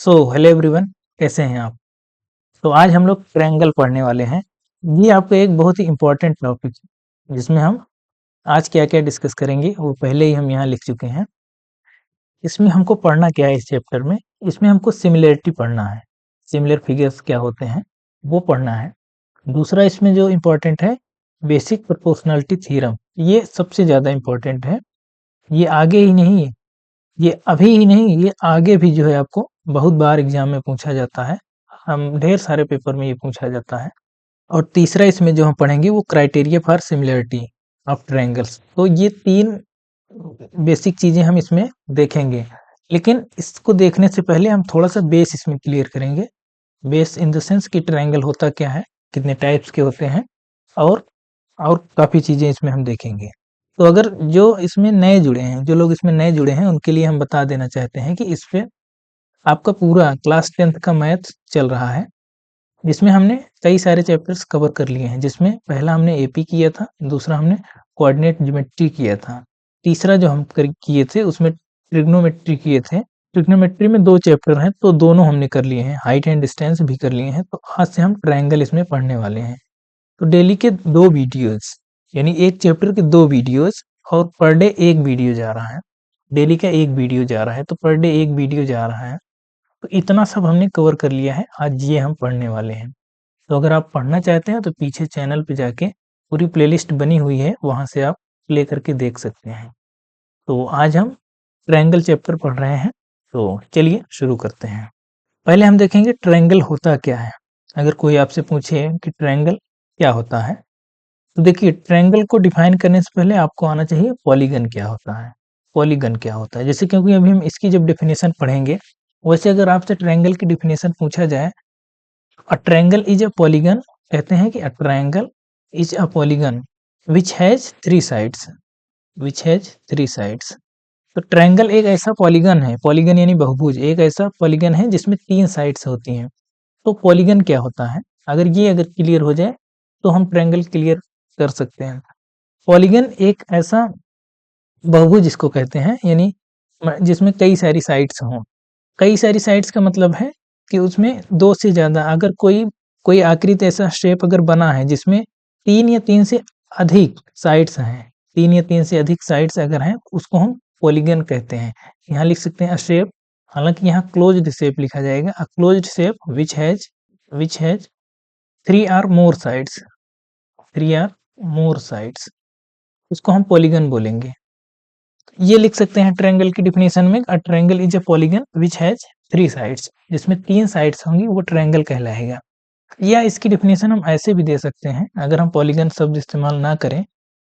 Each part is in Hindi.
हेलो एवरीवन, कैसे हैं आप। तो आज हम लोग ट्रायंगल पढ़ने वाले हैं। ये आपका एक बहुत ही इम्पोर्टेंट टॉपिक है जिसमें हम आज क्या क्या डिस्कस करेंगे वो पहले ही हम यहाँ लिख चुके हैं। इसमें हमको पढ़ना क्या है, इस चैप्टर में इसमें हमको सिमिलरिटी पढ़ना है। सिमिलर फिगर्स क्या होते हैं वो पढ़ना है। दूसरा इसमें जो इम्पोर्टेंट है, बेसिक प्रोपोर्शनलिटी थ्योरम, ये सबसे ज़्यादा इम्पोर्टेंट है। ये आगे ही नहीं, ये अभी ही नहीं, ये आगे भी जो है आपको बहुत बार एग्जाम में पूछा जाता है। हम ढेर सारे पेपर में ये पूछा जाता है। और तीसरा इसमें जो हम पढ़ेंगे वो criteria for similarity of triangles. तो ये तीन बेसिक चीजें हम इसमें देखेंगे, लेकिन इसको देखने से पहले हम थोड़ा सा बेस इसमें क्लियर करेंगे। बेस इन द सेंस कि ट्रायंगल होता क्या है, कितने टाइप्स के होते हैं, और और काफ़ी चीज़ें इसमें हम देखेंगे। तो अगर जो इसमें नए जुड़े हैं, जो लोग इसमें नए जुड़े हैं, उनके लिए हम बता देना चाहते हैं कि इस पे आपका पूरा क्लास 10th का मैथ चल रहा है, जिसमें हमने कई सारे चैप्टर्स कवर कर लिए हैं। जिसमें पहला हमने एपी किया था, दूसरा हमने कोऑर्डिनेट ज्योमेट्री किया था, तीसरा जो हम किए थे उसमें ट्रिग्नोमेट्री किए थे। ट्रिग्नोमेट्री में 2 चैप्टर हैं, तो दोनों हमने कर लिए हैं, हाइट एंड डिस्टेंस भी कर लिए हैं। तो आज से हम ट्रायंगल इसमें पढ़ने वाले हैं। तो डेली के 2 वीडियोस, यानी एक चैप्टर के 2 वीडियोस, और पर डे एक वीडियो जा रहा है। डेली का एक वीडियो जा रहा है, तो पर डे एक वीडियो जा रहा है। तो इतना सब हमने कवर कर लिया है, आज ये हम पढ़ने वाले हैं। तो अगर आप पढ़ना चाहते हैं तो पीछे चैनल पे जाके पूरी प्लेलिस्ट बनी हुई है, वहाँ से आप प्ले करके देख सकते हैं। तो आज हम ट्रायंगल चैप्टर पढ़ रहे हैं, तो चलिए शुरू करते हैं। पहले हम देखेंगे ट्रायंगल होता क्या है। अगर कोई आपसे पूछे कि ट्रायंगल क्या होता है, तो देखिए ट्रायंगल को डिफाइन करने से पहले आपको आना चाहिए पॉलीगन क्या होता है। पॉलीगन क्या होता है, जैसे क्योंकि अभी हम इसकी जब डेफिनेशन पढ़ेंगे, वैसे अगर आपसे ट्रायंगल की डेफिनेशन पूछा जाए, अ ट्रायंगल इज अ पॉलीगन, कहते हैं कि a triangle is a polygon which has 3 sides, which has 3 sides. तो ट्रायंगल एक ऐसा पॉलीगन है, पॉलीगन यानी बहुभुज, एक ऐसा पॉलीगन है जिसमें 3 साइड्स होती हैं। तो पॉलीगन क्या होता है, अगर क्लियर हो जाए तो हम ट्रायंगल क्लियर कर सकते हैं। पॉलीगन एक ऐसा बहुभुज जिसको कहते हैं, यानी जिसमें कई सारी साइड्स हों। कई सारी साइड्स का मतलब है कि उसमें 2 से ज़्यादा, अगर कोई कोई आकृति ऐसा शेप अगर बना है जिसमें 3 या 3 से अधिक साइड्स हैं, 3 या 3 से अधिक साइड्स अगर हैं, उसको हम पॉलीगन कहते हैं। यहाँ लिख सकते हैं अ शेप, हालाँकि यहाँ क्लोज्ड शेप लिखा जाएगा, a closed shape which has 3 और मोर साइड्स, 3 और मोर साइड्स, उसको हम पॉलीगन बोलेंगे। ये लिख सकते हैं ट्रायंगल की डेफिनेशन में, अ triangle is a polygon which has 3 sides, जिसमें 3 साइड्स होंगी वो ट्रायंगल कहलाएगा। या इसकी डेफिनेशन हम ऐसे भी दे सकते हैं, अगर हम पॉलीगन शब्द इस्तेमाल ना करें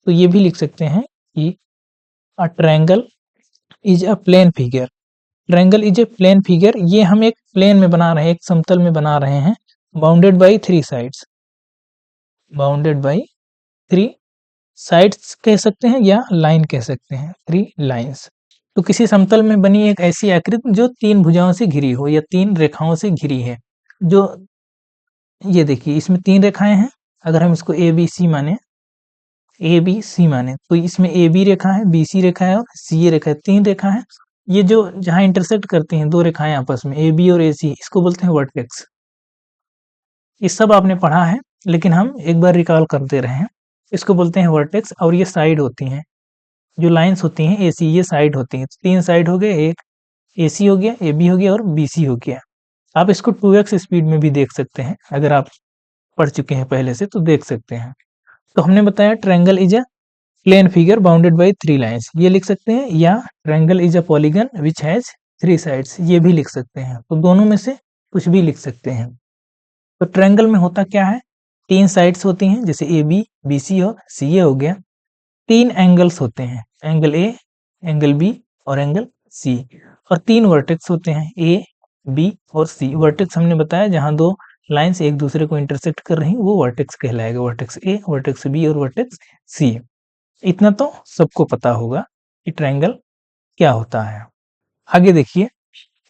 तो ये भी लिख सकते हैं कि a triangle is a plane figure. Triangle is a plane figure, ये हम एक प्लेन में बना रहे हैं, एक समतल में बना रहे हैं, bounded by 3 sides, bounded by 3 sides कह सकते हैं या लाइन कह सकते हैं, 3 लाइन्स। तो किसी समतल में बनी एक ऐसी आकृति जो 3 भुजाओं से घिरी हो या 3 रेखाओं से घिरी है। जो ये देखिए इसमें 3 रेखाएं हैं, अगर हम इसको ए बी सी माने, ए बी सी माने, तो इसमें ए बी रेखा है, बी सी रेखा है और सी ए रेखा है, 3 रेखा है। ये जो जहाँ इंटरसेक्ट करती हैं 2 रेखाएं आपस में, ए बी और ए सी, इसको बोलते हैं वर्टेक्स। ये सब आपने पढ़ा है, लेकिन हम एक बार रिकॉल कर दे रहे हैं। इसको बोलते हैं वर्टेक्स, और ये साइड होती हैं, जो लाइन्स होती हैं एसी, ये साइड होती हैं। 3 साइड हो गए, एक एसी हो गया, एबी हो गया और बीसी हो गया। आप इसको 2x स्पीड में भी देख सकते हैं, अगर आप पढ़ चुके हैं पहले से तो देख सकते हैं। तो हमने बताया triangle is a plane figure bounded by 3 lines, ये लिख सकते हैं, या triangle is a polygon which has 3 sides, ये भी लिख सकते हैं। तो दोनों में से कुछ भी लिख सकते हैं। तो ट्रायंगल में होता क्या है, 3 साइड्स होती हैं, जैसे ए बी, बी सी और सी ए हो गया। 3 एंगल्स होते हैं, एंगल ए, एंगल बी और एंगल सी, और 3 वर्टेक्स होते हैं, ए बी और सी। वर्टेक्स हमने बताया जहां 2 लाइंस एक दूसरे को इंटरसेक्ट कर रही हैं, वो वर्टेक्स कहलाएगा, वर्टेक्स ए, वर्टेक्स बी और वर्टेक्स सी। इतना तो सबको पता होगा कि ट्रायंगल क्या होता है। आगे देखिए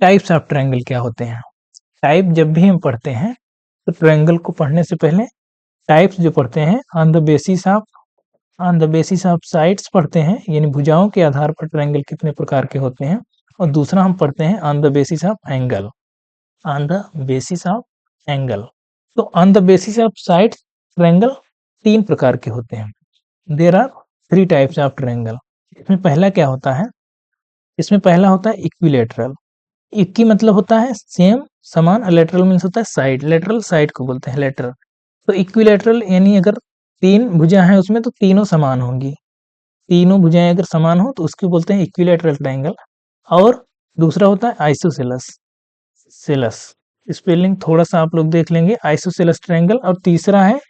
टाइप्स ऑफ ट्रायंगल क्या होते हैं। टाइप जब भी हम पढ़ते हैं तो ट्रायंगल को पढ़ने से पहले टाइप्स जो पढ़ते हैं on the basis of sides पढ़ते हैं, यानी भुजाओं के आधार पर ट्रायंगल कितने प्रकार के होते हैं। और दूसरा हम पढ़ते हैं on the basis of angle, on the basis of angle. तो on the basis of side triangle 3 प्रकार के होते हैं। There are 3 types of triangle. इसमें पहला क्या होता है? इसमें पहला होता है इक्विलैटरल। इक्वी मतलब होता है सेम, समान, और लैटरल मीन्स होता है साइड। लैटरल साइड को बोलते हैं लैटरल। तो इक्विलैटरल यानी अगर 3 भुजा है उसमें तो तीनों समान होंगी। तीनों भुजाएं अगर समान हो तो उसको बोलते हैं इक्विलैटरल ट्रायंगल। और दूसरा होता है आइसोसेलस। सेलस स्पेलिंग थोड़ा सा आप लोग देख लेंगे, आइसोसेलस ट्रायंगल। और तीसरा है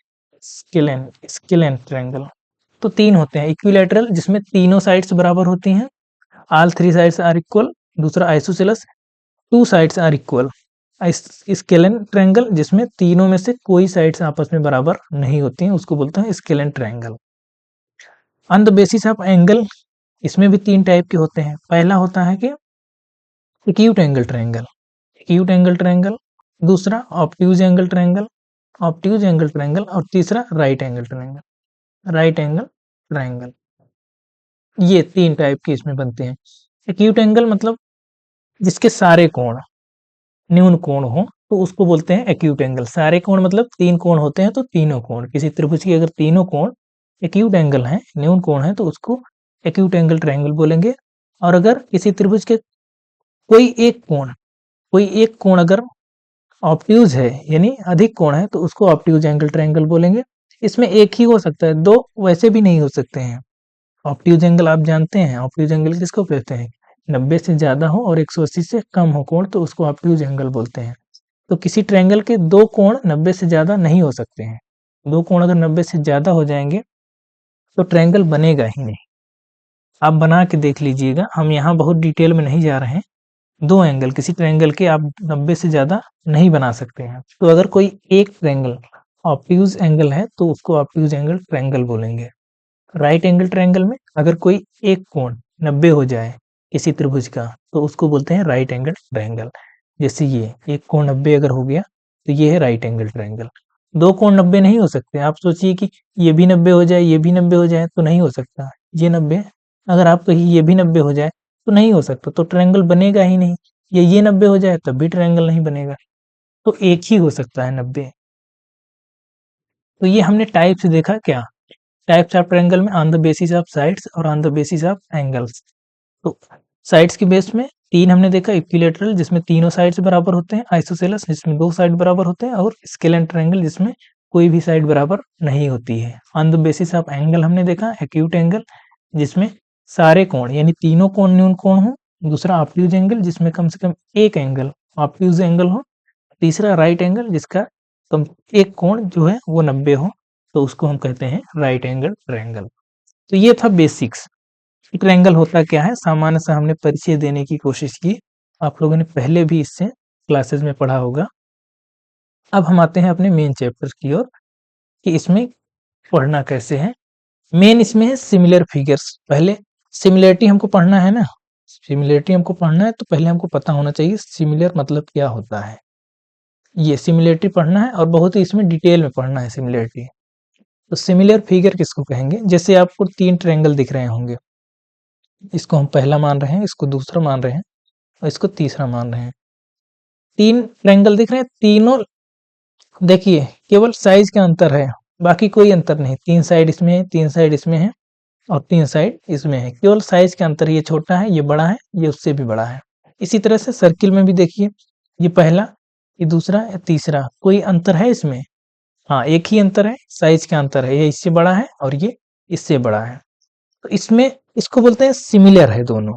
स्केलेन स्केलेन ट्रायंगल। तो 3 होते हैं इक्विलैटरल जिसमें तीनों साइड्स बराबर होती हैं, ऑल 3 साइड्स आर इक्वल। दूसरा isosceles, 2 sides are equal. Scalene triangle जिसमें तीनों में से कोई साइड्स आपस में बराबर नहीं होती हैं, उसको बोलते हैं scalene triangle. On the basis of angle इसमें भी 3 टाइप के होते हैं। पहला होता है कि acute angle triangle, acute angle triangle. दूसरा obtuse angle triangle, obtuse angle triangle. और तीसरा right angle triangle, right angle triangle. ये 3 टाइप के इसमें बनते हैं। एक्यूट एंगल मतलब जिसके सारे कोण न्यून कोण हो तो उसको बोलते हैं एक्यूट एंगल। सारे कोण मतलब 3 कोण होते हैं तो तीनों कोण, किसी त्रिभुज की अगर तीनों कोण एक्यूट एंगल हैं, न्यून कोण है, तो उसको एक्यूट एंगल ट्रायंगल बोलेंगे। और अगर किसी त्रिभुज के कोई एक कोण अगर ऑब्ट्यूज है यानी अधिक कोण है तो उसको ऑब्ट्यूज एंगल ट्रायंगल बोलेंगे। इसमें एक ही हो सकता है, 2 वैसे भी नहीं हो सकते हैं। ऑब्ट्यूज एंगल आप जानते हैं, ऑब्ट्यूज एंगल किसको कहते हैं? 90 से ज्यादा हो और 180 से कम हो कोण तो उसको ऑब्ट्यूज एंगल बोलते हैं। तो किसी ट्रायंगल के 2 कोण 90 से ज्यादा नहीं हो सकते हैं। 2 कोण अगर 90 से ज्यादा हो जाएंगे तो ट्रायंगल बनेगा ही नहीं। आप बना के देख लीजिएगा, हम यहाँ बहुत डिटेल में नहीं जा रहे हैं। 2 एंगल किसी ट्रायंगल के आप 90 से ज्यादा नहीं बना सकते हैं। तो अगर कोई एक ट्रायंगल ऑब्ट्यूज एंगल है तो उसको ऑब्ट्यूज एंगल ट्रायंगल बोलेंगे। राइट एंगल ट्रायंगल में अगर कोई एक कोण 90 हो जाए किसी त्रिभुज का तो उसको बोलते हैं राइट एंगल ट्रायंगल। जैसे ये एक कोण 90 अगर हो गया तो ये है राइट एंगल ट्रायंगल। 2 कोण 90 नहीं हो सकते। आप सोचिए कि ये भी 90 हो जाए, ये भी 90 हो जाए तो नहीं हो सकता। ये 90 अगर आप कहीं ये भी 90 हो जाए तो नहीं हो सकता, तो ट्रायंगल बनेगा ही नहीं। ये 90 हो जाए तब भी ट्रायंगल नहीं बनेगा। तो एक ही हो सकता है 90। तो ये हमने टाइप से देखा क्या, टाइप्स ऑफ ट्रायंगल में on the basis of sides और on the basis of angles. तो साइड्स के बेस में 3 हमने देखा, इक्विलैटरल जिसमें तीनों साइड्स बराबर होते हैं, आइसोसेलस जिसमें 2 साइड बराबर होते हैं, और स्केलेन ट्रायंगल जिसमें कोई भी साइड बराबर नहीं होती है। On the basis of angle हमने देखा एक्यूट एंगल जिसमें सारे कोण यानी तीनों कोण न्यून कोण हो। दूसरा ऑब्ट्यूज एंगल जिसमें कम से कम एक एंगल ऑब्ट्यूज एंगल हो। तीसरा राइट एंगल जिसका कम एक कोण जो है वो 90 हो तो उसको हम कहते हैं राइट एंगल ट्रायंगल। तो ये था बेसिक्स। ट्रायंगल होता क्या है, सामान्य सा हमने परिचय देने की कोशिश की। आप लोगों ने पहले भी इससे क्लासेस में पढ़ा होगा। अब हम आते हैं अपने मेन चैप्टर की ओर कि इसमें पढ़ना कैसे है। मेन इसमें है सिमिलर फिगर्स। पहले सिमिलरिटी हमको पढ़ना है ना, सिमिलरिटी हमको पढ़ना है तो पहले हमको पता होना चाहिए सिमिलर मतलब क्या होता है। ये सिमिलरिटी पढ़ना है और बहुत ही इसमें डिटेल में पढ़ना है सिमिलरिटी। तो सिमिलर फिगर किसको कहेंगे? जैसे आपको 3 ट्रायंगल दिख रहे होंगे, इसको हम पहला मान रहे हैं, इसको दूसरा मान रहे हैं और इसको तीसरा मान रहे हैं। 3 ट्रायंगल दिख रहे हैं, तीनों देखिए केवल साइज का अंतर है, बाकी कोई अंतर नहीं। 3 साइड इसमें है, 3 साइड इसमें है और 3 साइड इसमें है। केवल साइज का अंतर, ये छोटा है, ये बड़ा है, ये उससे भी बड़ा है। इसी तरह से सर्किल में भी देखिए, ये पहला, ये दूसरा, ये तीसरा, कोई अंतर है इसमें? हाँ, एक ही अंतर है, साइज का अंतर है। ये इससे बड़ा है और ये इससे बड़ा है। तो इसमें इसको बोलते हैं सिमिलर है दोनों।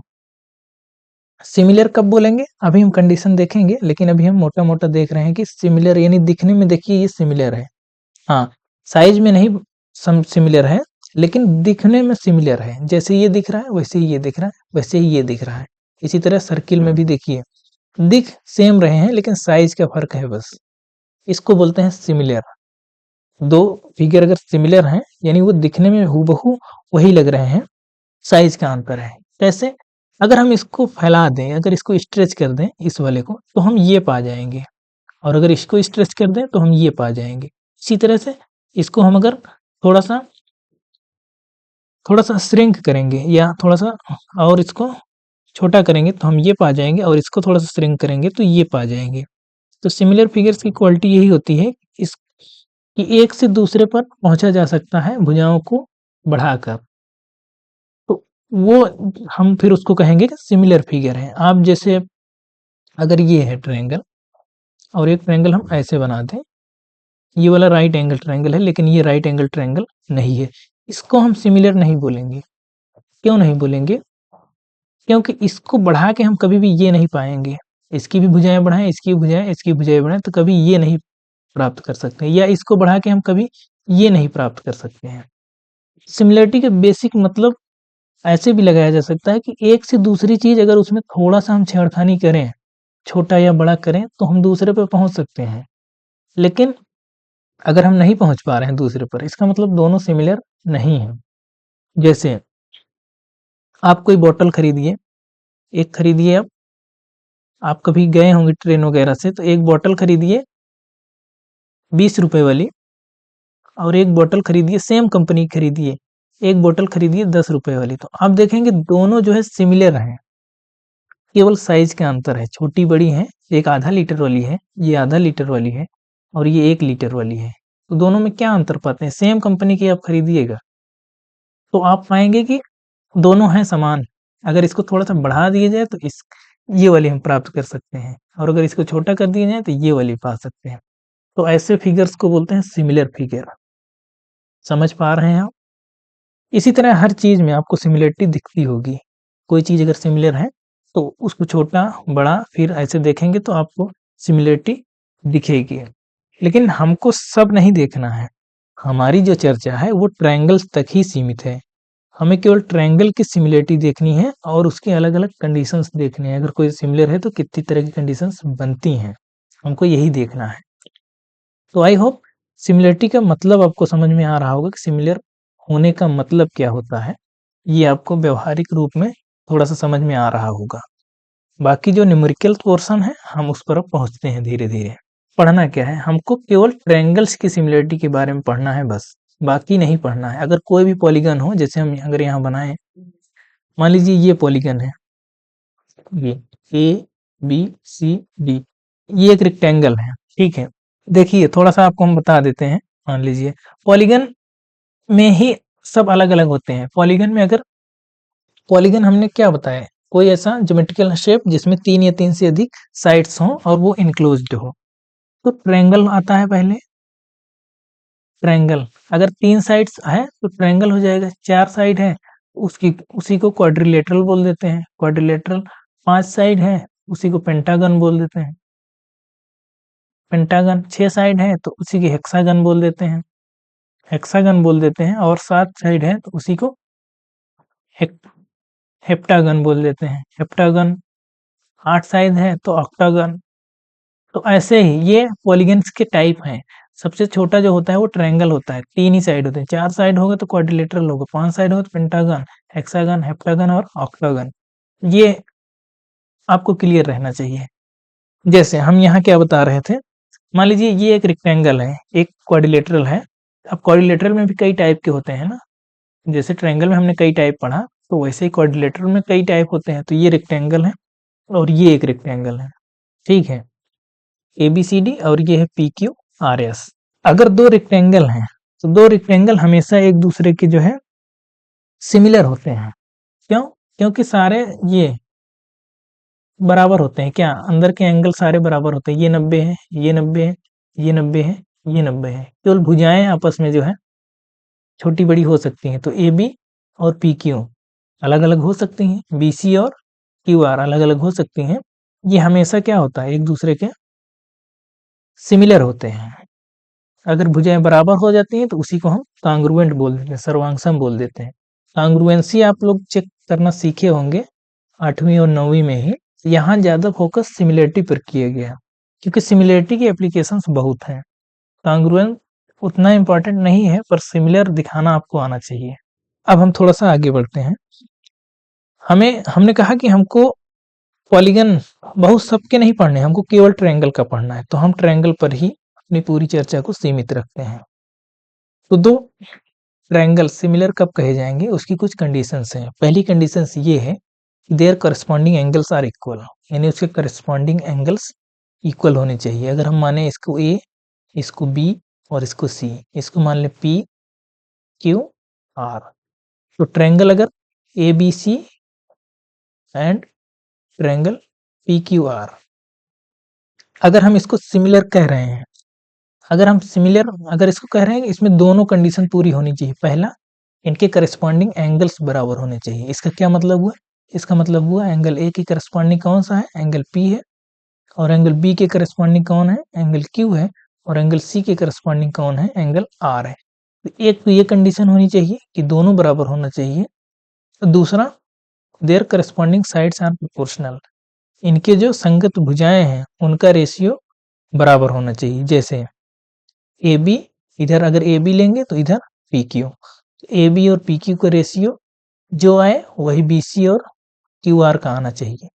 सिमिलर कब बोलेंगे अभी हम कंडीशन देखेंगे, लेकिन अभी हम मोटा मोटा देख रहे हैं कि सिमिलर यानी दिखने में देखिए ये सिमिलर है। हाँ, साइज में नहीं सिमिलर है लेकिन दिखने में सिमिलर है। जैसे ये दिख रहा है वैसे ही ये दिख रहा है, वैसे ही ये दिख रहा है। इसी तरह सर्किल में भी देखिए दिख सेम रहे हैं लेकिन साइज का फर्क है बस। इसको बोलते हैं सिमिलर। 2 फिगर अगर सिमिलर हैं यानी वो दिखने में हूबहू वही लग रहे हैं, साइज का अंतर है। कैसे? अगर हम इसको फैला दें, अगर इसको स्ट्रेच कर दें इस वाले को तो हम ये पा जाएंगे, और अगर इसको स्ट्रेच कर दें तो हम ये पा जाएंगे। इसी तरह से इसको हम अगर थोड़ा सा श्रिंक करेंगे या थोड़ा सा और इसको छोटा करेंगे तो हम ये पा जाएंगे, और इसको थोड़ा सा श्रिंक करेंगे तो ये पा जाएंगे। तो सिमिलर फिगर्स की क्वालिटी यही होती है इस कि एक से दूसरे पर पहुंचा जा सकता है भुजाओं को बढ़ाकर। तो वो हम फिर उसको कहेंगे कि सिमिलर फिगर है। आप जैसे अगर ये है ट्रायंगल और एक ट्रायंगल हम ऐसे बना दें, ये वाला राइट एंगल ट्रायंगल है लेकिन ये राइट एंगल ट्रायंगल नहीं है, इसको हम सिमिलर नहीं बोलेंगे। क्यों नहीं बोलेंगे? क्योंकि इसको बढ़ा के हम कभी भी ये नहीं पाएंगे, इसकी भी भुजाएं बढ़ाएं, इसकी भुजाएं बढ़ाएं तो कभी ये नहीं प्राप्त कर सकते हैं, या इसको बढ़ा के हम कभी ये नहीं प्राप्त कर सकते हैं। सिमिलरिटी के बेसिक मतलब ऐसे भी लगाया जा सकता है कि एक से दूसरी चीज अगर उसमें थोड़ा सा हम छेड़खानी करें, छोटा या बड़ा करें, तो हम दूसरे पर पहुंच सकते हैं। लेकिन अगर हम नहीं पहुंच पा रहे हैं दूसरे पर, इसका मतलब दोनों सिमिलर नहीं है। जैसे आप कोई बोतल खरीदिए, एक खरीदिए, आप कभी गए होंगे ट्रेन वगैरह से, तो एक बोतल खरीदिए 20 रुपए वाली, और एक बोतल खरीदिए सेम कंपनी की खरीदिए, एक बोतल खरीदिए 10 रुपए वाली। तो आप देखेंगे दोनों जो है सिमिलर हैं, केवल साइज का अंतर है, छोटी बड़ी है, एक आधा लीटर वाली है, ये आधा लीटर वाली है, और ये 1 लीटर वाली है। तो दोनों में क्या अंतर पाते हैं? सेम कंपनी की आप खरीदिएगा तो आप पाएंगे कि दोनों हैं समान। अगर इसको थोड़ा सा बढ़ा दिया जाए तो इस ये वाली हम प्राप्त कर सकते हैं, और अगर इसको छोटा कर दिया जाए तो ये वाली पा सकते हैं। तो ऐसे फिगर्स को बोलते हैं सिमिलर फिगर। समझ पा रहे हैं आप? इसी तरह हर चीज में आपको सिमिलरिटी दिखती होगी। कोई चीज अगर सिमिलर है तो उसको छोटा बड़ा फिर ऐसे देखेंगे तो आपको सिमिलरिटी दिखेगी। लेकिन हमको सब नहीं देखना है, हमारी जो चर्चा है वो ट्रायंगल्स तक ही सीमित है। हमें केवल ट्रायंगल की सिमिलरिटी देखनी है और उसके अलग अलग कंडीशंस देखने हैं। अगर कोई सिमिलर है तो कितनी तरह की कंडीशंस बनती हैं, हमको यही देखना है। तो आई होप सिमिलरिटी का मतलब आपको समझ में आ रहा होगा कि सिमिलर होने का मतलब क्या होता है, ये आपको व्यवहारिक रूप में थोड़ा सा समझ में आ रहा होगा। बाकी जो न्यूमेरिकल पोर्शन है हम उस पर अब पहुंचते हैं धीरे धीरे। पढ़ना क्या है? हमको केवल ट्रायंगल्स की सिमिलरिटी के बारे में पढ़ना है बस, बाकी नहीं पढ़ना है। अगर कोई भी पॉलीगन हो, जैसे हम अगर यहाँ बनाए, मान लीजिए ये पॉलीगन है, ये ए बी सी डी, ये एक रेक्टेंगल है, ठीक है। देखिए थोड़ा सा आपको हम बता देते हैं। मान लीजिए पॉलीगन में ही सब अलग अलग होते हैं। पॉलीगन में अगर पॉलीगन हमने क्या बताया, कोई ऐसा ज्योमेट्रिकल शेप जिसमें 3 या 3 से अधिक साइड्स हो और वो इनक्लोज्ड हो। तो ट्रायंगल आता है पहले। ट्रायंगल अगर 3 साइड्स है तो ट्रायंगल हो जाएगा, 4 साइड है उसकी उसी को क्वाड्रिलेटरल बोल देते हैं। क्वाड्रिलेटरल 5 साइड है उसी को पेंटागन बोल देते हैं। पेंटागन 6 साइड है तो उसी की हेक्सागन बोल देते हैं। हेक्सागन बोल देते हैं। और 7 साइड है तो उसी को हेप्टागन बोल देते हैं। हेप्टागन 8 साइड है तो ऑक्टागन। तो ऐसे ही ये पॉलीगन्स के टाइप हैं। सबसे छोटा जो होता है वो ट्रायंगल होता है, 3 ही साइड होते हैं। 4 साइड होगा तो क्वाड्रिलेटरल होगा, 5 साइड होगा तो पेंटागन, हेक्सागन, हेप्टागन और ऑक्टागन। ये आपको क्लियर रहना चाहिए। जैसे हम यहाँ क्या बता रहे थे, मान लीजिए ये एक रेक्टेंगल है, एक क्वाड्रिलेटरल है। अब क्वाड्रिलेटरल में भी कई टाइप के होते हैं ना, जैसे ट्रायंगल में हमने कई टाइप पढ़ा, तो वैसे ही क्वाड्रिलेटरल में कई टाइप होते हैं। तो ये रेक्टेंगल है और ये एक रेक्टेंगल है, ठीक है, ABCD, और ये है PQRS। अगर दो रेक्टेंगल हैं तो दो रेक्टेंगल हमेशा एक दूसरे के जो है सिमिलर होते हैं। क्यों? क्योंकि सारे ये बराबर होते हैं। क्या? अंदर के एंगल सारे बराबर होते हैं। ये 90 है, ये 90 है, ये 90 है, ये 90 है। केवल भुजाएं आपस में जो है छोटी बड़ी हो सकती हैं। तो AB और PQ अलग अलग हो सकती हैं, BC और QR अलग अलग हो सकती हैं। ये हमेशा क्या होता है, एक दूसरे के सिमिलर होते हैं। अगर भुजाएं बराबर हो जाती हैं तो उसी को हम कांग्रुएंट बोल देते हैं, सर्वांगसम बोल देते हैं। कांग्रुएंसी आप लोग चेक करना सीखे होंगे 8वीं और 9वीं में ही। यहाँ ज्यादा फोकस सिमिलरिटी पर किया गया, क्योंकि सिमिलरिटी की एप्लीकेशंस बहुत हैं। कांग्रुएंट उतना इम्पोर्टेंट नहीं है, पर सिमिलर दिखाना आपको आना चाहिए। अब हम थोड़ा सा आगे बढ़ते हैं। हमने कहा कि हमको पॉलीगन बहुत सबके नहीं पढ़ने, हमको केवल ट्रायंगल का पढ़ना है, तो हम ट्रायंगल पर ही अपनी पूरी चर्चा को सीमित रखते हैं। तो दो ट्रायंगल सिमिलर कब कहे जाएंगे, उसकी कुछ कंडीशंस हैं। पहली कंडीशंस ये है, their corresponding angles are equal, यानी उसके करस्पॉन्डिंग एंगल्स इक्वल होने चाहिए। अगर हम माने इसको ए, इसको बी और इसको सी, इसको मान ले पी क्यू आर, तो ट्रायंगल अगर A B C and triangle P Q R, अगर हम इसको सिमिलर कह रहे हैं, अगर इसको कह रहे हैं कि इसमें दोनों कंडीशन पूरी होनी चाहिए। पहला, इनके करस्पॉन्डिंग एंगल्स बराबर होने चाहिए। इसका क्या मतलब हुआ? इसका मतलब हुआ एंगल ए की करस्पॉन्डिंग कौन सा है? एंगल पी है। और एंगल बी के करस्पॉन्डिंग कौन है? एंगल क्यू है। और एंगल सी के करस्पॉन्डिंग कौन है? एंगल आर है। तो एक तो ये कंडीशन होनी चाहिए कि दोनों बराबर होना चाहिए। तो दूसरा, their corresponding sides are proportional, इनके जो संगत भुजाएं हैं उनका रेशियो बराबर होना चाहिए। जैसे ए बी, इधर अगर ए बी लेंगे तो इधर पी क्यू, ए बी और पी क्यू का रेशियो जो आए वही बी सी और क्यू आर का आना चाहिए,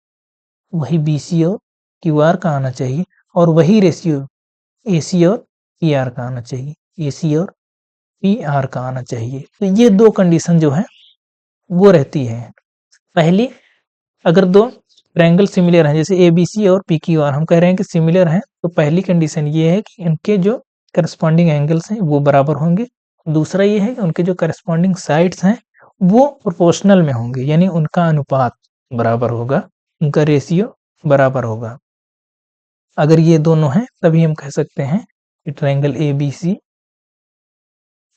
वही बी सी और क्यू आर का आना चाहिए। और वही रेशियो ए सी और पी आर का आना चाहिए, ए सी और पी आर का आना चाहिए। तो ये दो कंडीशन जो है वो रहती है। पहली, अगर दो ट्रायंगल सिमिलर हैं, जैसे ए बी सी और पी क्यू आर हम कह रहे हैं कि सिमिलर हैं, तो पहली कंडीशन ये है कि इनके जो करस्पॉन्डिंग एंगल्स हैं वो बराबर होंगे। दूसरा ये है कि उनके जो करस्पॉन्डिंग साइड्स हैं वो प्रोपोर्शनल में होंगे, यानी उनका अनुपात बराबर होगा, उनका रेशियो बराबर होगा। अगर ये दोनों हैं तभी हम कह सकते हैं कि ट्रायंगल ए बी सी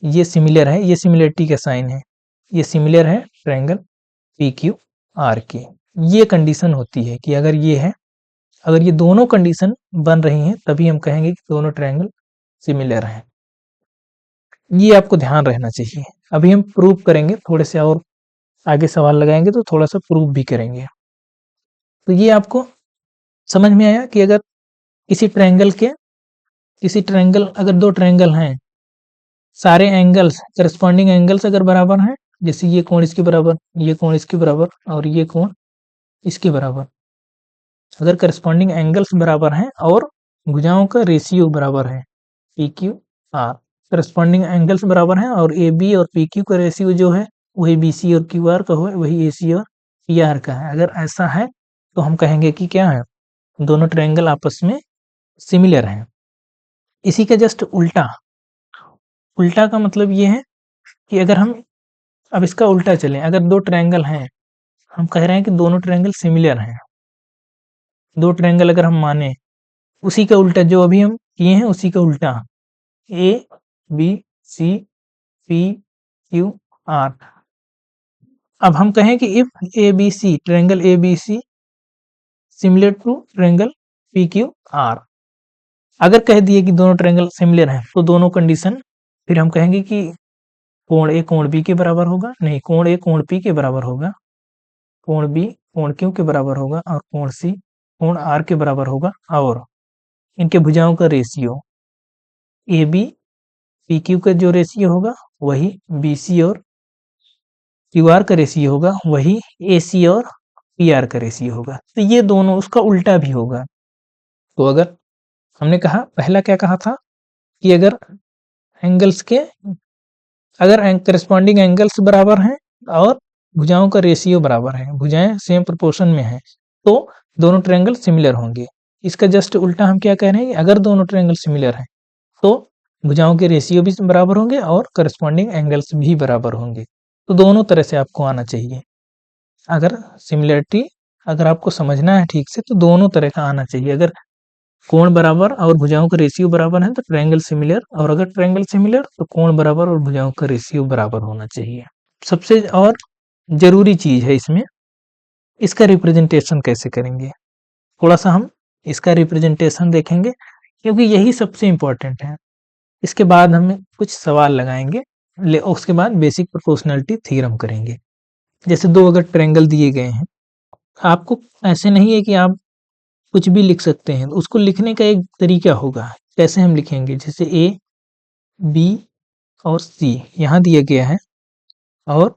ये सिमिलर है, ये सिमिलरिटी का साइन है, ये सिमिलर है ट्रायंगल पी क्यू आर के। ये कंडीशन होती है कि अगर ये है, अगर ये दोनों कंडीशन बन रही हैं तभी हम कहेंगे कि दोनों ट्रायंगल सिमिलर हैं। ये आपको ध्यान रहना चाहिए। अभी हम प्रूव करेंगे, थोड़े से और आगे सवाल लगाएंगे तो थोड़ा सा प्रूव भी करेंगे। तो ये आपको समझ में आया कि अगर किसी ट्रायंगल अगर दो ट्रायंगल हैं, सारे एंगल्स करस्पॉन्डिंग एंगल्स अगर बराबर हैं, जैसे ये कोण इसके बराबर, ये कोण इसके बराबर और ये कोण इसके बराबर, अगर करस्पॉन्डिंग एंगल्स बराबर हैं और भुजाओं का रेशियो बराबर है P Q are, corresponding angles बराबर हैं और ए बी और पी क्यू का रेशियो जो है वही बी सी और क्यू आर का हो, वही ए सी और पी आर का है। अगर ऐसा है तो हम कहेंगे कि क्या है, दोनों ट्रायंगल आपस में सिमिलर हैं। इसी का जस्ट उल्टा, उल्टा का मतलब ये है कि अगर हम अब इसका उल्टा चलें, अगर दो ट्रायंगल हैं, हम कह रहे हैं कि दोनों ट्रायंगल सिमिलर हैं, दो ट्रायंगल अगर हम माने, उसी का उल्टा जो अभी हम किए हैं उसी का उल्टा, A B C P Q R. अब हम कहें कि if A B C, triangle A B C similar to triangle P Q R, अगर कह दिए कि दोनों ट्रायंगल सिमिलर हैं तो दोनों कंडीशन, फिर हम कहेंगे कि कोण ए कोण बी के बराबर होगा, नहीं, कोण ए कोण पी के बराबर होगा, कोण बी कोण क्यू के बराबर होगा और कोण सी कोण आर के बराबर होगा। और इनके भुजाओं का ratio A B P Q का जो रेशियो होगा वही बी सी और क्यू आर का रेशियो होगा, वही ए सी और पी आर का रेशियो होगा। तो ये दोनों उसका उल्टा भी होगा। तो अगर हमने कहा, पहला क्या कहा था कि अगर एंगल्स के, अगर करस्पॉन्डिंग एंगल्स बराबर हैं और भुजाओं का रेशियो बराबर है, भुजाएं सेम प्रोपोर्शन में हैं, तो दोनों ट्रायंगल सिमिलर होंगे। इसका जस्ट उल्टा हम क्या कह रहे हैं कि अगर दोनों ट्रायंगल सिमिलर हैं तो भुजाओं के रेशियो भी बराबर होंगे और करस्पॉन्डिंग एंगल्स भी बराबर होंगे। तो दोनों तरह से आपको आना चाहिए। अगर सिमिलरिटी, अगर आपको समझना है ठीक से तो दोनों तरह का आना चाहिए। अगर कोण बराबर और भुजाओं का रेशियो बराबर है तो ट्रायंगल सिमिलर, और अगर ट्रायंगल सिमिलर तो कोण बराबर और भुजाओं का रेशियो बराबर होना चाहिए। सबसे और जरूरी चीज है इसमें, इसका रिप्रेजेंटेशन कैसे करेंगे, थोड़ा सा हम इसका रिप्रेजेंटेशन देखेंगे क्योंकि यही सबसे इंपॉर्टेंट है। इसके बाद हम कुछ सवाल लगाएंगे, उसके बाद बेसिक प्रोपोर्शनलिटी थ्योरम करेंगे। जैसे दो अगर ट्रायंगल दिए गए हैं, आपको ऐसे नहीं है कि आप कुछ भी लिख सकते हैं, उसको लिखने का एक तरीका होगा। कैसे हम लिखेंगे, जैसे ए बी और सी यहाँ दिया गया है और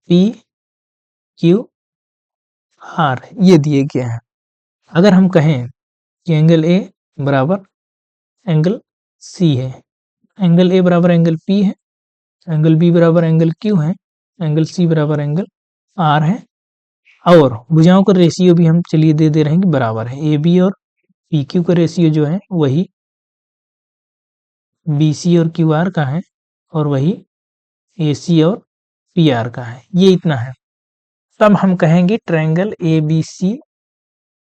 पी क्यू आर ये दिए गया है। अगर हम कहें कि एंगल ए बराबर एंगल सी है, एंगल ए बराबर एंगल पी है, एंगल बी बराबर एंगल क्यू है, एंगल सी बराबर एंगल आर है, और भुजाओं का रेशियो भी हम चलिए दे रहे हैं कि बराबर है। ए बी और पी क्यू का रेशियो जो है वही बी सी और क्यू आर का है, और वही ए सी और पी आर का है। ये इतना है। तब हम कहेंगे ट्रायंगल ए बी सी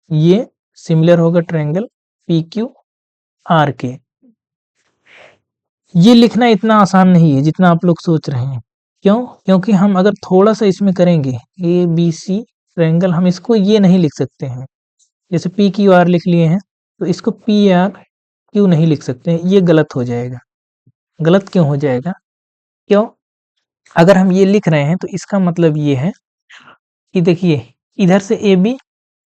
ये सिमिलर होगा ट्रायंगल पी क्यू आर के। ये लिखना इतना आसान नहीं है जितना आप लोग सोच रहे हैं। क्यों? क्योंकि हम अगर थोड़ा सा इसमें करेंगे ए बी सी ट्रायंगल, हम इसको ये नहीं लिख सकते हैं। जैसे पी क्यू आर लिख लिए हैं तो इसको पी आर क्यू नहीं लिख सकते हैं, ये गलत हो जाएगा। गलत क्यों हो जाएगा? क्यों? अगर हम ये लिख रहे हैं तो इसका मतलब ये है कि देखिए इधर से ए बी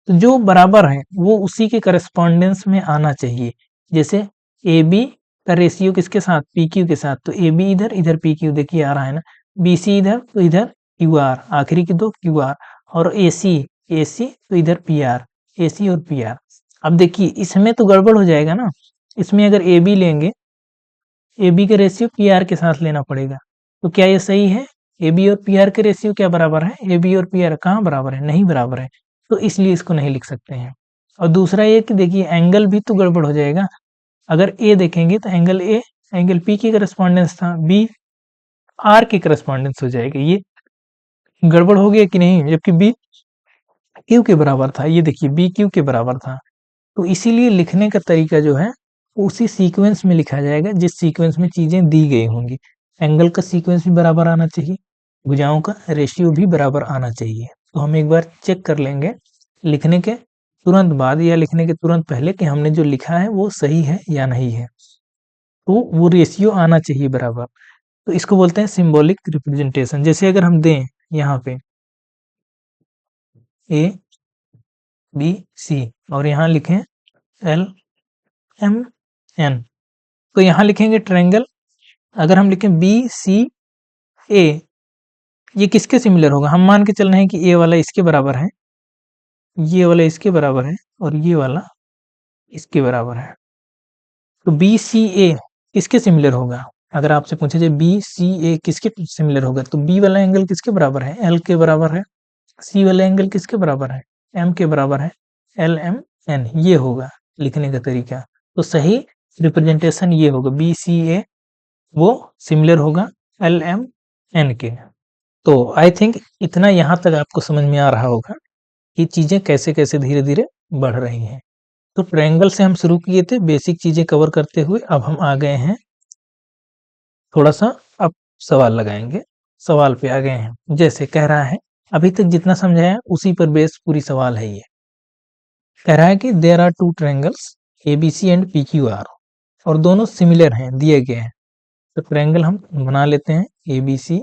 तो जो बराबर है वो उसी के करस्पॉन्डेंस में आना चाहिए। जैसे ए बी का रेशियो किसके साथ? पी क्यू के साथ। तो ए बी इधर, इधर पी क्यू देखिए आ रहा है ना। बी सी इधर तो इधर क्यू आर, आखिरी के दो क्यू आर। और ए सी तो इधर पी आर, ए सी और पी आर। अब देखिए इसमें तो गड़बड़ हो जाएगा ना। इसमें अगर ए बी लेंगे, ए बी का रेशियो पी आर के साथ लेना पड़ेगा। तो क्या ये सही है? ए बी और पी आर के रेशियो क्या बराबर है? ए बी और पी आर कहाँ बराबर है? नहीं बराबर है। तो इसलिए इसको नहीं लिख सकते हैं। और दूसरा ये कि देखिए एंगल भी तो गड़बड़ हो जाएगा। अगर ए देखेंगे तो एंगल ए एंगल पी की करस्पॉन्डेंस था, बी आर की करस्पॉन्डेंस हो जाएगा। ये गड़बड़ हो गया कि नहीं? जबकि बी क्यू के बराबर था। ये देखिए बी क्यू के बराबर था। तो इसीलिए लिखने का तरीका जो है उसी सीक्वेंस में लिखा जाएगा जिस सीक्वेंस में चीजें दी गई होंगी। एंगल का सीक्वेंस भी बराबर आना चाहिए, भुजाओं का रेशियो भी बराबर आना चाहिए। तो हम एक बार चेक कर लेंगे लिखने के तुरंत बाद या लिखने के तुरंत पहले कि हमने जो लिखा है वो सही है या नहीं है। तो वो रेशियो आना चाहिए बराबर। तो इसको बोलते हैं सिंबॉलिक रिप्रेजेंटेशन। जैसे अगर हम दें यहाँ पे ए बी सी और यहाँ लिखें एल एम एन, तो यहाँ लिखेंगे ट्रायंगल। अगर हम लिखें बी सी ए, ये किसके सिमिलर होगा? हम मान के चल रहे हैं कि ए वाला इसके बराबर है, ये वाला इसके बराबर है, और ये वाला इसके बराबर है। तो बी सी ए किसके सिमिलर होगा? अगर आपसे पूछे जाए बी सी ए किसके सिमिलर होगा, तो बी वाला एंगल किसके बराबर है? एल के बराबर है। सी वाला एंगल किसके बराबर है? एम के बराबर है। एल एम एन ये होगा लिखने का तरीका। तो सही रिप्रेजेंटेशन ये होगा, बी सी ए वो सिमिलर होगा एल एम एन के। तो आई थिंक इतना यहाँ तक आपको समझ में आ रहा होगा कि चीजें कैसे कैसे धीरे धीरे बढ़ रही हैं। तो ट्रायंगल से हम शुरू किए थे बेसिक चीजें कवर करते हुए, अब हम आ गए हैं थोड़ा सा, अब सवाल लगाएंगे। सवाल पे आ गए हैं। जैसे कह रहा है, अभी तक जितना समझाया उसी पर बेस पूरी सवाल है। ये कह रहा है कि there are two triangles A B C and P Q R, और दोनों सिमिलर हैं, दिए गए हैं। तो ट्रायंगल हम बना लेते हैं ए बी सी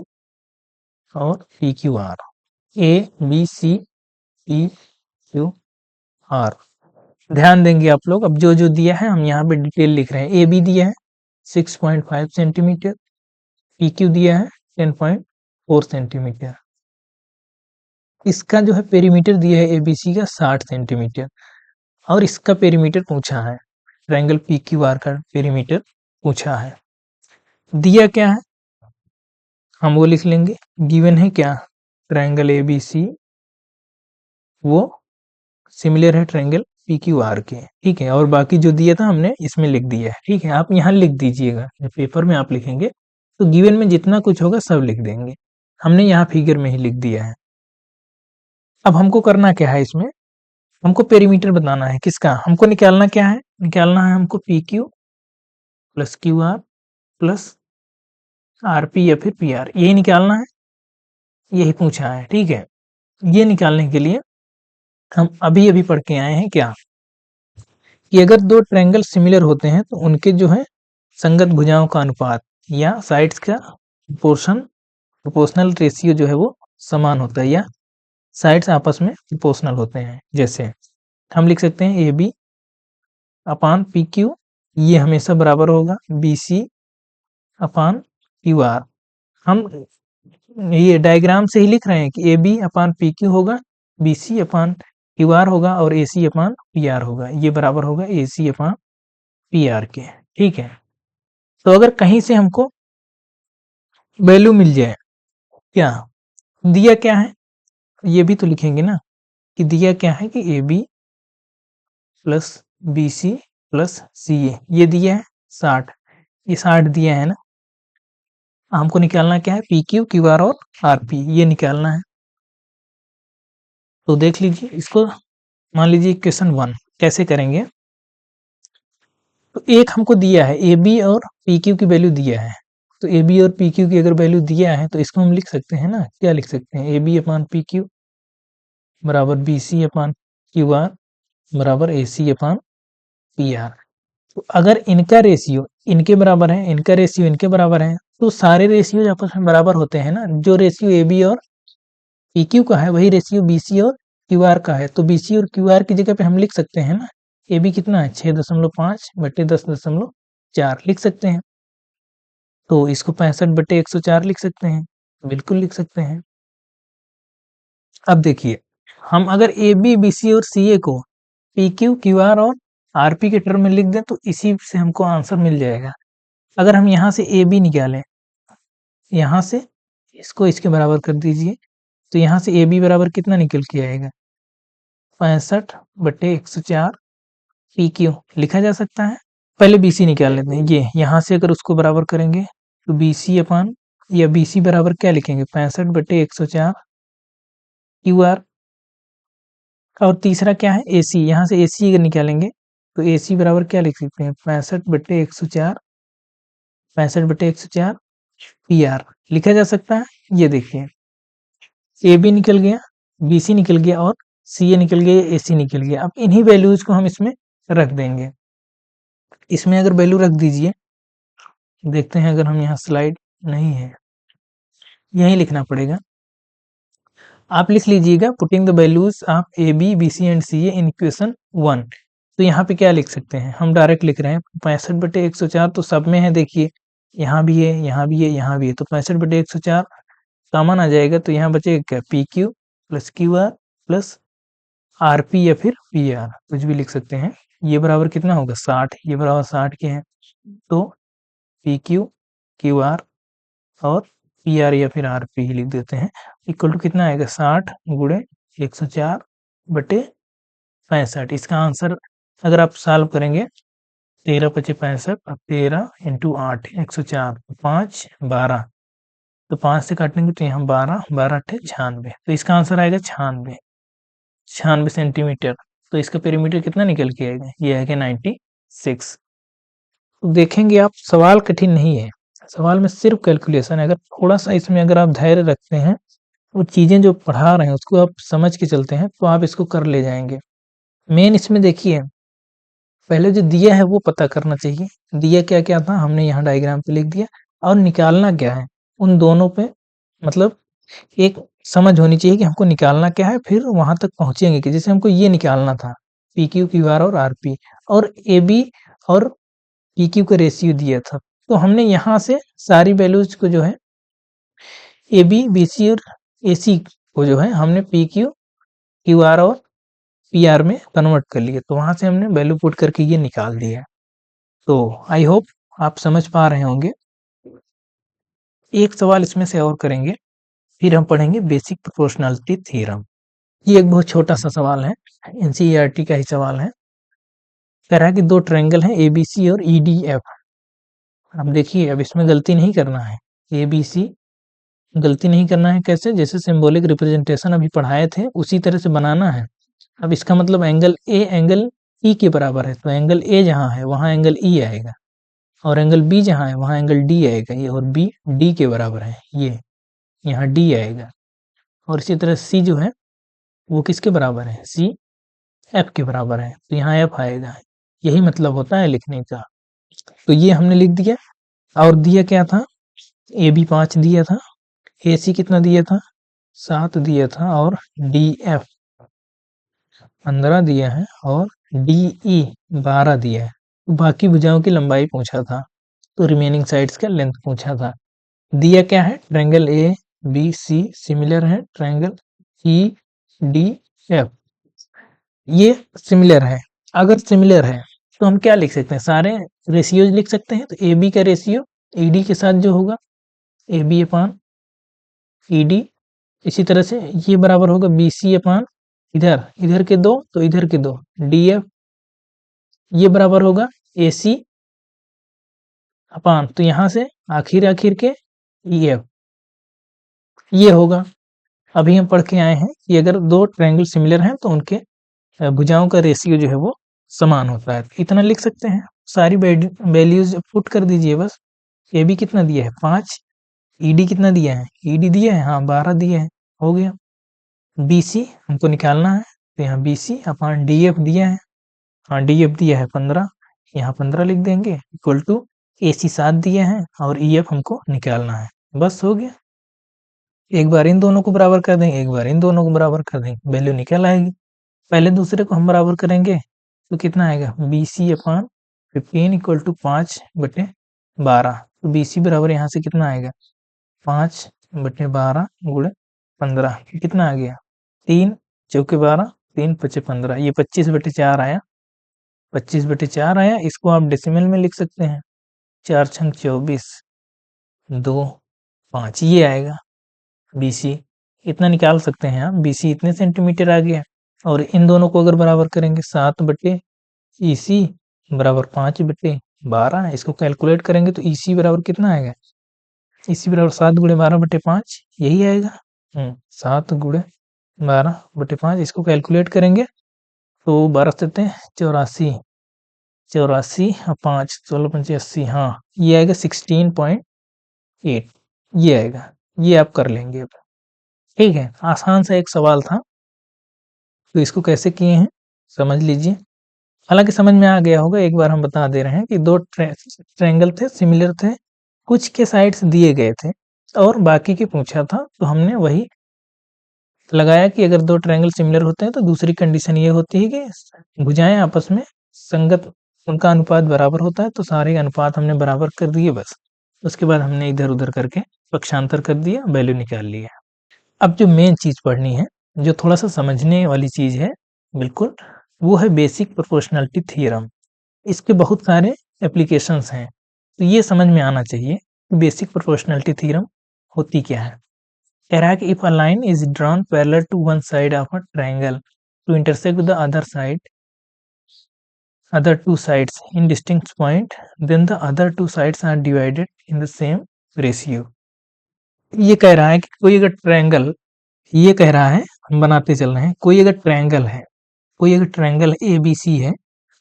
और P Q R. A B C P Q R, ध्यान देंगे आप लोग। अब जो जो दिया है हम यहाँ पे डिटेल लिख रहे हैं। ए बी दिया है 6.5 सेंटीमीटर, पी क्यू दिया है 10.4 सेंटीमीटर। इसका जो है पेरीमीटर दिया है एबीसी का 60 सेंटीमीटर, और इसका पेरीमीटर पूछा है। ट्रायंगल पी क्यू आर का पेरीमीटर पूछा है। दिया क्या है हम वो लिख लेंगे। गिवन है क्या? ट्रायंगल ए बी सी वो सिमिलर है ट्रायंगल पी क्यू आर के। ठीक है, और बाकी जो दिया था हमने इसमें लिख दिया है। ठीक है, आप यहाँ लिख दीजिएगा, पेपर में आप लिखेंगे तो गिवन में जितना कुछ होगा सब लिख देंगे। हमने यहाँ फिगर में ही लिख दिया है। अब हमको करना क्या है इसमें? हमको पेरीमीटर बताना है। किसका? हमको निकालना क्या है? निकालना है हमको P Q plus Q R plus R P या फिर पी आर, यही निकालना है। यही पूछा है। ठीक है, ये निकालने के लिए हम अभी अभी पढ़ के आए हैं क्या कि अगर दो ट्रायंगल सिमिलर होते हैं तो उनके जो है संगत भुजाओं का अनुपात या साइड्स का प्रोपोर्शनल रेशियो जो है वो समान होता है, या साइड्स आपस में प्रोपोर्शनल होते हैं। जैसे हम लिख सकते हैं A B upon P Q, ये हमेशा बराबर होगा B C upon Q R. हम ये डायग्राम से ही लिख रहे हैं कि A B upon P Q होगा, B C upon Q R होगा, और ए सी अपान पी आर होगा। ये बराबर होगा ए सी अपान पी आर के। ठीक है, तो अगर कहीं से हमको वैल्यू मिल जाए, क्या दिया क्या है ये भी तो लिखेंगे ना। कि दिया क्या है कि A B plus B C plus C A, ये दिया है 60, ये 60 दिया है ना। हमको निकालना क्या है, पी क्यू क्यू आर और आर पी, ये निकालना है। तो देख लीजिए इसको, मान लीजिए इक्वेशन 1 कैसे करेंगे। तो एक हमको दिया है ए बी और पी क्यू की वैल्यू दिया है, तो ए बी और पी क्यू की अगर वैल्यू दिया है तो इसको हम लिख सकते हैं ना, क्या लिख सकते हैं, A B upon P Q बराबर B C upon Q R बराबर A C upon P R. तो अगर इनका रेशियो इनके बराबर है, इनका रेशियो इनके बराबर है, तो सारे रेशियो आपस में बराबर होते हैं ना। जो रेशियो ए बी और पी क्यू का है वही रेशियो बी सी और क्यू आर का है, तो बी सी और क्यू आर की जगह पे हम लिख सकते हैं ना, ए बी कितना है 6.5 बटे 10.4 लिख सकते हैं। तो इसको 65 बटे 104 लिख सकते हैं, बिल्कुल लिख सकते हैं। अब देखिए, हम अगर ए बी बी सी और सी ए को पी क्यू क्यू आर और आर पी के टर्म में लिख दें तो इसी से हमको आंसर मिल जाएगा। अगर हम यहाँ से ए बी निकालें, यहाँ से इसको इसके बराबर कर दीजिए, तो यहाँ से ए बी बराबर कितना निकल के आएगा, 65 बटे 104 पी क्यू लिखा जा सकता है। पहले बी सी निकाल लेते हैं, ये यहाँ से अगर उसको बराबर करेंगे तो बी सी अपान या बी सी बराबर क्या लिखेंगे, 65 बटे 104 क्यू आर। और तीसरा क्या है, ए सी, यहाँ से ए सी अगर निकालेंगे तो ए सी बराबर क्या लिख सकते हैं, 65 बटे 104 65 बटे 104 पी आर लिखा जा सकता है। ये देखिए, ए बी निकल गया, बी सी निकल गया और सी ए निकल गया, ए सी निकल गया। अब इन्हीं वैल्यूज को हम इसमें रख देंगे। इसमें अगर वैल्यू रख दीजिए, देखते हैं अगर हम यहाँ स्लाइड नहीं है, यही लिखना पड़ेगा। आप लिख लीजिएगा, putting the values of A B B C and C A in equation 1। तो यहाँ पे क्या लिख सकते हैं, हम डायरेक्ट लिख रहे हैं 65 बटे 104 तो सब में है, देखिए यहाँ भी है, यहाँ भी है, यहाँ भी है, तो 65 बटे 104 कॉमन आ जाएगा, तो यहाँ बचेगा क्या, P Q plus Q R plus R P या फिर पी आर, कुछ भी लिख सकते हैं। ये बराबर कितना होगा 60, ये बराबर 60 के हैं, तो पी क्यू क्यू आर और पी आर या फिर आर पी लिख देते हैं, इक्वल टू कितना आएगा 60 गुणे 104 बटे 65। इसका आंसर अगर आप सॉल्व करेंगे, 13 पचे 65 और 13 इंटू 8 104, 5 12, तो 5 से काटेंगे तो यहाँ 12 12 अट्ठे 96, तो इसका आंसर आएगा 96 सेंटीमीटर। तो इसका पेरीमीटर कितना निकल के आएगा, ये आएगा 96। तो देखेंगे आप, सवाल कठिन नहीं है, सवाल में सिर्फ कैलकुलेशन है। अगर थोड़ा सा इसमें अगर आप धैर्य रखते हैं, वो चीजें जो पढ़ा रहे हैं उसको आप समझ के चलते हैं, तो आप इसको कर ले जाएंगे। मेन इसमें देखिए, पहले जो दिया है वो पता करना चाहिए, दिया क्या क्या था हमने यहाँ डायग्राम पे लिख दिया, और निकालना क्या है उन दोनों पे, मतलब एक समझ होनी चाहिए कि हमको निकालना क्या है, फिर वहां तक पहुंचेंगे कि जैसे हमको ये निकालना था पी क्यू क्यू आर और आर पी, और ए बी और पी क्यू का रेशियो दिया था, तो हमने यहाँ से सारी वैल्यूज को जो है ए बी बी सी और ए सी को जो है हमने पी क्यू क्यू आर और पी आर में कन्वर्ट कर लिया, तो वहां से हमने वैल्यू पुट करके ये निकाल दिया। तो आई होप आप समझ पा रहे होंगे। एक सवाल इसमें से और करेंगे, फिर हम पढ़ेंगे बेसिक प्रोपोर्शनलिटी थ्योरम। ये एक बहुत छोटा सा सवाल है, एनसीईआरटी का ही सवाल है। कह रहा है कि दो ट्रायंगल हैं एबीसी और ईडीएफ। अब देखिए, अब इसमें गलती नहीं करना है, एबीसी गलती नहीं करना है, कैसे, जैसे सिंबॉलिक रिप्रेजेंटेशन अभी पढ़ाए थे उसी तरह से बनाना है। अब इसका मतलब एंगल ए एंगल ई के बराबर है, तो एंगल ए जहाँ है वहाँ एंगल ई आएगा, और एंगल बी जहाँ है वहाँ एंगल डी आएगा, ये और बी डी के बराबर है, ये यहाँ डी आएगा। और इसी तरह सी जो है वो किसके बराबर है, सी एफ के बराबर है, तो यहाँ एफ आएगा। यही मतलब होता है लिखने का। तो ये हमने लिख दिया, और दिया क्या था, ए बी 5 दिया था, ए सी कितना दिया था 7 दिया था, और डी एफ 15 दिया है, और डी ई 12 दिया है। तो बाकी भुजाओं की लंबाई पूछा था, तो रिमेनिंग साइड्स का लेंथ पूछा था। दिया क्या है, triangle A B C similar है ट्रायंगल ई डी एफ, ये सिमिलर है। अगर सिमिलर है तो हम क्या लिख सकते हैं, सारे रेशियोज लिख सकते हैं। तो ए बी का रेशियो ई डी के साथ जो होगा A B upon E D, इसी तरह से ये बराबर होगा बी सी अपान इधर इधर के दो तो इधर के दो, DF ये बराबर होगा AC अपान, तो यहाँ से आखिर आखिर के EF ये होगा। अभी हम पढ़ के आए हैं कि अगर दो ट्रायंगल सिमिलर हैं तो उनके भुजाओं का रेशियो जो है वो समान होता है। इतना लिख सकते हैं, सारी वैल्यूज पुट कर दीजिए बस। AB कितना दिया है 5, ED कितना दिया है, ED दिया है हाँ 12 दिया है, हो गया। BC हमको निकालना है, तो यहाँ BC अपॉन DF दिया है, हाँ DF दिया है 15, यहाँ 15 लिख देंगे, इक्वल टू AC 7 दिया है और EF हमको निकालना है, बस हो गया। एक बार इन दोनों को बराबर कर देंगे, एक बार इन दोनों को बराबर कर देंगे, वैल्यू निकल आएगी। पहले दूसरे को हम बराबर करेंगे तो कितना आएगा, BC अपॉन 15 इक्वल टू 5/12, तो BC बराबर यहाँ से कितना आएगा 5/12 गुणे 15, कितना आ गया 3 चौके 12, 3 पचे 15, ये 25/4 आया, 25/4 आया। इसको आप डेसिमल में लिख सकते हैं, 4 छंग 24, 2 5 ये आएगा BC, इतना निकाल सकते हैं आप। BC इतने सेंटीमीटर आ गया, और इन दोनों को अगर बराबर करेंगे 7/EC बराबर 5/12, इसको कैलकुलेट करेंगे तो EC बराबर कितना आएगा, EC बराबर 7 गुणे 12/5 यही आएगा। 7 गुणे 12/5, इसको कैलकुलेट करेंगे तो 12 7 84, 84 और 5 16 5 80, हाँ ये आएगा 16.8 ये आएगा, ये आप कर लेंगे अब। ठीक है, आसान सा एक सवाल था, तो इसको कैसे किए हैं समझ लीजिए। हालांकि समझ में आ गया होगा, एक बार हम बता दे रहे हैं कि दो ट्रायंगल थे, सिमिलर थे, कुछ के साइड्स दिए गए थे और बाकी के पूछा था, तो हमने वही लगाया कि अगर दो ट्रायंगल सिमिलर होते हैं तो दूसरी कंडीशन ये होती है कि भुजाएं आपस में संगत, उनका अनुपात बराबर होता है, तो सारे अनुपात हमने बराबर कर दिए बस। उसके बाद हमने इधर उधर करके पक्षांतर कर दिया, वैल्यू निकाल लिया। अब जो मेन चीज पढ़नी है, जो थोड़ा सा समझने वाली चीज है बिल्कुल, वो है बेसिक प्रोपोर्शनलिटी थ्योरम। इसके बहुत सारे एप्लीकेशंस हैं, तो ये समझ में आना चाहिए कि बेसिक प्रोपोर्शनलिटी थ्योरम होती क्या है। कह रहा है कि if a line is drawn parallel to one side of a triangle to intersect the other two sides in distinct point, then the other two sides are divided in the same ratio। ये कह रहा है कि कोई अगर ट्रायंगल, ये कह रहा है, हम बनाते चल रहे हैं, कोई अगर ट्रायंगल है, कोई अगर ट्रायंगल ABC है,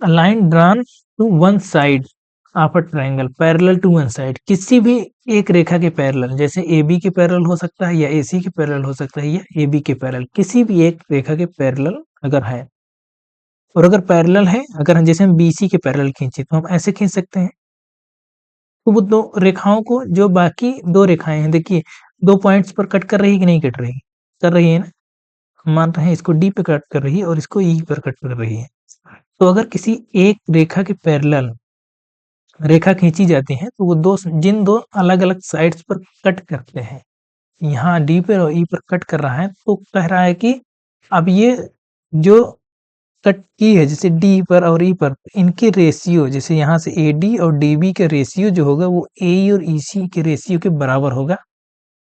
a line drawn to one side of a triangle parallel to one side, किसी भी एक रेखा के पैरेलल, जैसे AB के पैरेलल हो सकता है या AC के पैरेलल हो सकता है या AB के पैरेलल, किसी भी एक रेखा के पैरेलल अगर है, और अगर पैरेलल है, अगर हम जैसे हम BC के पैरेलल खींचे तो हम ऐसे खींच सकते हैं, तो वो दो रेखाओं को, जो बाकी दो रेखाएं हैं, देखिए दो पॉइंट्स पर कट कर रही है कि नहीं कट रही, कर रही है ना, हम मान रहे हैं इसको D पे कट कर रही है और इसको E पर कट कर रही है। तो अगर किसी एक रेखा के पैरेलल रेखा खींची जाती है तो वो दो, जिन दो अलग अलग साइड्स पर कट करते हैं, यहाँ D पर और E पर कट कर रहा है, तो कह रहा है कि अब ये जो कट की है जैसे D पर और E पर, इनके रेशियो, जैसे यहाँ से AD और DB का रेशियो जो होगा वो AE और EC के रेशियो के बराबर होगा।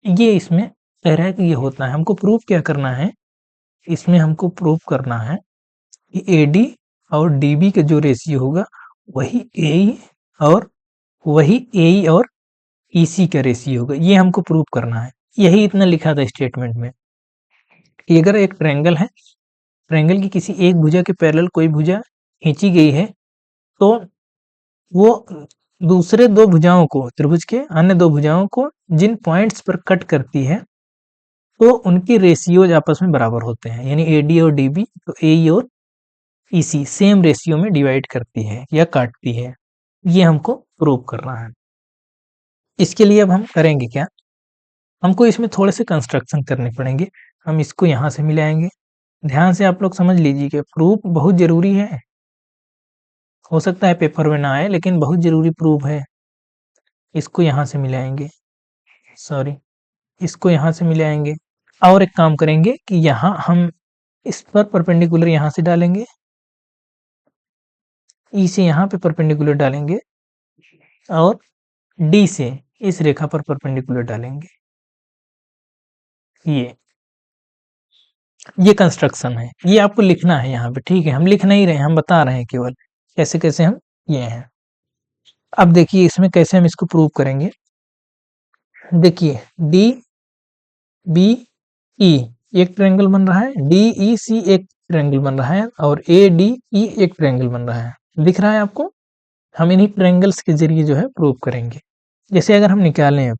ये इसमें कह रहा है कि ये होता है। हमको प्रूव क्या करना है, इसमें हमको प्रूव करना है कि AD और DB का जो रेशियो होगा वही AE और EC का रेशियो होगा, ये हमको प्रूव करना है। यही इतना लिखा था स्टेटमेंट में कि अगर एक ट्रायंगल है, ट्रायंगल की किसी एक भुजा के पैरेलल कोई भुजा खींची गई है, तो वो दूसरे दो भुजाओं को, त्रिभुज के अन्य दो भुजाओं को जिन पॉइंट्स पर कट करती है, तो उनके रेशियोज आपस में बराबर होते हैं, यानी AD और DB तो AE और EC सेम रेशियो में डिवाइड करती है या काटती है। ये हमको प्रूव करना है। इसके लिए अब हम करेंगे क्या, हमको इसमें थोड़े से कंस्ट्रक्शन करने पड़ेंगे। हम इसको यहाँ से मिलाएंगे, ध्यान से आप लोग समझ लीजिए कि प्रूफ बहुत जरूरी है, हो सकता है पेपर में ना आए लेकिन बहुत जरूरी प्रूफ है। इसको यहाँ से मिलाएंगे, सॉरी इसको यहाँ से मिलाएंगे, और एक काम करेंगे कि यहाँ हम इस पर परपेंडिकुलर यहाँ से डालेंगे, ई से यहाँ पे परपेंडिकुलर डालेंगे, और डी से इस रेखा पर परपेंडिकुलर डालेंगे। ये ये कंस्ट्रक्शन है, ये आपको लिखना है यहाँ पे, ठीक है? हम लिख नहीं रहे हैं, हम बता रहे हैं केवल कैसे-कैसे हम ये हैं। अब देखिए इसमें कैसे हम इसको प्रूव करेंगे। देखिए डी बी ई एक ट्रायंगल बन रहा है, डी ई सी एक ट्रायंगल बन रहा है और ए डी ई एक ट्रायंगल बन रहा है। दिख रहा है आपको? हम इन्हीं ट्रायंगल्स के जरिए जो है प्रूव करेंगे। जैसे अगर हम निकालें,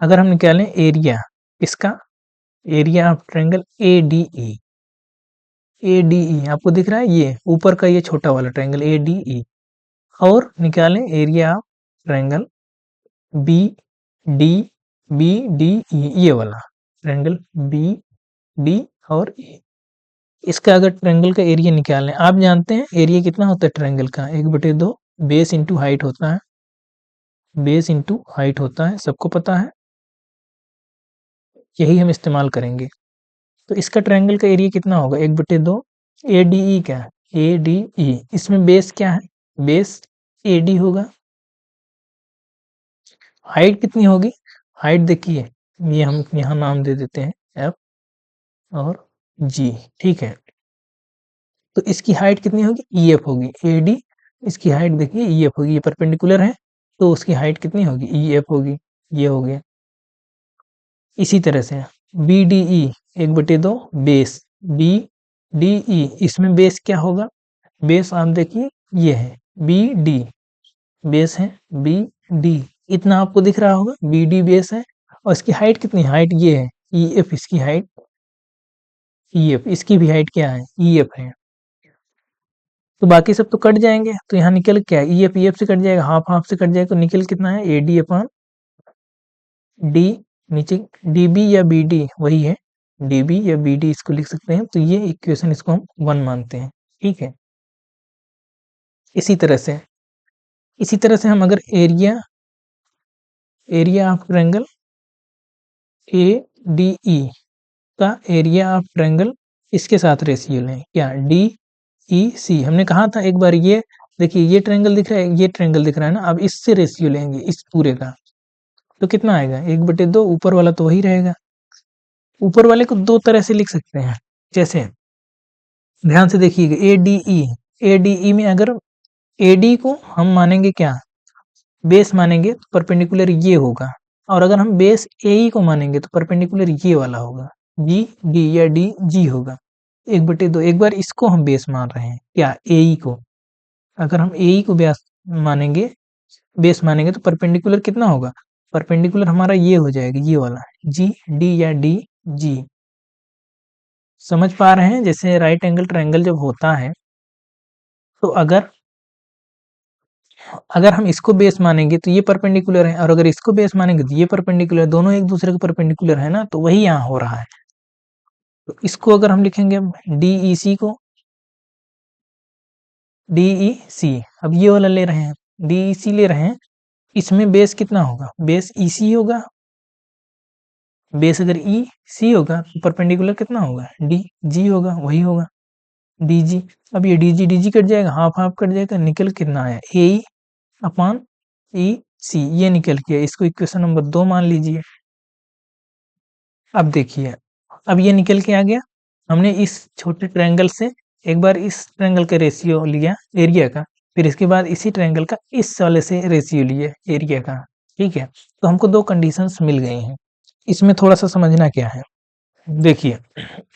अगर हम निकालें एरिया, इसका area of triangle A D E, A D E आपको दिख रहा है, ये ऊपर का ये छोटा वाला ट्रायंगल ए डी ई, और निकालें area of triangle B D B D E, ये वाला ट्रायंगल बी डी और ए। इसका अगर ट्रायंगल का एरिया निकालें, आप जानते हैं एरिया कितना होता है ट्रायंगल का, 1/2 बेस इंटू हाइट होता है, बेस इंटू हाइट होता है, सबको पता है, यही हम इस्तेमाल करेंगे। तो इसका ट्रायंगल का एरिया कितना होगा, 1/2 ए डी ई, क्या ए डी ई, इसमें बेस क्या है, बेस ए डी होगा। हाइट कितनी होगी, हाइट देखिए ये हम यहाँ नाम दे देते हैं एफ और जी, ठीक है? तो इसकी हाइट कितनी होगी, ई एफ होगी, ए डी, इसकी हाइट देखिए ई एफ होगी, ये परपेंडिकुलर है तो उसकी हाइट कितनी होगी, ई एफ होगी, ये हो गया। इसी तरह से B D E 1/2 base B D E, इसमें बेस क्या होगा, बेस आप देखिए ये है बी डी, बेस है बी डी, इतना आपको दिख रहा होगा, बी डी बेस है और इसकी हाइट कितनी, हाइट ये है ई एफ, इसकी हाइट ई एफ, इसकी भी हाइट क्या है, ई एफ है। तो बाकी सब तो कट जाएंगे, तो यहाँ निकल क्या है, ई एफ से कट जाएगा, हाफ हाफ से कट जाएगा, तो निकल कितना है, ए डी अपॉन डी, नीचे डी बी या बी डी वही है, डी बी या बी डी इसको लिख सकते हैं। तो ये इक्वेशन इसको हम 1 मानते हैं, ठीक है? इसी तरह से, इसी तरह से हम अगर area, area of triangle A D E का एरिया ऑफ ट्रायंगल इसके साथ रेशियो लें, क्या डी ई सी, हमने कहा था एक बार, ये देखिए ये ट्रायंगल दिख रहा है, ये ट्रायंगल दिख रहा है ना, अब इससे रेशियो लेंगे इस पूरे का, तो कितना आएगा, 1/2, ऊपर वाला तो वही रहेगा। ऊपर वाले को दो तरह से लिख सकते हैं, जैसे ध्यान से देखिएगा, A D E, A D E में अगर ए डी को हम मानेंगे क्या, बेस मानेंगे तो परपेंडिकुलर ये होगा, और अगर हम बेस ए ई को मानेंगे तो परपेंडिकुलर ये वाला होगा, जी डी या डी जी होगा, 1/2। एक बार इसको हम बेस मान रहे हैं, क्या ए ई को, अगर हम ए ई को बेस मानेंगे, बेस मानेंगे तो परपेंडिकुलर कितना होगा, परपेंडिकुलर हमारा ये हो जाएगा, ये वाला जी डी या डी जी। समझ पा रहे हैं? जैसे राइट एंगल ट्रायंगल जब होता है तो अगर अगर हम इसको बेस मानेंगे तो ये परपेंडिकुलर है, और अगर इसको बेस मानेंगे तो ये परपेंडिकुलर, दोनों एक दूसरे के परपेंडिकुलर है ना, तो वही यहाँ हो रहा है। तो इसको अगर हम लिखेंगे डी ई सी को, डी ई सी, अब ये वाला ले रहे हैं, डी ई सी ले रहे हैं, इसमें बेस कितना होगा, बेस ई सी होगा, बेस अगर ई सी होगा तो परपेंडिकुलर कितना होगा, डी जी होगा, वही होगा डी जी। अब ये डी जी कट जाएगा, हाफ हाफ कट जाएगा, निकल कितना आया, ए ई अपॉन ई सी, ये निकल के, इसको इक्वेशन नंबर 2 मान लीजिए। अब देखिए, अब ये निकल के आ गया, हमने इस छोटे ट्रायंगल से एक बार इस ट्रायंगल का रेशियो लिया एरिया का, फिर इसके बाद इसी ट्रायंगल का इस वाले से रेशियो लिए एरिया का, ठीक है? तो हमको दो कंडीशंस मिल गई हैं। इसमें थोड़ा सा समझना क्या है, देखिए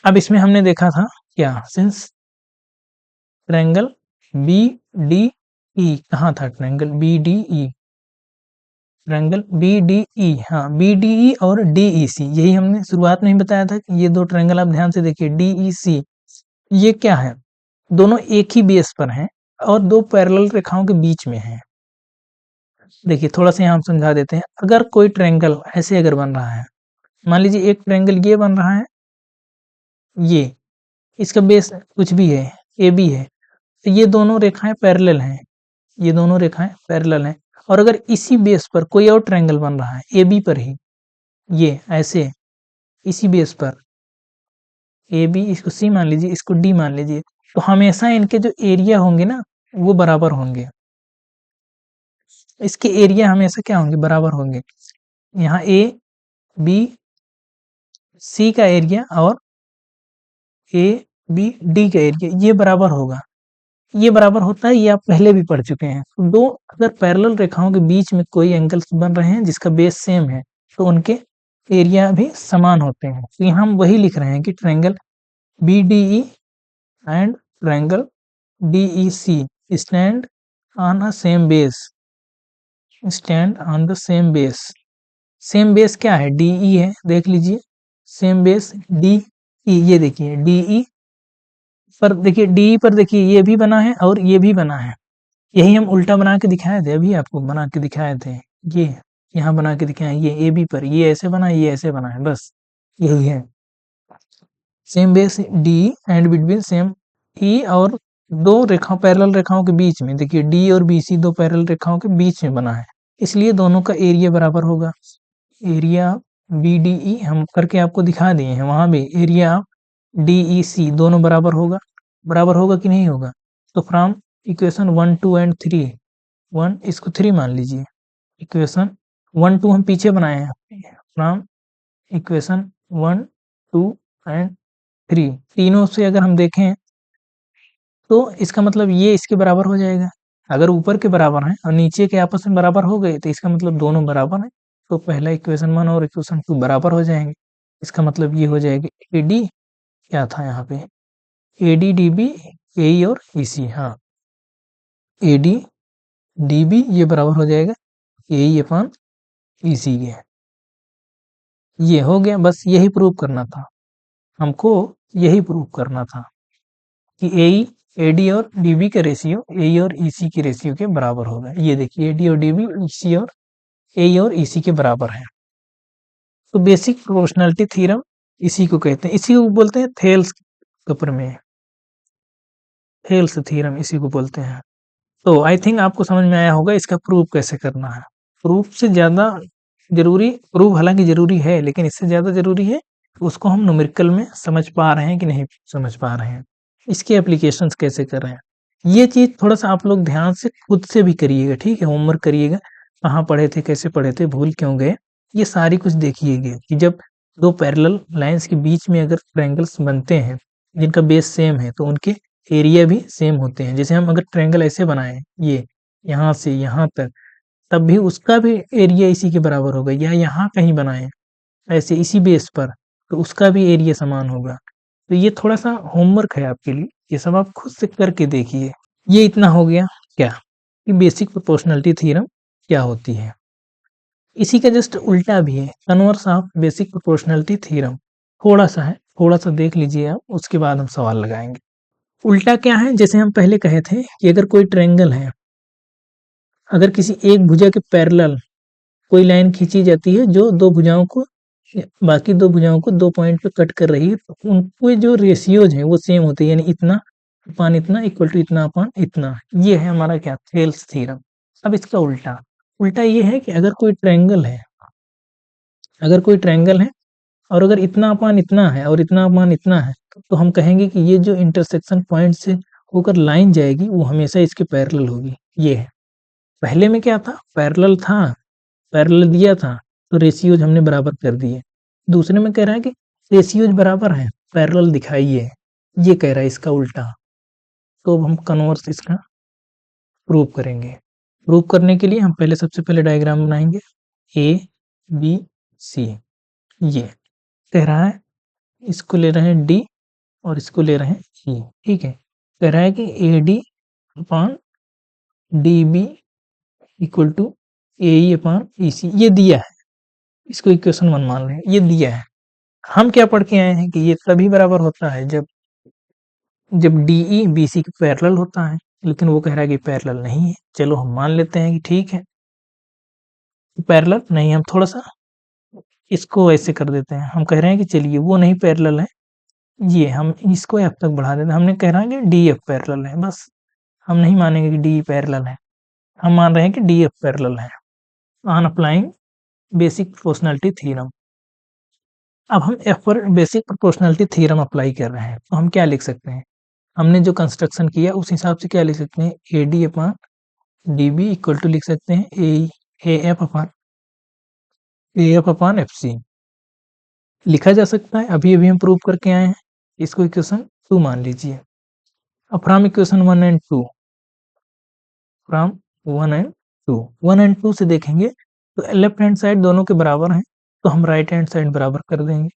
अब इसमें हमने देखा था क्या, since triangle B D E, कहाँ था triangle B D E, triangle B D E, हाँ बी डी ई और डी ई सी, यही हमने शुरुआत में ही बताया था कि ये दो ट्रायंगल, आप ध्यान से देखिए डी ई सी, ये क्या है, दोनों एक ही बेस पर हैं और दो पैरेलल रेखाओं के बीच में हैं। देखिए थोड़ा सा यहाँ हम समझा देते हैं, अगर कोई ट्रायंगल ऐसे अगर बन रहा है, मान लीजिए एक ट्रायंगल ये बन रहा है, ये इसका बेस कुछ भी है, ए बी है, तो ये दोनों रेखाएं पैरेलल हैं, ये दोनों रेखाएं पैरेलल हैं, और अगर इसी बेस पर कोई और ट्रायंगल बन रहा है ए बी पर ही, ये ऐसे इसी बेस पर ए बी, इसको सी मान लीजिए, इसको डी मान लीजिए, तो हमेशा इनके जो एरिया होंगे ना वो बराबर होंगे, इसके एरिया हमेशा क्या होंगे, बराबर होंगे। यहाँ ए बी सी का एरिया और ए बी डी का एरिया ये बराबर होगा, ये बराबर होता है, ये आप पहले भी पढ़ चुके हैं। तो दो अगर पैरेलल रेखाओं के बीच में कोई एंगल्स बन रहे हैं जिसका बेस सेम है तो उनके एरिया भी समान होते हैं। तो यहाँ हम वही लिख रहे हैं कि triangle BDE and triangle DEC stand on a same base, stand on the same base. Same base क्या है? DE है, देख लीजिए सेम बेस DE, ये देखिए DE पर, देखिए DE पर देखिए ये भी बना है और ये भी बना है। यही हम उल्टा बना के दिखाए थे, अभी आपको बना के दिखाए थे, ये यहाँ बना के दिखाए, ये AB पर ये ऐसे बना, ये ऐसे बना है, बस यही है। Same base D and between same E, और दो रेखा पैरेलल रेखाओं के बीच में, देखिए D और BC दो पैरेलल रेखाओं के बीच में बना है, इसलिए दोनों का एरिया बराबर होगा। एरिया BDE हम करके आपको दिखा दिए हैं, वहां भी एरिया DEC दोनों बराबर होगा। बराबर होगा कि नहीं होगा? तो फ्रॉम इक्वेशन 1 2 एंड 3, 1 इसको 3 मान लीजिए, इक्वेशन 1 2 हम पीछे बनाए हैं, फ्रॉम इक्वेशन 1 2 एंड 3 तीनों से अगर हम देखें तो इसका मतलब ये इसके बराबर हो जाएगा। अगर ऊपर के बराबर हैं और नीचे के आपस में बराबर हो गए तो इसका मतलब दोनों बराबर हैं, तो पहला इक्वेशन 1 और इक्वेशन 2 बराबर हो जाएंगे। इसका मतलब ये हो जाएगा AD, क्या था यहाँ पे, AD DB AE और EC, हाँ AD DB ये बराबर हो जाएगा AE अपॉन EC के। ये हो गया, बस यही प्रूव करना था हमको, यही प्रूव करना था कि AE AD और DB का रेशियो AE और EC के रेशियो के बराबर होगा। ये देखिए AD और DB EC और AE और EC के बराबर है। तो बेसिक प्रोपोर्शनलिटी थ्योरम इसी को कहते हैं, इसी को बोलते हैं थेल्स का प्रमेय, थेल्स थ्योरम इसी को बोलते हैं। तो आई थिंक आपको समझ में आया होगा इसका प्रूफ कैसे करना है। प्रूफ से ज़्यादा जरूरी, प्रूफ हालांकि जरूरी है लेकिन इससे ज़्यादा जरूरी है उसको हम न्यूमेरिकल में समझ पा रहे हैं कि नहीं समझ पा रहे हैं, इसके एप्लीकेशंस कैसे कर रहे हैं। ये चीज़ थोड़ा सा आप लोग ध्यान से खुद से भी करिएगा, ठीक है, होमवर्क करिएगा, कहाँ पढ़े थे, कैसे पढ़े थे, भूल क्यों गए, ये सारी कुछ देखिएगा कि जब दो पैरेलल लाइंस के बीच में अगर ट्रायंगल्स बनते हैं जिनका बेस सेम है तो उनके एरिया भी सेम होते हैं। जैसे हम अगर ट्रायंगल ऐसे बनाए ये यहाँ से यहाँ तक, तब भी उसका भी एरिया इसी के बराबर होगा, या यहाँ कहीं बनाए ऐसे इसी बेस पर तो उसका भी एरिया समान होगा। तो ये थोड़ा सा होमवर्क है आपके लिए, ये सब आप खुद से करके देखिए। ये इतना हो गया क्या कि बेसिक प्रोपोर्शनलिटी थ्योरम क्या होती है। इसी का जस्ट उल्टा भी है, converse of basic proportionality theorem, थोड़ा सा है, थोड़ा सा देख लीजिए आप, उसके बाद हम सवाल लगाएंगे। उल्टा क्या है, जैसे हम पहले कहे थे कि अगर कोई ट्रायंगल है, अगर किसी एक भुजा के पैरेलल कोई लाइन खींची जाती है जो दो भुजाओं को, बाकी दो भुजाओं को दो पॉइंट पे कट कर रही है, तो उनके जो रेशियोज हैं वो सेम होते हैं, यानी इतना अपान इतना इक्वल टू इतना अपान इतना। ये है हमारा क्या, थेल्स थ्योरम। अब इसका उल्टा, उल्टा ये है कि अगर कोई ट्रायंगल है, अगर कोई ट्रायंगल है और अगर इतना अपान इतना है और इतना अपान इतना है, तो हम कहेंगे कि ये जो इंटरसेक्शन पॉइंट से होकर लाइन जाएगी वो हमेशा इसके पैरेलल होगी। ये है, पहले में क्या था, पैरेलल था, पैरेलल दिया था तो रेशियोज हमने बराबर कर दिए। दूसरे में कह रहा है कि रेशियोज बराबर है, पैरेलल दिखाइए, ये कह रहा है इसका उल्टा। तो अब हम कन्वर्स इसका प्रूव करेंगे। प्रूव करने के लिए हम पहले सबसे पहले डायग्राम बनाएंगे, ABC, ये कह रहा है, इसको ले रहे हैं D और इसको ले रहे हैं E, ठीक है। कह रहा है कि AD upon DB equal to AE upon EC, ये दिया है, इसको इक्वेशन 1 मान रहे हैं, ये दिया है। हम क्या पढ़ के आए हैं कि ये तभी बराबर होता है जब DE BC के पैरेलल होता है, लेकिन वो कह रहा है कि पैरेलल नहीं है। चलो हम मान लेते हैं कि ठीक है पैरेलल नहीं, हम थोड़ा सा इसको ऐसे कर देते हैं, हम कह रहे हैं कि चलिए वो नहीं पैरेलल है, ये हम इसको F तक बढ़ा देते हैं, हमने कह रहा है कि DF पैरेलल है, बस हम नहीं मानेंगे कि DE पैरेलल है, हम मान रहे हैं कि DF पैरेलल है on applying basic proportionality theorem. अब हम F पर बेसिक प्रोपोर्शनलिटी थ्योरम अप्लाई कर रहे हैं, तो हम क्या लिख सकते हैं, हमने जो कंस्ट्रक्शन किया उस हिसाब से क्या लिख सकते हैं, AD upon DB equal to लिख सकते हैं AF अपॉन FC लिखा जा सकता है, अभी अभी हम प्रूव करके आए हैं। इसको इक्वेशन 2 मान लीजिए। अब from equation 1 and 2, from 1 and 2, 1 and 2 से देखेंगे तो लेफ्ट हैंड साइड दोनों के बराबर हैं, तो हम राइट हैंड साइड बराबर कर देंगे।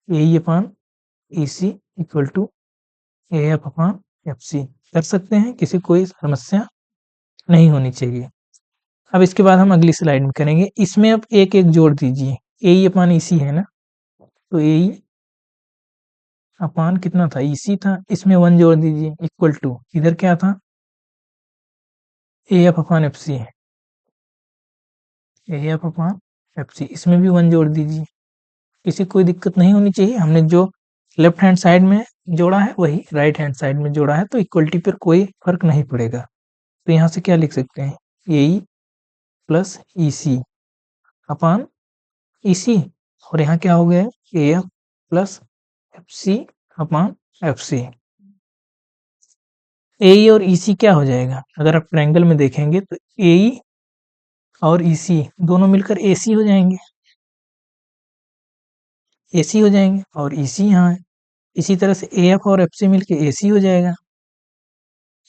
A upon E C equal to A F upon F C कर सकते हैं, किसी कोई समस्या नहीं होनी चाहिए। अब इसके बाद हम अगली स्लाइड में करेंगे। इसमें अब एक एक जोड़ दीजिए। ए अपॉन ई सी है ना, तो ए अपॉन कितना था, ई सी था, इसमें 1 जोड़ दीजिए इक्वल टू इधर क्या था, A F upon F C है, A F upon F C, इसमें भी 1 जोड़ दीजिए। किसी कोई दिक्कत नहीं होनी चाहिए। हमने जो लेफ्ट हैंड साइड में जोड़ा है वही राइट हैंड साइड में जोड़ा है, तो इक्वलिटी पर कोई फर्क नहीं पड़ेगा। तो यहाँ से क्या लिख सकते हैं, ए प्लस ई सी अपॉन ई सी, और यहाँ क्या हो गया है, A F plus F C upon F C. A और ई सी क्या हो जाएगा, अगर आप ट्रायंगल में देखेंगे तो ए और ई सी दोनों मिलकर ए सी हो जाएंगे, ए सी हो जाएंगे, और ई सी यहाँ है। इसी तरह से ए एफ और एफ सी मिलकर ए सी हो जाएगा,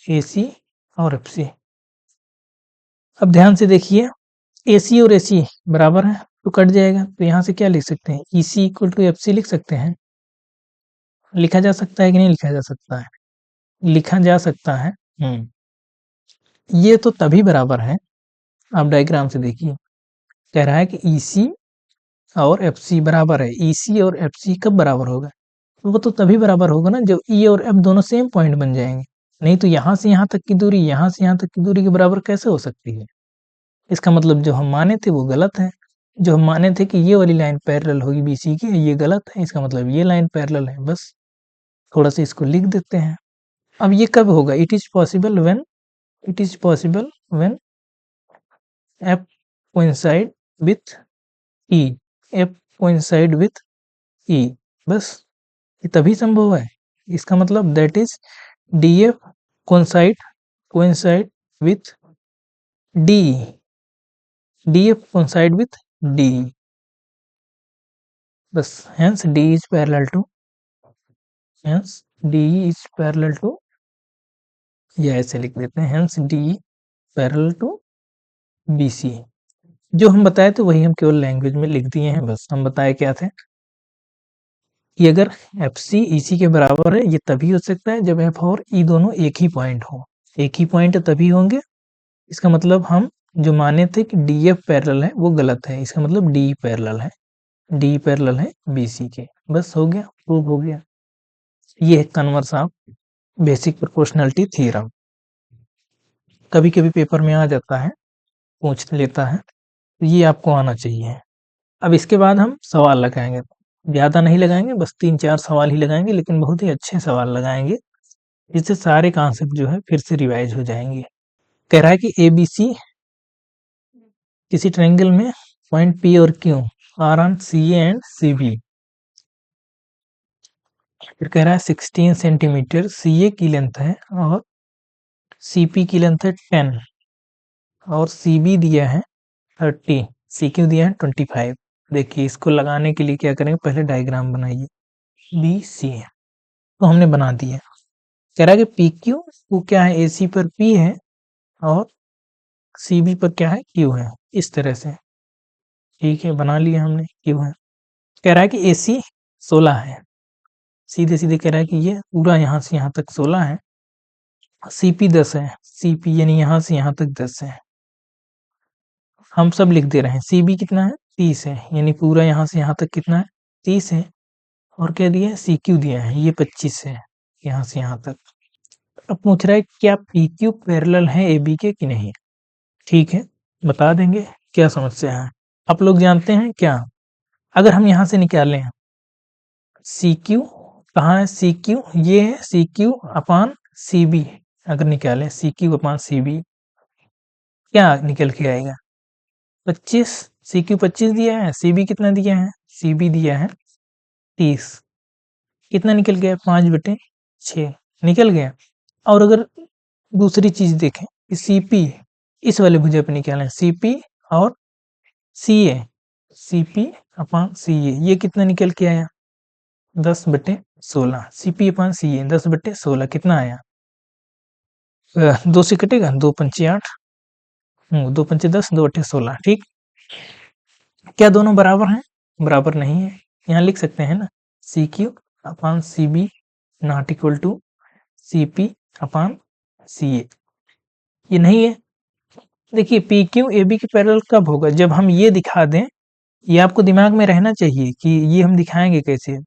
ए सी और एफ सी। अब ध्यान से देखिए, ए सी और ए सी बराबर है तो कट जाएगा, तो यहाँ से क्या लिख सकते हैं, ई C equal to F C लिख सकते हैं। लिखा जा सकता है कि नहीं लिखा जा सकता है, लिखा जा सकता है। ये तो तभी बराबर है, आप डायग्राम से देखिए, कह रहा है कि ई सी और एफ सी बराबर है। ई सी और एफ सी कब बराबर होगा, वो तो तभी बराबर होगा ना जब ई और एफ दोनों सेम पॉइंट बन जाएंगे। नहीं तो यहाँ से यहाँ तक की दूरी यहाँ से यहाँ तक की दूरी के बराबर कैसे हो सकती है। इसका मतलब जो हम माने थे वो गलत है। जो हम माने थे कि ये वाली लाइन पैरेलल होगी बीसी की, ये गलत है। इसका मतलब ये लाइन पैरेलल है। बस थोड़ा सा इसको लिख देते हैं। अब ये कब होगा, it is possible when F coincide with E, F coincide with E, बस ये तभी संभव है। इसका मतलब that is D F coincide with D, D F coincide with D, बस hence D is parallel to, hence D is parallel to, या ऐसे लिख देते हैं hence D parallel to BC। जो हम बताए थे वही हम केवल लैंग्वेज में लिख दिए हैं। बस हम बताए क्या थे कि अगर FC EC के बराबर है, ये तभी हो सकता है जब F और E दोनों एक ही पॉइंट हो। एक ही पॉइंट तभी होंगे। इसका मतलब हम जो माने थे कि DF पैरेलल है वो गलत है। इसका मतलब D पैरेलल है, D पैरेलल है BC के। बस हो गया, प्रूव हो गया। ये है converse of basic proportionality theorem. कभी कभी पेपर में आ जाता है, पूछ लेता है, तो ये आपको आना चाहिए। अब इसके बाद हम सवाल लगाएंगे, ज़्यादा नहीं लगाएंगे, बस 3-4 सवाल ही लगाएंगे, लेकिन बहुत ही अच्छे सवाल लगाएंगे जिससे सारे कॉन्सेप्ट जो है फिर से रिवाइज हो जाएंगे। कह रहा है कि ए बी सी किसी ट्रायंगल में पॉइंट पी और Q R on C and C B. फिर कह रहा है 16 सेंटीमीटर सी ए की लेंथ है और सी पी की लेंथ है 10 और सी बी दिया है 30, सी क्यू दिया है 25। देखिए इसको लगाने के लिए क्या करेंगे, पहले डायग्राम बनाइए। बी सी तो हमने बना दिया। कह रहा है कि पी क्यू वो क्या है, ए सी पर पी है और सी बी पर क्या है, क्यू है। इस तरह से ठीक है, बना लिया हमने, क्यू है। कह रहा है कि ए सी 16 है, सीधे सीधे कह रहा है कि ये पूरा यहाँ से यहाँ तक 16 है। सी पी 10 है, सी पी यानी यहाँ से यहाँ तक 10 है। हम सब लिख दे रहे हैं। सी बी कितना है, 30 है, यानी पूरा यहाँ से यहाँ तक कितना है, 30 है। और क्या दिया है, सी क्यू दिया है, ये 25 है यहाँ से यहाँ तक। अब पूछ रहा है क्या पी क्यू पैरेलल है ए बी के कि नहीं। ठीक है, बता देंगे, क्या समस्या है। आप लोग जानते हैं क्या, अगर हम यहाँ से निकालें सी क्यू, कहाँ है सी क्यू, ये है सी क्यू अपान सी बी। अगर निकालें सी क्यू अपान सी बी, क्या निकल के आएगा, 25। सी क्यू 25 दिया है, सी बी कितना दिया है, सी बी दिया है 30। कितना निकल गया, 5/6 निकल गया। और अगर दूसरी चीज देखें कि सी पी इस वाले भुजा पे निकालें, सी पी और C P upon C A, ये कितना निकल के आया, 10/5। 16, CP अपॉन CA 10/16 कितना आया? 2 से कटेगा, 2 पंचे 8, 2 पंचे 10, 2 अट्ठे 16, ठीक। क्या दोनों बराबर हैं? बराबर नहीं है। यहाँ लिख सकते हैं ना, CQ upon CB not equal to CP upon CA। ये नहीं है। देखिए PQ AB के पैरेलल कब होगा? जब हम ये दिखा दें, ये आपको दिमाग में रहना चाहिए कि ये हम दिखाएंगे कैसे।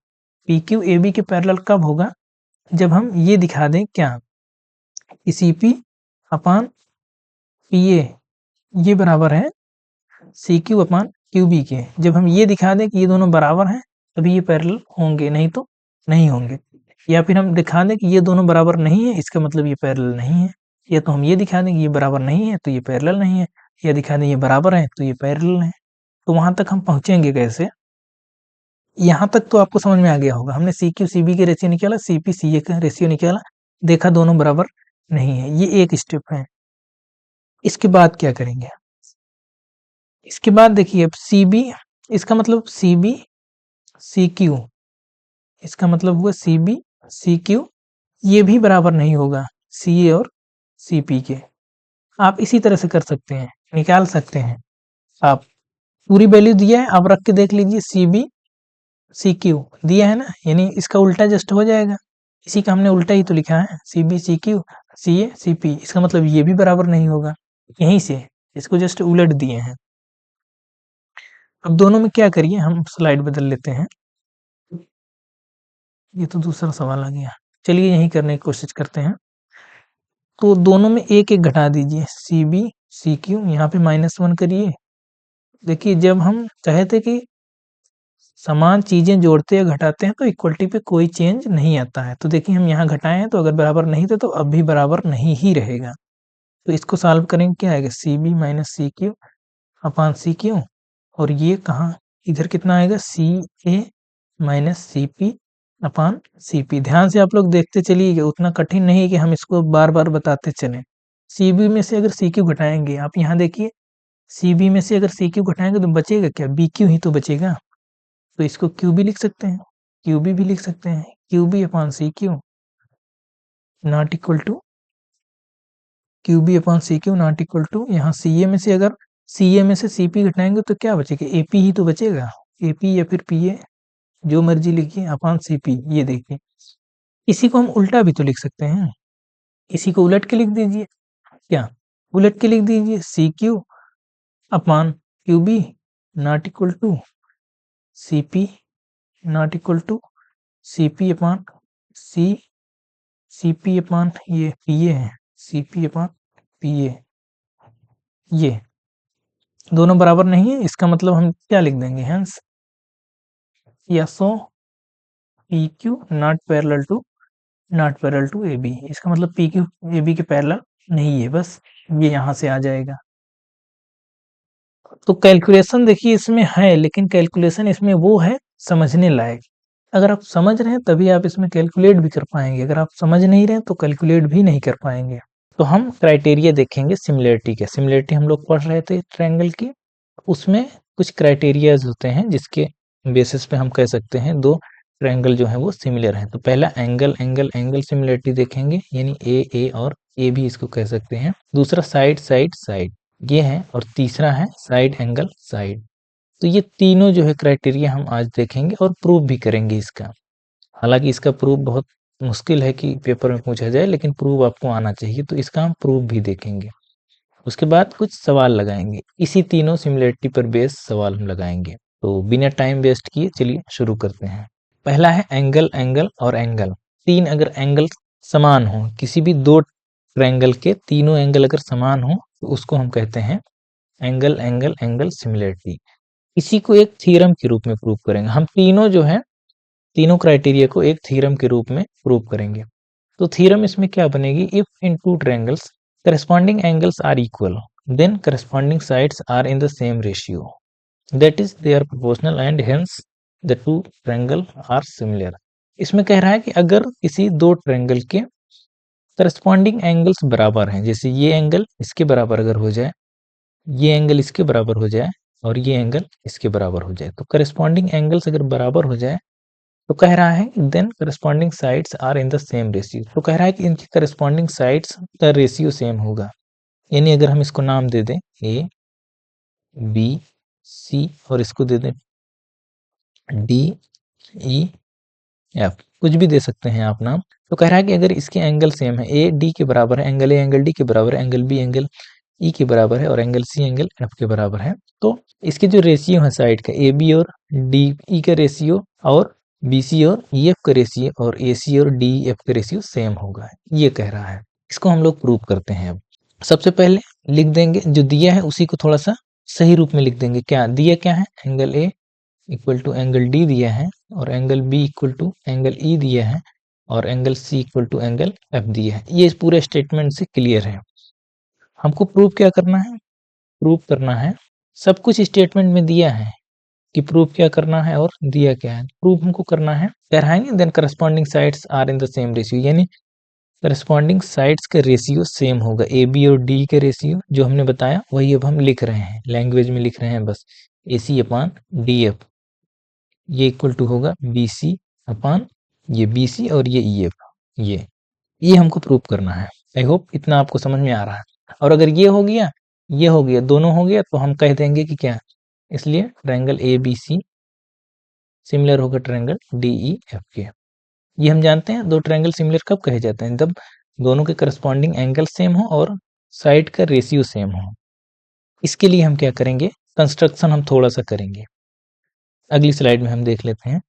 PQ AB के पैरेलल कब होगा? जब हम ये दिखा दें क्या, कि CP अपॉन PA ये बराबर है CQ अपॉन QB के। जब हम ये दिखा दें कि ये दोनों बराबर हैं, तभी ये पैरेलल होंगे, नहीं तो नहीं होंगे। या फिर हम दिखा दें कि ये दोनों बराबर नहीं है, इसका मतलब ये पैरेलल नहीं है। या तो हम ये दिखा दें कि ये बराबर नहीं है, तो ये पैरेलल नहीं है, या दिखा दें ये बराबर है, तो ये पैरेलल है। तो वहां तक हम पहुंचेंगे कैसे? यहाँ तक तो आपको समझ में आ गया होगा। हमने CQ CB के रेशियो निकाला, CP CA का रेशियो निकाला, देखा दोनों बराबर नहीं है। ये एक स्टेप है। इसके बाद क्या करेंगे? इसके बाद देखिए, अब CB, इसका मतलब CB CQ, इसका मतलब हुआ CB CQ, ये भी बराबर नहीं होगा CA और CP के। आप इसी तरह से कर सकते हैं, निकाल सकते हैं। आप पूरी वैल्यू दिया है, आप रख के देख लीजिए, CB CQ दिया है ना, यानी इसका उल्टा जस्ट हो जाएगा। इसी का हमने उल्टा ही तो लिखा है, CB CQ CA CP, इसका मतलब ये भी बराबर नहीं होगा। यहीं से इसको जस्ट उलट दिए हैं। अब दोनों में क्या करिए, हम स्लाइड बदल लेते हैं। ये तो दूसरा सवाल आ गया, चलिए यही करने की कोशिश करते हैं। तो दोनों में एक एक घटा दीजिए, CB CQ, यहाँ पे -1 करिए। देखिए, जब हम चाहे थे कि समान चीजें जोड़ते या घटाते हैं तो इक्वलिटी पे कोई चेंज नहीं आता है। तो देखिए, हम यहाँ घटाए हैं, तो अगर बराबर नहीं थे तो अब भी बराबर नहीं ही रहेगा। तो इसको सॉल्व करेंगे, क्या आएगा, CB minus CQ upon CQ, और ये कहाँ, इधर कितना आएगा, CA minus CP upon CP। ध्यान से आप लोग देखते चलिए, उतना कठिन नहीं है कि हम इसको बार बार बताते चलें। CB में से अगर CQ घटाएंगे, आप यहाँ देखिए, CB में से अगर CQ घटाएंगे तो बचेगा क्या, BQ ही तो बचेगा। तो इसको QB लिख सकते हैं, QB भी लिख सकते हैं, QB upon CQ not equal to QB upon CQ not equal to, यहाँ CA में से अगर CA में से CP घटाएंगे तो क्या बचेगा, AP ही तो बचेगा। AP या फिर PA, जो मर्जी लिखिए, अपॉन CP। ये देखिए, इसी को हम उल्टा भी तो लिख सकते हैं, इसी को उलट के लिख दीजिए। क्या, उलट के लिख दीजिए, CQ upon QB not equal to CP not equal to CP upon CP upon ये PA है, CP अपॉन PA। ये दोनों बराबर नहीं है, इसका मतलब हम क्या लिख देंगे, हेंस या so PQ not parallel to AB। इसका मतलब PQ AB के पैरेलल नहीं है, बस ये यहाँ से आ जाएगा। तो कैलकुलेशन देखिए इसमें है, लेकिन कैलकुलेशन इसमें वो है समझने लायक। अगर आप समझ रहे हैं तभी आप इसमें कैलकुलेट भी कर पाएंगे, अगर आप समझ नहीं रहे तो कैलकुलेट भी नहीं कर पाएंगे। तो हम क्राइटेरिया देखेंगे सिमिलरिटी के। सिमिलरिटी हम लोग पढ़ रहे थे ट्रायंगल की, उसमें कुछ क्राइटेरियाज होते हैं जिसके बेसिस पे हम कह सकते हैं दो ट्रायंगल जो है वो सिमिलर है। तो पहला एंगल एंगल एंगल सिमिलरिटी देखेंगे, यानी ए और ए भी इसको कह सकते हैं। दूसरा साइड साइड साइड ये है, और तीसरा है साइड एंगल साइड। तो ये तीनों जो है क्राइटेरिया हम आज देखेंगे और प्रूव भी करेंगे इसका। हालांकि इसका प्रूफ बहुत मुश्किल है कि पेपर में पूछा जाए, लेकिन प्रूफ आपको आना चाहिए, तो इसका हम प्रूफ भी देखेंगे। उसके बाद कुछ सवाल लगाएंगे, इसी तीनों सिमिलरिटी पर बेस सवाल हम लगाएंगे। तो बिना टाइम वेस्ट किए चलिए शुरू करते हैं। पहला है एंगल एंगल और एंगल। तीन अगर एंगल समान हो, किसी भी दो ट्रायंगल के तीनों एंगल अगर समान हो, तो उसको हम कहते हैं एंगल एंगल एंगल सिमिलरिटी। इसी को एक थ्योरम के रूप में प्रूव करेंगे। हम तीनों जो है, तीनों क्राइटेरिया को एक थ्योरम के रूप में प्रूव करेंगे। तो थ्योरम इसमें क्या बनेगी, if in two triangles corresponding angles are equal, then corresponding sides are in the same ratio, that is they are proportional and hence the two triangle are similar। इसमें कह रहा है कि अगर किसी दो ट्रायंगल के करस्पॉन्डिंग एंगल्स बराबर हैं, जैसे ये एंगल इसके बराबर अगर हो जाए, ये एंगल इसके बराबर हो जाए, और ये एंगल इसके बराबर हो जाए, तो करस्पॉन्डिंग एंगल्स अगर बराबर हो जाए तो कह रहा है then corresponding sides are in the same ratio, तो कह रहा है कि इनकी करस्पॉन्डिंग साइड्स का रेशियो सेम होगा। यानी अगर हम इसको नाम दे दें ए बी सी और इसको दे दें डी ई एफ, कुछ भी दे सकते हैं आप नाम। तो कह रहा है कि अगर इसके एंगल सेम है, ए डी के बराबर है, एंगल ए एंगल डी के बराबर है, एंगल बी एंगल ई के बराबर है और एंगल सी एंगल एफ के बराबर है, तो इसके जो रेशियो है साइड का ए बी और डी ई का रेशियो और बी सी और ई एफ का रेशियो और ए सी और डी एफ का रेशियो सेम होगा, ये कह रहा है। इसको हम लोग प्रूव करते हैं। अब सबसे पहले लिख देंगे जो दिया है उसी को थोड़ा सा सही रूप में लिख देंगे। क्या दिया क्या है, angle A equal to angle D दिया है और angle B equal to angle E दिया है और angle C equal to angle F दिया है। ये पूरे स्टेटमेंट से क्लियर है। हमको प्रूव क्या करना है, प्रूव करना है, सब कुछ स्टेटमेंट में दिया है कि प्रूव क्या करना है और दिया क्या है। प्रूव हमको करना है, कह रहा है then corresponding sides are in the same ratio, यानी करस्पॉन्डिंग साइड्स का रेशियो सेम होगा। ए बी और डी के रेशियो जो हमने बताया वही अब हम लिख रहे हैं, लैंग्वेज में लिख रहे हैं बस, ए सी अपान डी एफ ये इक्वल टू होगा बी सी अपान ये बी सी और ये ई एफ, ये हमको प्रूव करना है। आई होप इतना आपको समझ में आ रहा है। और अगर ये हो गया, ये हो गया, दोनों हो गया, तो हम कह देंगे कि क्या, इसलिए triangle A B C similar होगा ट्रायंगल डी ई एफ के। ये हम जानते हैं दो ट्रायंगल सिमिलर कब कहे जाते हैं, जब दोनों के करस्पॉन्डिंग एंगल सेम हो और साइड का रेशियो सेम हो। इसके लिए हम क्या करेंगे, कंस्ट्रक्शन हम थोड़ा सा करेंगे, अगली स्लाइड में हम देख लेते हैं।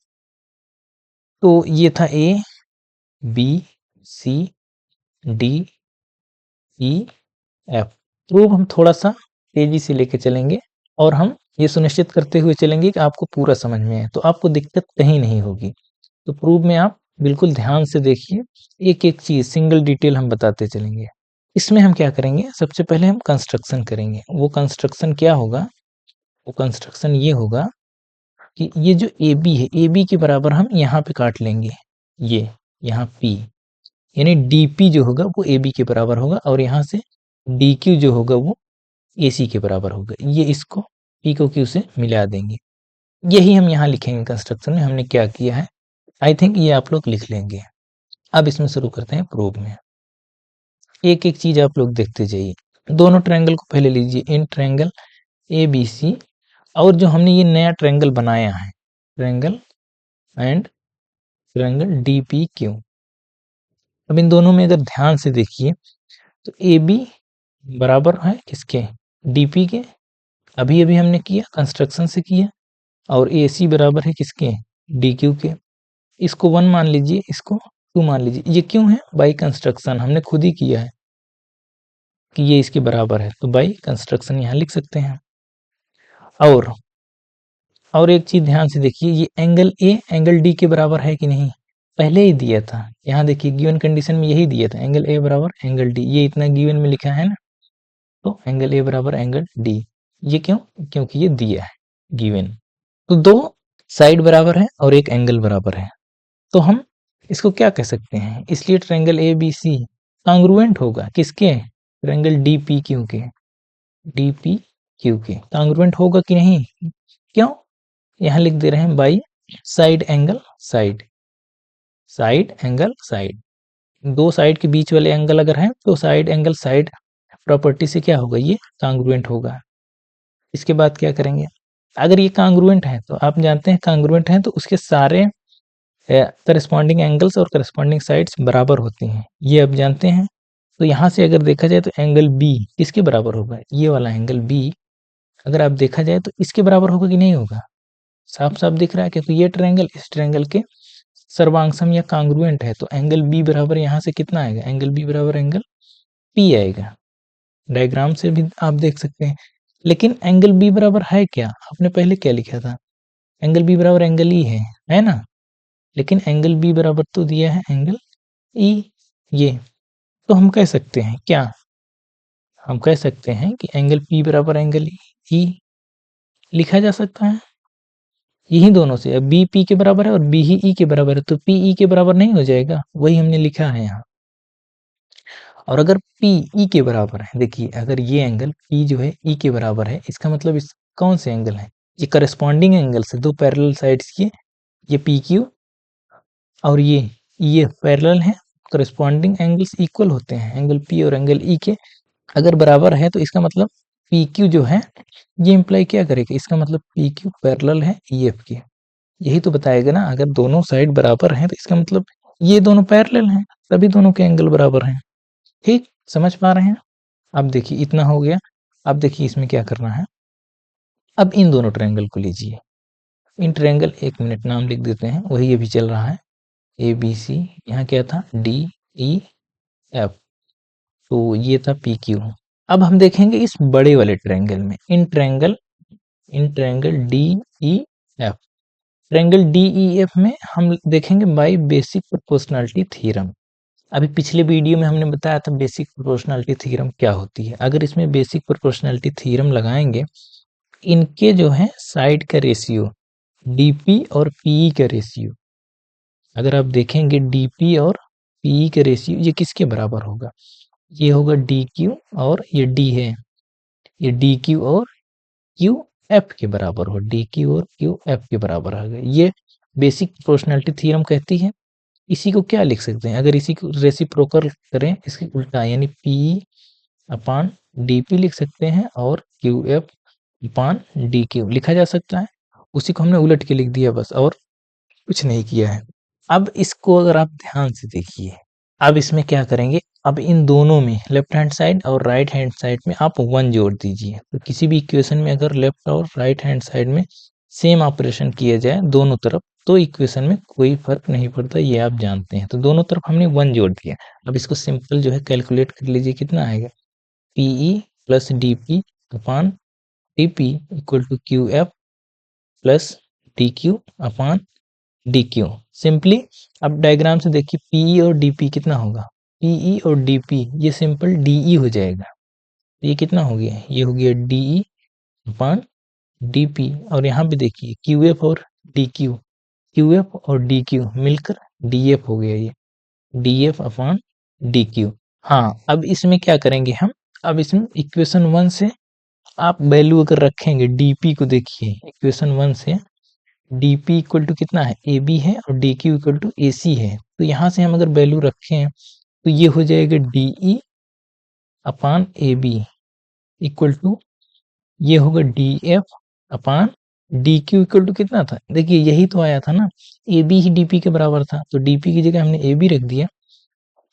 तो ये था A B C D E F. Proof हम थोड़ा सा तेजी से लेके चलेंगे और हम ये सुनिश्चित करते हुए चलेंगे कि आपको पूरा समझ में आए, तो आपको दिक्कत कहीं नहीं होगी। तो प्रूफ में आप बिल्कुल ध्यान से देखिए, एक एक चीज सिंगल डिटेल हम बताते चलेंगे। इसमें हम क्या करेंगे, सबसे पहले हम कंस्ट्रक्शन करेंगे। वो कंस्ट्रक्शन क्या होगा, वो कंस्ट्रक्शन ये होगा कि ये जो ए बी है, ए बी के बराबर हम यहाँ पे काट लेंगे, ये यहाँ पी, यानी डी पी जो होगा वो ए बी के बराबर होगा और यहाँ से डी क्यू जो होगा वो ए सी के बराबर होगा। ये इसको पी को क्यू से मिला देंगे। यही हम यहाँ लिखेंगे कंस्ट्रक्शन में, हमने क्या किया है। आई थिंक ये आप लोग लिख लेंगे। अब इसमें शुरू करते हैं प्रूफ में। एक एक चीज आप लोग देखते जाइए। दोनों ट्रायंगल को पहले लीजिए, इन ट्रायंगल ए बी सी और जो हमने ये नया ट्रायंगल बनाया है triangle and triangle D P Q. अब इन दोनों में अगर ध्यान से देखिए तो ए बी बराबर है किसके, डी पी के, अभी अभी हमने किया कंस्ट्रक्शन से किया, और ए सी बराबर है किसके, डी क्यू के। इसको 1 मान लीजिए, इसको 2 मान लीजिए। ये क्यों है, बाई कंस्ट्रक्शन हमने खुद ही किया है कि ये इसके बराबर है, तो बाई कंस्ट्रक्शन यहाँ लिख सकते हैं। और एक चीज ध्यान से देखिए, ये एंगल ए एंगल डी के बराबर है कि नहीं, पहले ही दिया था। यहाँ देखिए गिवन कंडीशन में यही दिया था, एंगल ए बराबर एंगल डी, ये इतना गिवन में लिखा है ना, तो एंगल ए बराबर एंगल डी। ये क्यों, क्योंकि ये दिया है गिवन। तो दो साइड बराबर है और एक एंगल बराबर है, तो हम इसको क्या कह सकते हैं, इसलिए triangle A B C congruent होगा किसके, ट्रायंगल डी पी क्यू के, डी पी क्यू के कांग्रुएंट होगा कि नहीं। क्यों, यहाँ लिख दे रहे हैं by side angle side, side angle side, दो साइड के बीच वाले एंगल अगर हैं तो साइड एंगल साइड प्रॉपर्टी से क्या होगा, ये कांग्रुएंट होगा। इसके बाद क्या करेंगे, अगर ये कांग्रुएंट है तो आप जानते हैं कांग्रुएंट है तो उसके सारे करस्पॉन्डिंग एंगल्स और करस्पॉन्डिंग साइड्स बराबर होती हैं, ये आप जानते हैं। तो यहाँ से अगर देखा जाए तो एंगल बी किसके बराबर होगा, ये वाला एंगल बी अगर आप देखा जाए तो इसके बराबर होगा कि नहीं होगा, साफ साफ दिख रहा है, क्योंकि ये ट्रायंगल इस ट्रायंगल के सर्वांगसम या कांग्रुएंट है। तो एंगल बी बराबर यहाँ से कितना आएगा, एंगल बी बराबर एंगल पी आएगा, डायग्राम से भी आप देख सकते हैं। लेकिन एंगल बी बराबर है क्या, आपने पहले क्या लिखा था, एंगल बी बराबर एंगल ई है ना, लेकिन एंगल बी बराबर तो दिया है एंगल ई, ये तो हम कह सकते हैं क्या, हम कह सकते हैं कि एंगल पी बराबर एंगल ई लिखा जा सकता है। यही दोनों से, अब बी पी के बराबर है और बी ही ई के बराबर है, तो पी ई के बराबर नहीं हो जाएगा, वही हमने लिखा है यहाँ। और अगर पी ई के बराबर है, देखिए अगर ये एंगल पी जो है ई के बराबर है, इसका मतलब इस कौन से एंगल है, ये करस्पॉन्डिंग एंगल से दो पैरेलल साइड्स के, ये पी क्यू और ये पैरेलल है, करस्पॉन्डिंग एंगल्स इक्वल होते हैं, एंगल पी और एंगल ई के अगर बराबर है तो इसका मतलब पी क्यू जो है ये इम्प्लाई क्या करेगा, इसका मतलब पी क्यू पैरेलल है ई एफ के। यही तो बताएगा ना, अगर दोनों साइड बराबर हैं तो इसका मतलब ये दोनों पैरेलल हैं, तभी दोनों के एंगल बराबर हैं। ठीक, समझ पा रहे हैं? अब देखिए इतना हो गया। अब देखिए इसमें क्या करना है, अब इन दोनों ट्रायंगल को लीजिए। इन ट्रायंगल, 1 मिनट नाम लिख देते हैं, वही अभी चल रहा है, ए बी सी, यहाँ क्या था डी ई एफ, तो ये था पी क्यू। अब हम देखेंगे इस बड़े वाले ट्रायंगल में, in triangle D E F, triangle D E F में हम देखेंगे बाय बेसिक प्रोपोर्शनैलिटी थ्योरम। अभी पिछले वीडियो में हमने बताया था बेसिक प्रोपोर्शनैलिटी थ्योरम क्या होती है। अगर इसमें बेसिक प्रोपोर्शनैलिटी थ्योरम लगाएंगे, इनके जो है साइड का रेशियो डीपी और पीई का रेशियो, अगर आप देखेंगे डीपी और पीई का रेशियो ये किसके बराबर होगा, ये होगा डी क्यू, और ये डी है, ये डी क्यू और क्यू एफ के बराबर हो, डी क्यू और क्यू एफ के बराबर होगा। ये बेसिक प्रोपोर्शनैलिटी थ्योरम कहती है। इसी को क्या लिख सकते हैं, अगर इसी को रेसिप्रोकल करें, इसके उल्टा यानी पी अपान डीपी लिख सकते हैं, और Q F upon D Q लिखा जा सकता है। उसी को हमने उलट के लिख दिया बस, और कुछ नहीं किया है। अब इसको अगर आप ध्यान से देखिए, अब इसमें क्या करेंगे, अब इन दोनों में लेफ्ट हैंड साइड और राइट हैंड साइड में आप 1 जोड़ दीजिए। तो किसी भी इक्वेशन में अगर लेफ्ट और राइट हैंड साइड में सेम ऑपरेशन किया जाए दोनों तरफ, तो इक्वेशन में कोई फर्क नहीं पड़ता, ये आप जानते हैं। तो दोनों तरफ हमने 1 जोड़ दिया। अब इसको सिंपल जो है कैलकुलेट कर लीजिए, कितना आएगा, PE plus DP upon TP equal to Q F plus D Q upon D Q. Simply अब डायग्राम से देखिए, पीई और डीपी कितना होगा, पीई और डीपी ये सिंपल डीई हो जाएगा। ये कितना हो गया, ये हो गया डीई अपान डीपी, और यहाँ पे देखिए क्यूएफ और डीक्यू, क्यूएफ और डीक्यू मिलकर डीएफ हो गया, ये डीएफ अपान डीक्यू। हाँ, अब इसमें क्या करेंगे हम, अब इसमें इक्वेशन 1 से आप वैल्यू अगर रखेंगे, डीपी को देखिए इक्वेशन 1 से डीपी इक्वल टू कितना है, ए बी है, और D Q equal to A सी है। तो यहाँ से हम अगर वैल्यू रखें तो ये हो जाएगा DE upon A B equal to, ये होगा D F upon D Q equal to कितना था, देखिए यही तो आया था ना, ए बी ही डीपी के बराबर था, तो डीपी की जगह हमने ए बी रख दिया,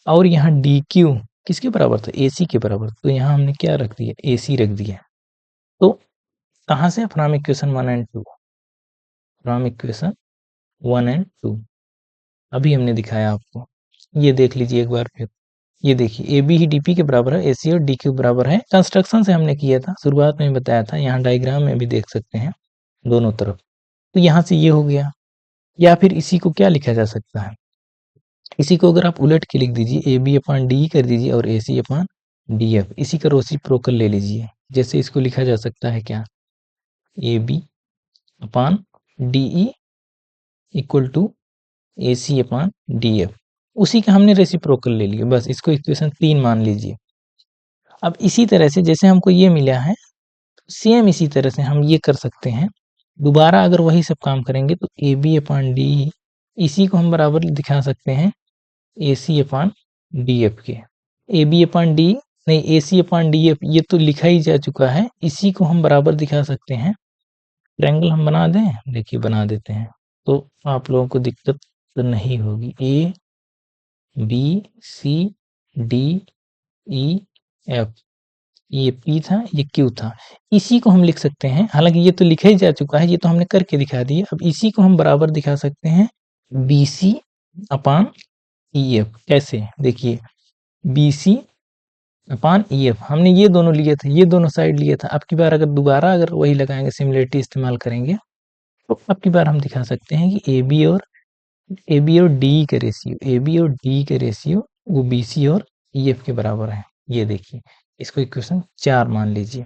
और यहाँ डी क्यू किसके बराबर था, ए सी के बराबर, तो यहाँ हमने क्या रख दिया, ए सी रख दिया। तो कहाँ से, from equation 1 and 2, from equation 1 and 2 अभी हमने दिखाया आपको। ये देख लीजिए एक बार फिर, ये देखिए ए बी ही डी पी के बराबर है, ए सी और डी क्यू बराबर है, कंस्ट्रक्शन से हमने किया था, शुरुआत में बताया था, यहाँ डायग्राम में भी देख सकते हैं दोनों तरफ। तो यहाँ से ये हो गया, या फिर इसी को क्या लिखा जा सकता है, इसी को अगर आप उलट के लिख दीजिए, ए बी अपान डी कर दीजिए और ए सी अपान डी एफ, इसी का रेसिप्रोकल ले लीजिए। जैसे इसको लिखा जा सकता है क्या, A B upon D E equal to A C upon D F, उसी का हमने रेसिप्रोकल ले लिया, बस इसको इक्वेशन 3 मान लीजिए। अब इसी तरह से जैसे हमको ये मिला है, सेम इसी तरह से हम ये कर सकते हैं। दोबारा अगर वही सब काम करेंगे तो ए बी अपान डी, इसी को हम बराबर दिखा सकते हैं ए सी अपान डी एफ के। ए बी अपान डी नहीं, ए सी अपान डी एफ ये तो लिखा ही जा चुका है, इसी को हम बराबर दिखा सकते हैं। ट्रायंगल हम बना दें, देखिए बना देते हैं, तो आप लोगों को दिक्कत तो नहीं होगी। A B C D E F, ये पी था, ये क्यू था, इसी को हम लिख सकते हैं, हालांकि ये तो लिखा ही जा चुका है, ये तो हमने करके दिखा दिया। अब इसी को हम बराबर दिखा सकते हैं बी सी अपान ई एफ। कैसे, देखिए बी सी अपान ई एफ, हमने ये दोनों लिए थे, ये दोनों साइड लिए था। अब की बार अगर दोबारा अगर वही लगाएंगे, सिमिलरिटी इस्तेमाल करेंगे, तो अब की बार हम दिखा सकते हैं कि ए बी और डी का रेशियो, ए बी और डी का रेशियो वो बी सी और ई एफ के बराबर है। ये देखिए, इसको इक्वेशन 4 मान लीजिए।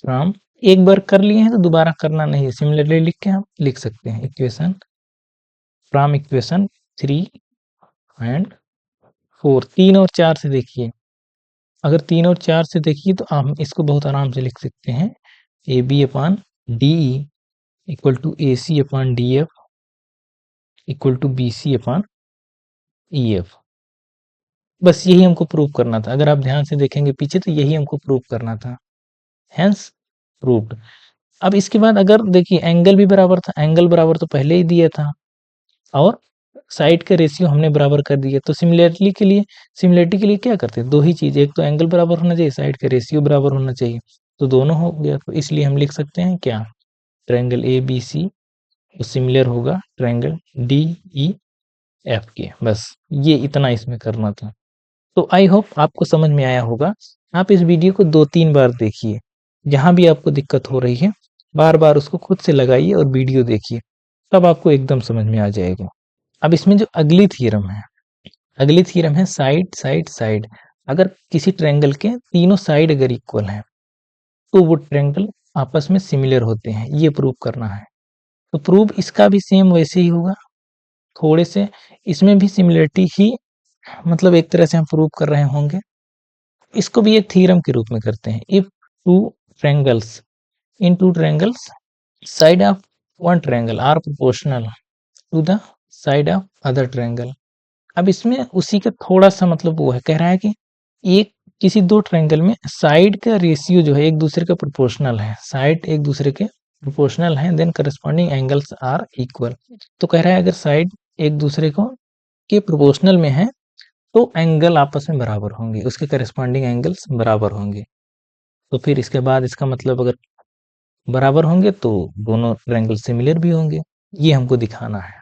तो हम एक बार कर लिए हैं तो दोबारा करना नहीं है, सिमिलरली लिख के हम लिख सकते हैं इक्वेशन, फ्रॉम इक्वेशन 3 एंड 4, 3 और 4 से देखिए, अगर 3 और 4 से देखिए तो हम इसको बहुत आराम से लिख सकते हैं, A B upon D equal to A C upon D F equal to B C upon EF। बस यही हमको प्रूव करना था। अगर आप ध्यान से देखेंगे पीछे तो यही हमको प्रूव करना था, हेंस प्रूव्ड। अब इसके बाद अगर देखिए एंगल भी बराबर था, एंगल बराबर तो पहले ही दिया था और साइड का रेशियो हमने बराबर कर दिया। तो सिमिलरिटी के लिए क्या करते हैं, दो ही चीज, एक तो एंगल बराबर होना चाहिए, साइड का रेशियो बराबर होना चाहिए, तो दोनों हो गया। तो इसलिए हम लिख सकते हैं क्या, ट्रायंगल ABC तो सिमिलर होगा ट्रायंगल DEF के। बस ये इतना इसमें करना था। तो आई होप आपको समझ में आया होगा। आप इस वीडियो को 2-3 बार देखिए, जहां भी आपको दिक्कत हो रही है बार बार उसको खुद से लगाइए और वीडियो देखिए, तब आपको एकदम समझ में आ जाएगा। अब इसमें जो अगली थ्योरम है साइड साइड साइड। अगर किसी ट्रायंगल के तीनों साइड अगर इक्वल हैं तो वो ट्रायंगल आपस में सिमिलर होते हैं, ये प्रूव करना है। तो प्रूव इसका भी सेम वैसे ही होगा, थोड़े से इसमें भी सिमिलरिटी ही, मतलब एक तरह से हम प्रूव कर रहे होंगे। इसको भी एक थ्योरम के रूप में करते हैं। If two triangles two triangles side of one triangle are proportional to the side of other triangle. अब इसमें उसी का थोड़ा सा मतलब वो है, कह रहा है कि एक किसी दो ट्रायंगल में साइड का रेशियो जो है एक दूसरे का प्रोपोर्शनल है, साइड एक दूसरे के प्रोपोर्शनल है, then corresponding angles are equal. तो कह रहा है अगर साइड एक दूसरे को के प्रोपोर्शनल में है तो एंगल आपस में बराबर होंगे, उसके करस्पॉन्डिंग एंगल्स बराबर होंगे। तो फिर इसके बाद इसका मतलब अगर बराबर होंगे तो दोनों ट्रायंगल सिमिलर भी होंगे, ये हमको दिखाना है।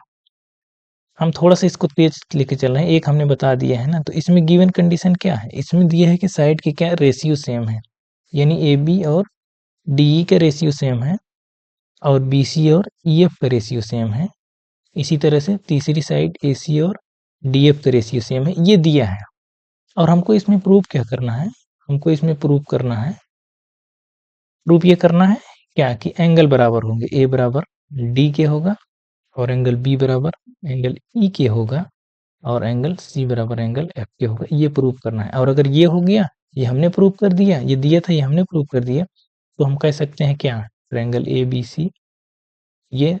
हम थोड़ा सा इसको तेज लेके चल रहे हैं, एक हमने बता दिया है ना। तो इसमें गिवन कंडीशन क्या है, इसमें दिया है कि साइड के क्या रेशियो सेम है, यानी AB और DE का रेशियो सेम है और BC और EF का रेशियो सेम है। इसी तरह से तीसरी साइड AC और DF का रेशियो सेम है, ये दिया है। और हमको इसमें प्रूव क्या करना है, हमको इसमें प्रूव करना है, प्रूफ ये करना है क्या कि एंगल बराबर होंगे, A बराबर D के होगा और एंगल B बराबर एंगल E के होगा और एंगल C बराबर एंगल F के होगा, ये प्रूव करना है। और अगर ये हो गया, ये हमने प्रूव कर दिया, ये दिया था ये हमने प्रूव कर दिया, तो हम कह सकते हैं क्या, ट्रायंगल ABC ये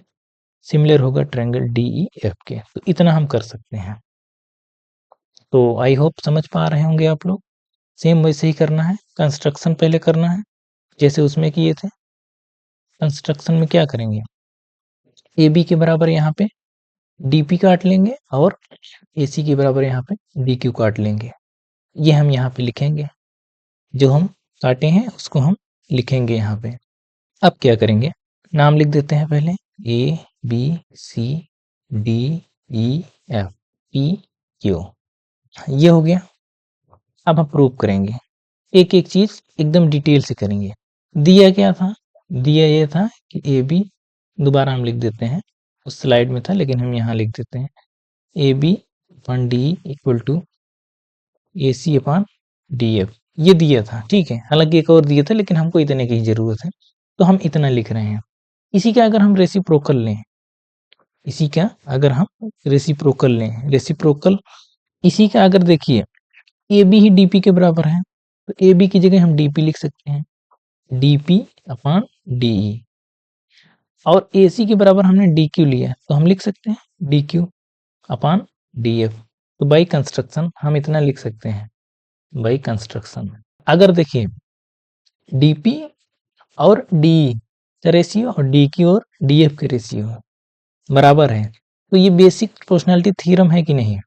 सिमिलर होगा ट्रायंगल DEF के। तो इतना हम कर सकते हैं। तो आई होप समझ पा रहे होंगे आप लोग। सेम वैसे ही करना है, कंस्ट्रक्शन पहले करना है जैसे उसमें किए थे। कंस्ट्रक्शन में क्या करेंगे, AB के बराबर यहाँ पे DP काट लेंगे और AC के बराबर यहाँ पे DQ काट लेंगे। ये हम यहाँ पे लिखेंगे, जो हम काटे हैं उसको हम लिखेंगे यहाँ पे। अब क्या करेंगे, नाम लिख देते हैं पहले, ABCDEFPQ, ये हो गया। अब हम प्रूव करेंगे, एक एक चीज एकदम डिटेल से करेंगे। दिया क्या था, दिया ये था कि AB, दोबारा हम लिख देते हैं, उस स्लाइड में था लेकिन हम यहाँ लिख देते हैं, AB/DE इक्वल टू AC/DF, ये दिया था, ठीक है। हालांकि एक और दिया था लेकिन हमको इतने की जरूरत है तो हम इतना लिख रहे हैं। इसी का अगर हम रेसिप्रोकल लें, इसी का अगर हम रेसिप्रोकल लें, रेसिप्रोकल इसी का अगर देखिए AB ही DP के बराबर है, तो AB की जगह हम DP लिख सकते हैं, DP/DE। और AC के बराबर हमने DQ लिया तो हम लिख सकते हैं DQ/DF। तो बाई कंस्ट्रक्शन हम इतना लिख सकते हैं, बाई कंस्ट्रक्शन। अगर देखिए DP और DE का रेशियो और DQ और DF के रेशियो बराबर है, तो ये बेसिक प्रोपोर्शनैलिटी थ्योरम है कि नहीं।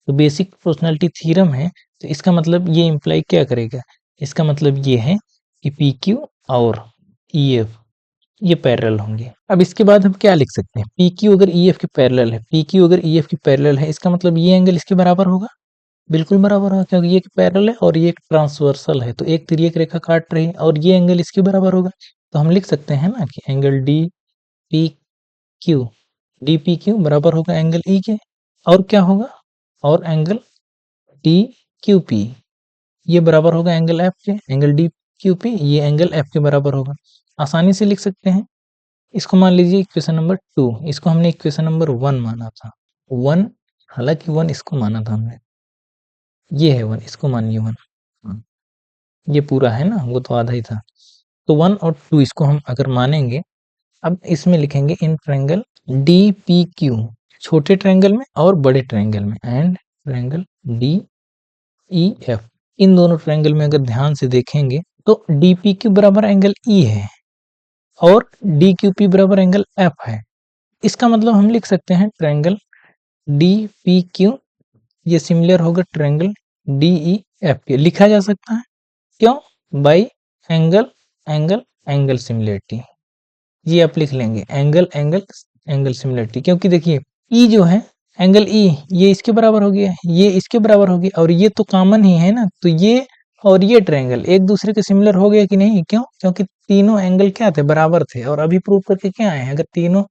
तो बेसिक प्रोपोर्शनैलिटी थ्योरम है, तो इसका मतलब ये इंप्लाई क्या करेगा, इसका मतलब ये है कि PQ और EF ये पैरेलल होंगे। अब इसके बाद हम क्या लिख सकते हैं, PQ अगर EF के पैरेलल है, PQ अगर EF के पैरेलल है, इसका मतलब ये एंगल इसके बराबर होगा, बिल्कुल बराबर होगा, क्योंकि ये पैरेलल है और ये एक ट्रांसवर्सल है, तो एक तिर्यक रेखा काट रही है और ये एंगल इसके बराबर होगा। तो हम लिख सकते हैं ना कि एंगल DPQ बराबर होगा एंगल E के, और क्या होगा, और एंगल DQP ये बराबर होगा एंगल F के, एंगल DQP ये एंगल F के बराबर होगा। आसानी से लिख सकते हैं। इसको मान लीजिए इक्वेशन नंबर 2, इसको हमने इक्वेशन नंबर 1 माना था, 1, हालांकि 1 इसको माना था हमने, ये है 1, इसको मानिए 1, ये पूरा है ना, वो तो आधा ही था। तो 1 और 2 इसको हम अगर मानेंगे, अब इसमें लिखेंगे इन ट्रायंगल DPQ, छोटे ट्रायंगल में और बड़े ट्रायंगल में, and triangle D E F, इन दोनों ट्रायंगल में अगर ध्यान से देखेंगे तो डी पी क्यू बराबर एंगल ई है और डी क्यू पी बराबर एंगल एफ है। इसका मतलब हम लिख सकते हैं ट्रायंगल डी पी क्यू ये सिमिलर होगा ट्रायंगल डी ई एफ के, लिखा जा सकता है। क्यों? By angle angle angle similarity, ये आप लिख लेंगे एंगल एंगल एंगल सिमिलरिटी, क्योंकि देखिए ई जो है एंगल ई ये इसके बराबर हो गया, ये इसके बराबर हो गया और ये तो कॉमन ही है ना, तो ये और ये ट्रायंगल एक दूसरे के सिमिलर हो गया कि नहीं? क्यों? क्योंकि तीनों एंगल क्या थे? बराबर थे। और अभी प्रूव करके क्या आए हैं? अगर तीनों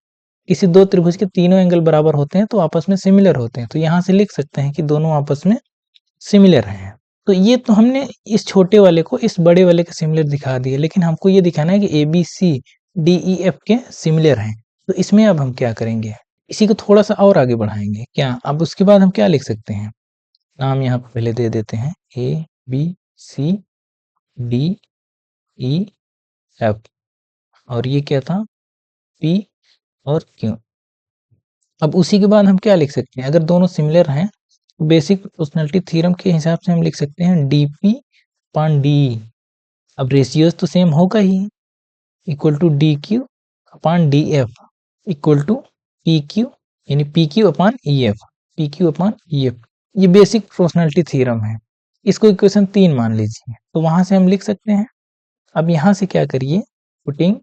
किसी दो त्रिभुज के तीनों एंगल बराबर होते हैं तो आपस में सिमिलर होते हैं, तो यहाँ से लिख सकते हैं कि दोनों आपस में सिमिलर हैं। तो ये तो हमने इस छोटे वाले को इस बड़े वाले के सिमिलर दिखा दिए, लेकिन हमको ये दिखाना है कि A B C D E F के सिमिलर हैं। तो इसमें अब हम क्या करेंगे? इसी को थोड़ा सा और आगे बढ़ाएंगे क्या? अब उसके बाद हम क्या लिख सकते हैं? नाम यहाँ पे पहले दे देते हैं A B C D E F, और ये क्या था? पी और क्यू। अब उसी के बाद हम क्या लिख सकते हैं? अगर दोनों सिमिलर हैं तो बेसिक प्रोपोर्शनैलिटी थ्योरम के हिसाब से हम लिख सकते हैं डीपी अपॉन डी। अब रेशियोज तो सेम होगा ही, equal to D Q upon D F equal to P Q, यानी P Q upon E F, P Q upon E F. ये बेसिक प्रोपोर्शनैलिटी थ्योरम है, इसको इक्वेशन 3 मान लीजिए, तो वहां से हम लिख सकते हैं। अब यहाँ से क्या करिए? पुटिंग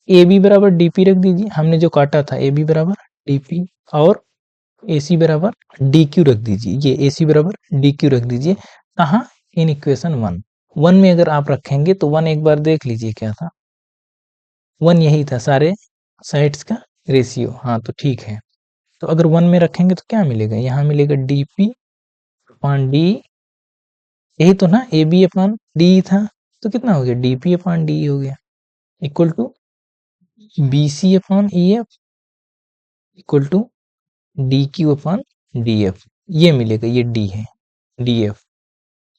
ए बी बराबर डी पी रख दीजिए, हमने जो काटा था ए बी बराबर डी पी, और ए सी बराबर डी क्यू रख दीजिए, ये ए सी बराबर डी क्यू रख दीजिए। कहाँ? इन इक्वेशन 1 में अगर आप रखेंगे तो 1 एक बार देख लीजिए क्या था? 1 यही था, सारे साइड्स का रेशियो। हाँ तो ठीक है, तो अगर 1 में रखेंगे तो क्या मिलेगा? यहाँ मिलेगा डी पी अपॉन डी, यही तो ना, ए बी अपॉन डी था, तो कितना हो गया? डी पी अपॉन डी हो गया, equal to B C upon E F equal to D Q upon D F, ये मिलेगा, ये डी है डी एफ।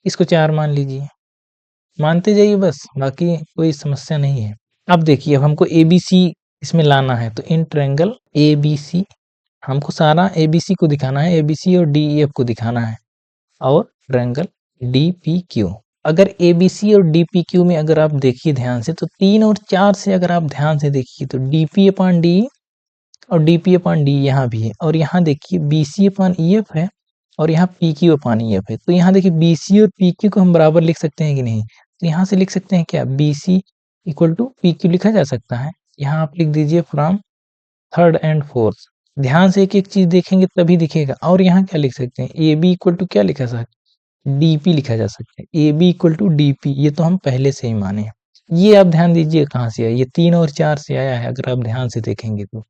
इसको 4 मान लीजिए, मानते जाइए बस, बाकी कोई समस्या नहीं है। अब देखिए, अब हमको ए बी सी इसमें लाना है, तो इन ट्रायंगल ए बी सी हमको सारा ए बी सी को दिखाना है, ए बी सी और डी ई एफ को दिखाना है, और ट्रायंगल डी पी क्यू। अगर ए बी सी और डी पी क्यू में अगर आप देखिए ध्यान से, तो 3 और 4 से अगर आप ध्यान से देखिए तो डी पी अपॉन डी और डी पी अपॉन डी यहाँ भी है, और यहाँ देखिए B C upon E F है, और यहाँ P Q upon E F है। तो यहाँ देखिए बी सी और पी क्यू को हम बराबर लिख सकते हैं कि नहीं? तो यहाँ से लिख सकते हैं क्या? B C equal to P Q लिखा जा सकता है। यहाँ आप लिख दीजिए फ्रॉम थर्ड एंड फोर्थ, ध्यान से एक एक चीज देखेंगे तभी दिखेगा। और यहाँ क्या लिख सकते हैं? ए बी इक्वल टू क्या लिखा जा सकता है? डी पी लिखा जा सकता है, A B equal to D P, ये तो हम पहले से ही माने हैं। ये आप ध्यान दीजिए कहाँ से आया, ये 3 और 4 से आया है, अगर आप ध्यान से देखेंगे तो।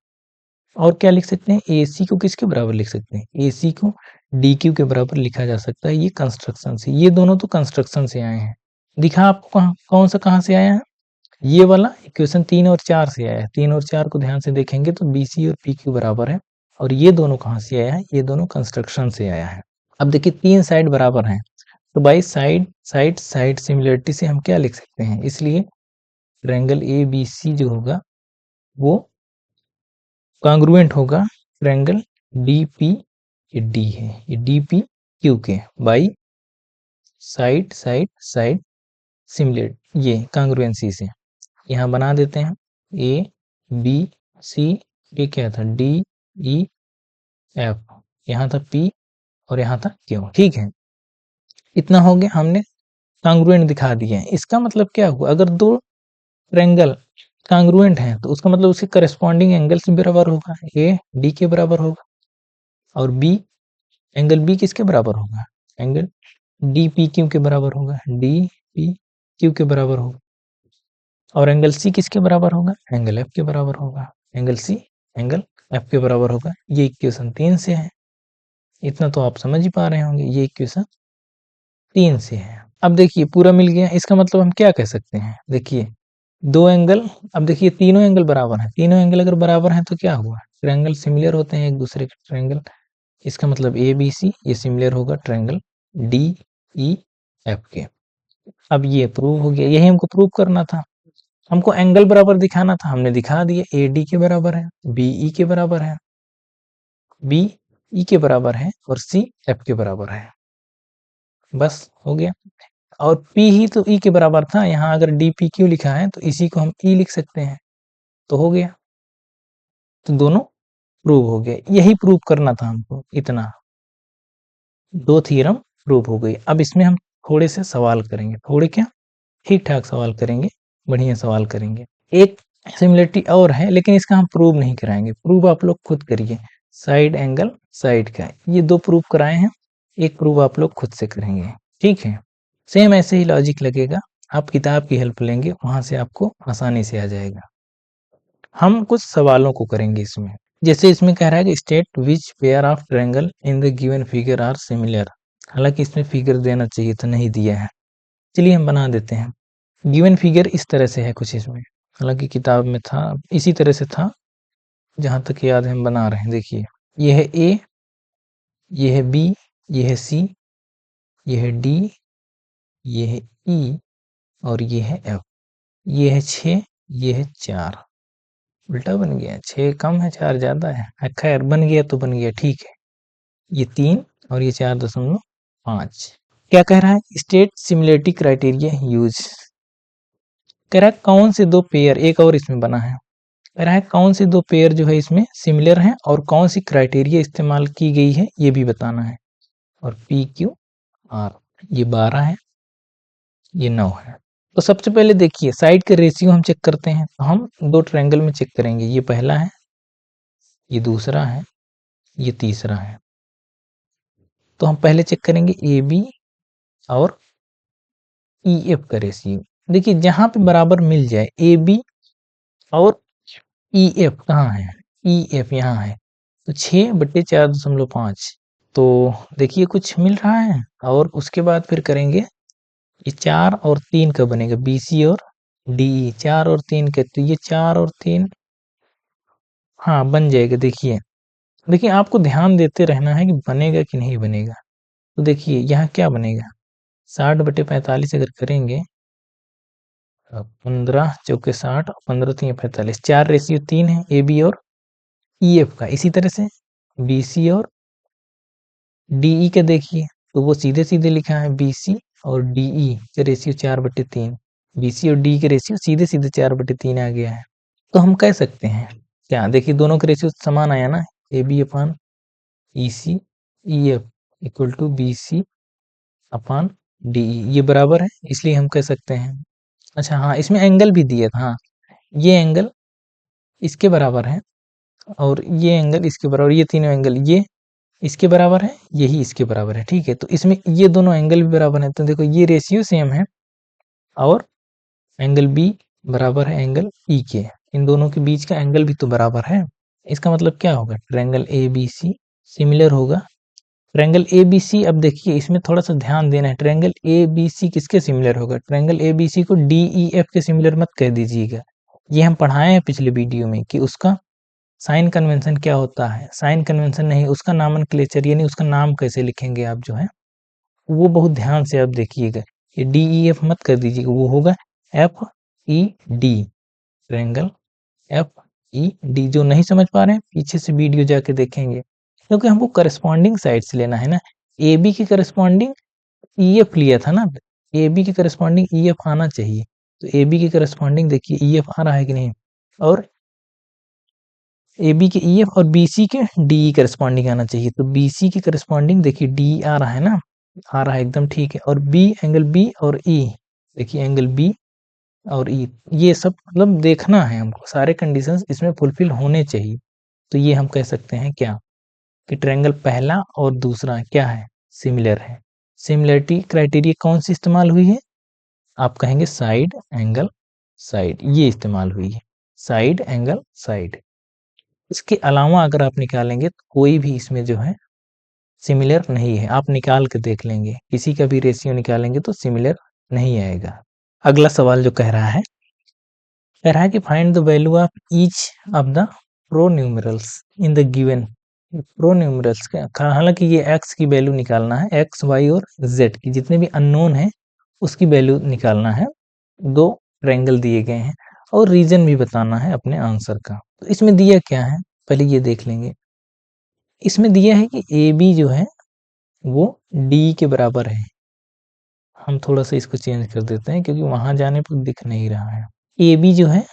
और क्या लिख सकते हैं? ए सी को किसके बराबर लिख सकते हैं? ए सी को डी क्यू के बराबर लिखा जा सकता है, ये कंस्ट्रक्शन से, ये दोनों तो कंस्ट्रक्शन से आए हैं। दिखा आपको कहाँ, कौन सा कहाँ से आया है? ये वाला इक्वेशन 3 और 4 से आया है। 3 और 4 को ध्यान से देखेंगे तो बी सी और पी क्यू बराबर है, और ये दोनों कहाँ से आया है? ये दोनों कंस्ट्रक्शन से आया है। अब देखिए 3 साइड बराबर हैं, तो by side side side similarity से हम क्या लिख सकते हैं? इसलिए ट्रायंगल ए बी सी जो होगा वो कांग्रुएंट होगा ट्रायंगल डी पी, ये डी है, ये डी पी क्यू के, by side side side similar, ये कांग्रुएंसी से यहाँ बना देते हैं। ए बी सी, ये क्या था? डी ई एफ, यहाँ था पी और यहाँ था क्यू। ठीक है, इतना हो गया, हमने कांग्रुएंट दिखा दिया है। इसका मतलब क्या हुआ? अगर दो ट्रायंगल कांग्रुएंट हैं तो उसका मतलब उसके करस्पॉन्डिंग एंगल से बराबर होगा, ए डी के बराबर होगा, और बी एंगल बी किसके बराबर होगा? एंगल डी पी क्यू के बराबर होगा, डी पी क्यू के बराबर होगा, और एंगल सी किसके बराबर होगा? एंगल एफ के बराबर होगा, एंगल सी एंगल एफ के बराबर होगा। ये इक्वेशन 3 से है, इतना तो आप समझ ही पा रहे होंगे, ये इक्वेशन 3 से है। अब देखिए पूरा मिल गया, इसका मतलब हम क्या कह सकते हैं? देखिए दो एंगल, अब देखिए तीनों एंगल बराबर हैं, तीनों एंगल अगर बराबर हैं तो क्या हुआ? ट्रायंगल सिमिलर होते हैं एक दूसरे के ट्रायंगल। इसका मतलब ए बी सी ये सिमिलर होगा ट्रायंगल डी ई एफ के। अब ये प्रूव हो गया, यही हमको प्रूव करना था। हमको एंगल बराबर दिखाना था, हमने दिखा दिया, ए डी के बराबर है, बी ई के बराबर है, बी ई के बराबर है और सी एफ के बराबर है। बस हो गया। और पी ही तो ई के बराबर था, यहाँ अगर डी पी क्यू लिखा है तो इसी को हम ई लिख सकते हैं, तो हो गया। तो दोनों प्रूव हो गए, यही प्रूव करना था हमको, इतना। दो थ्योरम प्रूव हो गई। अब इसमें हम थोड़े से सवाल करेंगे, थोड़े क्या, ठीक ठाक सवाल करेंगे, बढ़िया सवाल करेंगे। एक सिमिलरिटी और है लेकिन इसका हम प्रूव नहीं कराएंगे, प्रूव आप लोग खुद करिए। साइड एंगल साइड का, ये दो प्रूव कराए हैं, एक प्रूव आप लोग खुद से करेंगे, ठीक है। सेम ऐसे ही लॉजिक लगेगा, आप किताब की हेल्प लेंगे, वहां से आपको आसानी से आ जाएगा। हम कुछ सवालों को करेंगे इसमें, जैसे इसमें कह रहा है कि state which pair of triangle in the given figure are similar. हालांकि इसमें फिगर देना चाहिए था, नहीं दिया है, चलिए हम बना देते हैं। गिवन फिगर इस तरह से है कुछ इसमें, हालांकि किताब में था, इसी तरह से था, जहां तक याद है हम बना रहे हैं। देखिए, ये है ए, ये है बी, ये है सी, ये है डी, ये है ई और ये है एफ। ये है 6, ये है 4। उल्टा बन गया, 6 कम है 4 ज्यादा है, खैर बन गया तो बन गया, ठीक है। ये 3 और ये 4.5। क्या कह रहा है, स्टेट सिमिलरिटी क्राइटेरिया यूज। कह रहा है कौन से दो पेयर, एक और इसमें बना है, कह रहा है कौन से दो पेयर जो है इसमें सिमिलर हैं और कौन सी क्राइटेरिया इस्तेमाल की गई है ये भी बताना है। और पी क्यू आर, ये 12 है, ये 9 है। तो सबसे पहले देखिए साइड के रेशियो हम चेक करते हैं, तो हम दो ट्रायंगल में चेक करेंगे, ये पहला है, ये दूसरा है, ये तीसरा है। तो हम पहले चेक करेंगे ए बी और ई एफ का रेशियो। देखिए जहां पे बराबर मिल जाए ए बी और ई एफ, कहाँ है, ई एफ यहाँ है, तो 6/4.5। तो देखिए कुछ मिल रहा है, और उसके बाद फिर करेंगे, ये 4 और 3 का बनेगा, बी सी और डी ई, 4 और 3 का, तो ये 4 और 3, हाँ बन जाएगा। देखिए देखिए आपको ध्यान देते रहना है कि बनेगा कि नहीं बनेगा। तो देखिए यहाँ क्या बनेगा, 60/45 अगर करेंगे, 15 चौके 60, 15 3 45, 4:3 है ए बी और ई एफ का। इसी तरह से बी सी और डी ई का देखिए, तो वो सीधे सीधे लिखा है, बी सी और डी ई का रेशियो 4/3, बी सी और डी के रेशियो सीधे सीधे 4/3 आ गया है। तो हम कह सकते हैं क्या, देखिए दोनों का रेशियो समान आया ना, A B upon E C, E F equal to B C upon D E, ये बराबर है, इसलिए हम कह सकते हैं। अच्छा हाँ, इसमें एंगल भी दिया था, हाँ ये एंगल इसके बराबर है और ये एंगल इसके बराबर, ये तीनों एंगल ये इसके बराबर है, यही इसके बराबर है, ठीक है। तो इसमें ये दोनों एंगल भी बराबर है, तो देखो ये रेशियो सेम है, और एंगल बी बराबर है एंगल ई के, इन दोनों के बीच का एंगल भी तो बराबर है। इसका मतलब क्या होगा, triangle A B C similar होगा। ट्रायंगल ए बी सी, अब देखिए इसमें थोड़ा सा ध्यान देना है, ट्रायंगल ए बी सी किसके सिमिलर होगा, ट्रायंगल ए बी सी को डी ई एफ के सिमिलर मत कह दीजिएगा। ये हम पढ़ाए हैं पिछले वीडियो में कि उसका साइन कन्वेंशन क्या होता है, साइन कन्वेंशन नहीं, उसका नामनक्लेचर, यानी उसका नाम कैसे लिखेंगे आप जो है, वो बहुत ध्यान से आप देखिएगा। ये डी ई एफ मत कर दीजिएगा, वो होगा F E D, triangle F E D. जो नहीं समझ पा रहे हैं पीछे से वीडियो जाके देखेंगे, क्योंकि हमको करस्पॉन्डिंग साइड से लेना है ना। ए बी के करस्पॉन्डिंग ई एफ लिया था ना, ए बी के करस्पॉन्डिंग ई एफ आना चाहिए। तो ए बी के करस्पॉन्डिंग देखिए ई एफ आ रहा है कि नहीं, और ए बी के ई एफ और बी सी के डी ई करस्पॉन्डिंग आना चाहिए। तो बी सी के करस्पॉन्डिंग देखिए डी आ रहा है ना, आ रहा है एकदम ठीक है। और बी, एंगल बी और ई, देखिए एंगल बी और ई, ये सब मतलब देखना है हमको, सारे कंडीशंस इसमें फुलफिल होने चाहिए। तो ये हम कह सकते हैं क्या, कि ट्रायंगल पहला और दूसरा क्या है, सिमिलर है। सिमिलरिटी क्राइटेरिया कौन सी इस्तेमाल हुई है, आप कहेंगे साइड एंगल साइड, ये इस्तेमाल हुई है, साइड एंगल साइड। इसके अलावा अगर आप निकालेंगे तो कोई भी इसमें जो है सिमिलर नहीं है, आप निकाल के देख लेंगे, किसी का भी रेशियो निकालेंगे तो सिमिलर नहीं आएगा। अगला सवाल जो कह रहा है कि find the value of each of the pro numerals in the given. Pro numerals का, हालांकि ये एक्स की वैल्यू निकालना है, एक्स वाई और जेड की जितने भी अननोन है उसकी वैल्यू निकालना है। दो ट्रायंगल दिए गए हैं और रीजन भी बताना है अपने आंसर का। तो इसमें दिया क्या है, पहले ये देख लेंगे। इसमें दिया है कि ए बी जो है वो डी के बराबर है। हम थोड़ा सा इसको चेंज कर देते हैं क्योंकि वहां जाने पर दिख नहीं रहा है। ए बी जो है,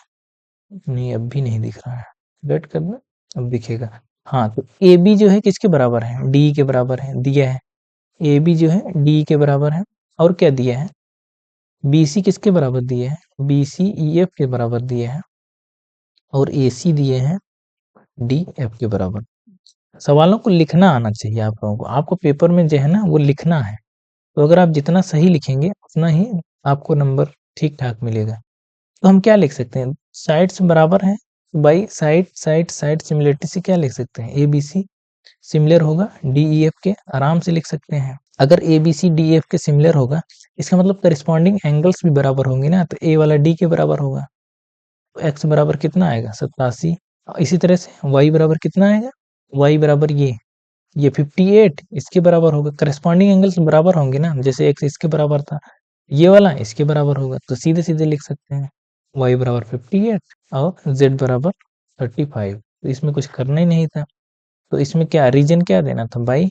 नहीं अब भी नहीं दिख रहा है, वेट कर दो अब दिखेगा। हाँ, तो ए बी जो है किसके बराबर है, डी के बराबर है, दिया है। ए बी जो है डी के बराबर है, और क्या दिया है, बी सी किसके बराबर दिया है, बी सी ई एफ के बराबर दिया है, और ए सी दिए हैं डी एफ के बराबर। सवालों को लिखना आना चाहिए आप लोगों को, आपको पेपर में जो है ना वो लिखना है। तो अगर आप जितना सही लिखेंगे उतना ही आपको नंबर ठीक ठाक मिलेगा। तो हम क्या लिख सकते हैं, साइड्स बराबर हैं, by side side side similarity से क्या लिख सकते हैं, ए बी सी सिमिलर होगा डी ई एफ के, आराम से लिख सकते हैं। अगर A B C D F के सिमिलर होगा, इसका मतलब करिस्पॉन्डिंग एंगल्स भी बराबर होंगे ना, तो ए वाला डी के बराबर होगा, तो एक्स बराबर कितना आएगा 87। इसी तरह से वाई बराबर कितना आएगा, वाई बराबर ये 58 इसके बराबर होगा, करस्पॉन्डिंग एंगल्स बराबर होंगे ना, जैसे एक्स इसके बराबर था, ये वाला इसके बराबर होगा, तो सीधे सीधे लिख सकते हैं y बराबर 58 और z बराबर 35। तो इसमें कुछ करना ही नहीं था, तो इसमें क्या रीजन क्या देना था, by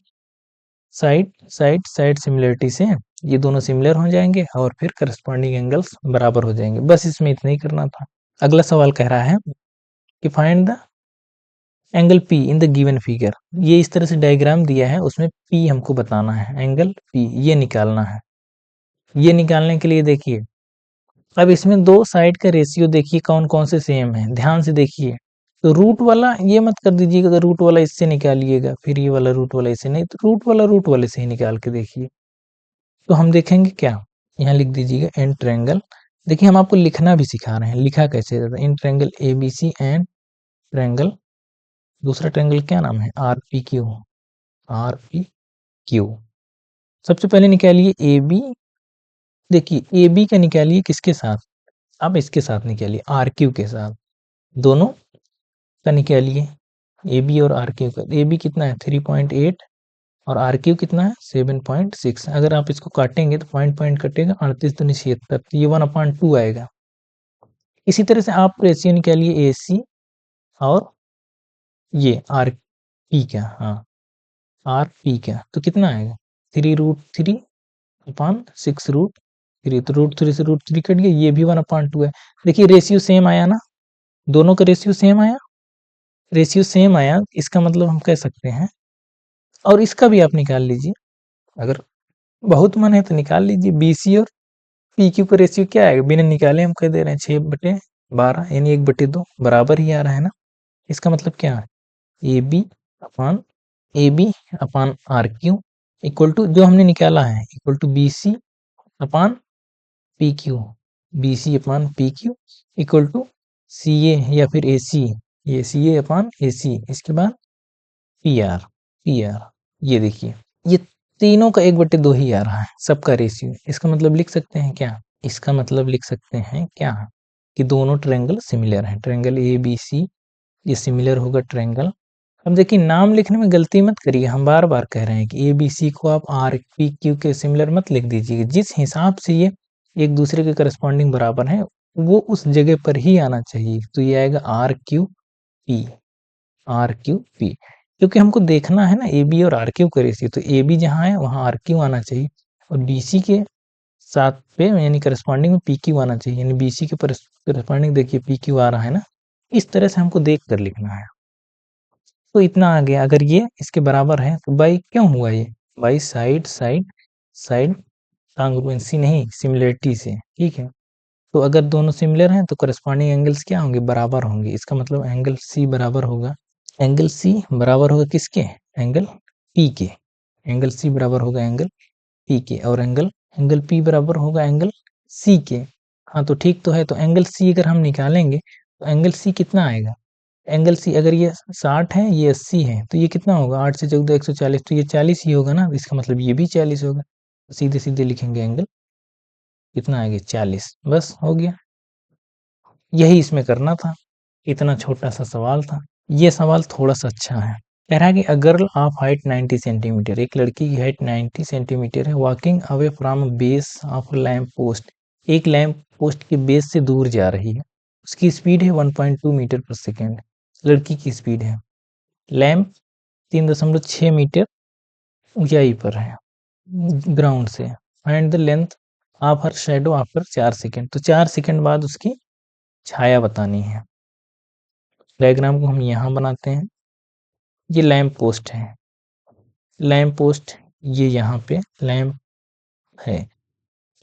side side side similarity से ये दोनों सिमिलर हो जाएंगे और फिर करस्पॉन्डिंग एंगल्स बराबर हो जाएंगे, बस इसमें इतना ही करना था। अगला सवाल कह रहा है कि find the angle P in the given figure. ये इस तरह से डायग्राम दिया है, उसमें P हमको बताना है, एंगल P ये निकालना है। ये निकालने के लिए देखिए, अब इसमें दो साइड का रेशियो देखिए कौन कौन से सेम है, ध्यान से देखिए। तो रूट वाला ये मत कर दीजिएगा, अगर रूट वाला इससे निकालिएगा फिर ये वाला रूट वाला इससे, नहीं तो रूट वाला रूट वाले से ही निकाल के देखिए। तो हम देखेंगे क्या, यहाँ लिख दीजिएगा इन ट्रायंगल। देखिए हम आपको लिखना भी सिखा रहे हैं, लिखा कैसे जाता है, in triangle A B C and triangle, दूसरा ट्रायंगल क्या नाम है, R P Q, R P Q. सबसे पहले निकालिए ए बी, देखिए ए बी का निकालिए किसके साथ, अब इसके साथ निकालिए आर क्यू के साथ, दोनों का निकालिए, ए बी और आर क्यू का। ए बी कितना है 3.8 और आर क्यू कितना है 7.6। अगर आप इसको काटेंगे तो पॉइंट पॉइंट कटेगा, 38 दूनी 76, तो ये 1/2 आएगा। इसी तरह से आप रेशियो निकालिए ए सी और ये आर पी का, हाँ आर पी का, तो कितना आएगा 3√3/6√3, तो √3 से √3 कट गया, ये भी 1/2 है। देखिए रेशियो सेम आया ना, दोनों का रेशियो सेम आया, रेशियो सेम आया, इसका मतलब हम कह सकते हैं, और इसका भी आप निकाल लीजिए, अगर बहुत मन है तो निकाल लीजिए, बी सी और पी क्यू का रेशियो क्या आएगा, बिना निकाले हम कह दे रहे हैं 6/12 यानी 1/2 बराबर ही आ रहा है ना। इसका मतलब क्या है, A B upon R Q equal to जो हमने निकाला है equal to B C upon P Q, B C upon P Q equal to C A या फिर ए सी, ये सी ए अपान ए सी, इसके बाद पी आर, पी आर। ये देखिए ये तीनों का 1/2 ही आ रहा है, सबका रेशियो। इसका मतलब लिख सकते हैं क्या, इसका मतलब लिख सकते हैं क्या कि दोनों ट्रायंगल सिमिलर हैं, ट्रायंगल ए बी सी ये सिमिलर होगा ट्रायंगल। अब देखिए नाम लिखने में गलती मत करिए, हम बार बार कह रहे हैं कि ए बी सी को आप आर पी क्यू के सिमिलर मत लिख दीजिए, जिस हिसाब से ये एक दूसरे के करस्पॉन्डिंग बराबर है वो उस जगह पर ही आना चाहिए, तो ये आएगा R Q P, R Q P, क्योंकि हमको देखना है ना ए बी और आर क्यू का रेशियो, तो ए बी जहाँ है वहाँ आर क्यू आना चाहिए, और बी सी के साथ पे यानी करस्पॉन्डिंग में पी क्यू आना चाहिए, यानी बी सी के करस्पॉन्डिंग देखिए पी क्यू आ रहा है ना, इस तरह से हमको देख कर लिखना है। तो इतना आ गया, अगर ये इसके बराबर है तो बाई क्यों हुआ ये, बाई साइड साइड साइड कांग्रुएंसी नहीं सिमिलरिटी से, ठीक है। तो अगर दोनों सिमिलर हैं तो करस्पॉन्डिंग एंगल्स क्या होंगे, बराबर होंगे, इसका मतलब एंगल सी बराबर होगा, एंगल सी बराबर होगा किसके, एंगल पी के, एंगल सी बराबर होगा एंगल पी के, और एंगल एंगल पी बराबर होगा एंगल सी के। हाँ तो ठीक तो है, तो एंगल सी अगर हम निकालेंगे तो एंगल सी कितना आएगा, एंगल सी अगर ये 60 है ये 80 है तो ये कितना होगा, 8 से 14 140, तो ये 40 ही होगा ना, इसका मतलब ये भी 40 होगा, तो सीधे सीधे लिखेंगे एंगल कितना आएगा 40, बस हो गया। यही इसमें करना था, इतना छोटा सा सवाल था। ये सवाल थोड़ा सा अच्छा है, कह रहा है कि a girl of height 90 centimetre, एक लड़की की हाइट 90 सेंटीमीटर है, walking away from base of lamp post, एक लैंप पोस्ट के बेस से दूर जा रही है, उसकी स्पीड है 1.2 मीटर पर सेकेंड, लड़की की स्पीड है, लैंप 3.6 मीटर ऊंचाई पर है ग्राउंड से। Find the length of her shadow after 4 second. तो 4 सेकेंड बाद उसकी छाया बतानी है। डायग्राम को हम यहाँ बनाते हैं। ये लैंप पोस्ट है, लैंप पोस्ट ये यहाँ पे लैंप है।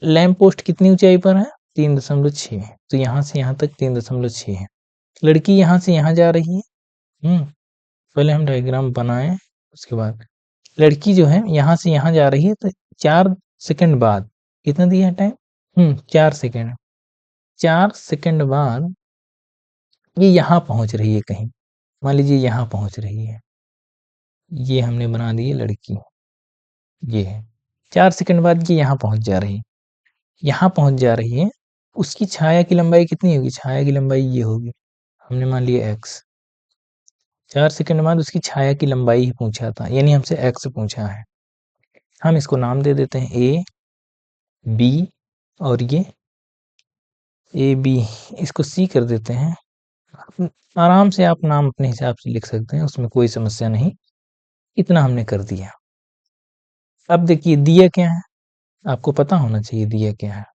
लैंप पोस्ट कितनी ऊंचाई पर है? 3.6। तो यहाँ से यहाँ तक 3.6 है। लड़की यहाँ से यहाँ जा रही है। पहले हम डायग्राम बनाएं, उसके बाद लड़की जो है यहाँ से यहाँ जा रही है। तो 4 सेकंड बाद कितना दिया है टाइम? 4 सेकंड। 4 सेकंड बाद ये यहाँ पहुंच रही है कहीं, मान लीजिए यहाँ पहुंच रही है। ये हमने बना दी है लड़की, ये है। 4 सेकंड बाद ये यहाँ पहुंच जा रही है, यहाँ पहुंच जा रही है। उसकी छाया की लंबाई कितनी होगी? छाया की लंबाई ये होगी, हमने मान लिया x। 4 सेकंड बाद उसकी छाया की लंबाई ही पूछा था, यानी हमसे x पूछा है। हम इसको नाम दे देते हैं a b, और ये a b, इसको c कर देते हैं। आराम से आप नाम अपने हिसाब से लिख सकते हैं, उसमें कोई समस्या नहीं। इतना हमने कर दिया। अब देखिए दिया क्या है, आपको पता होना चाहिए दिया क्या है।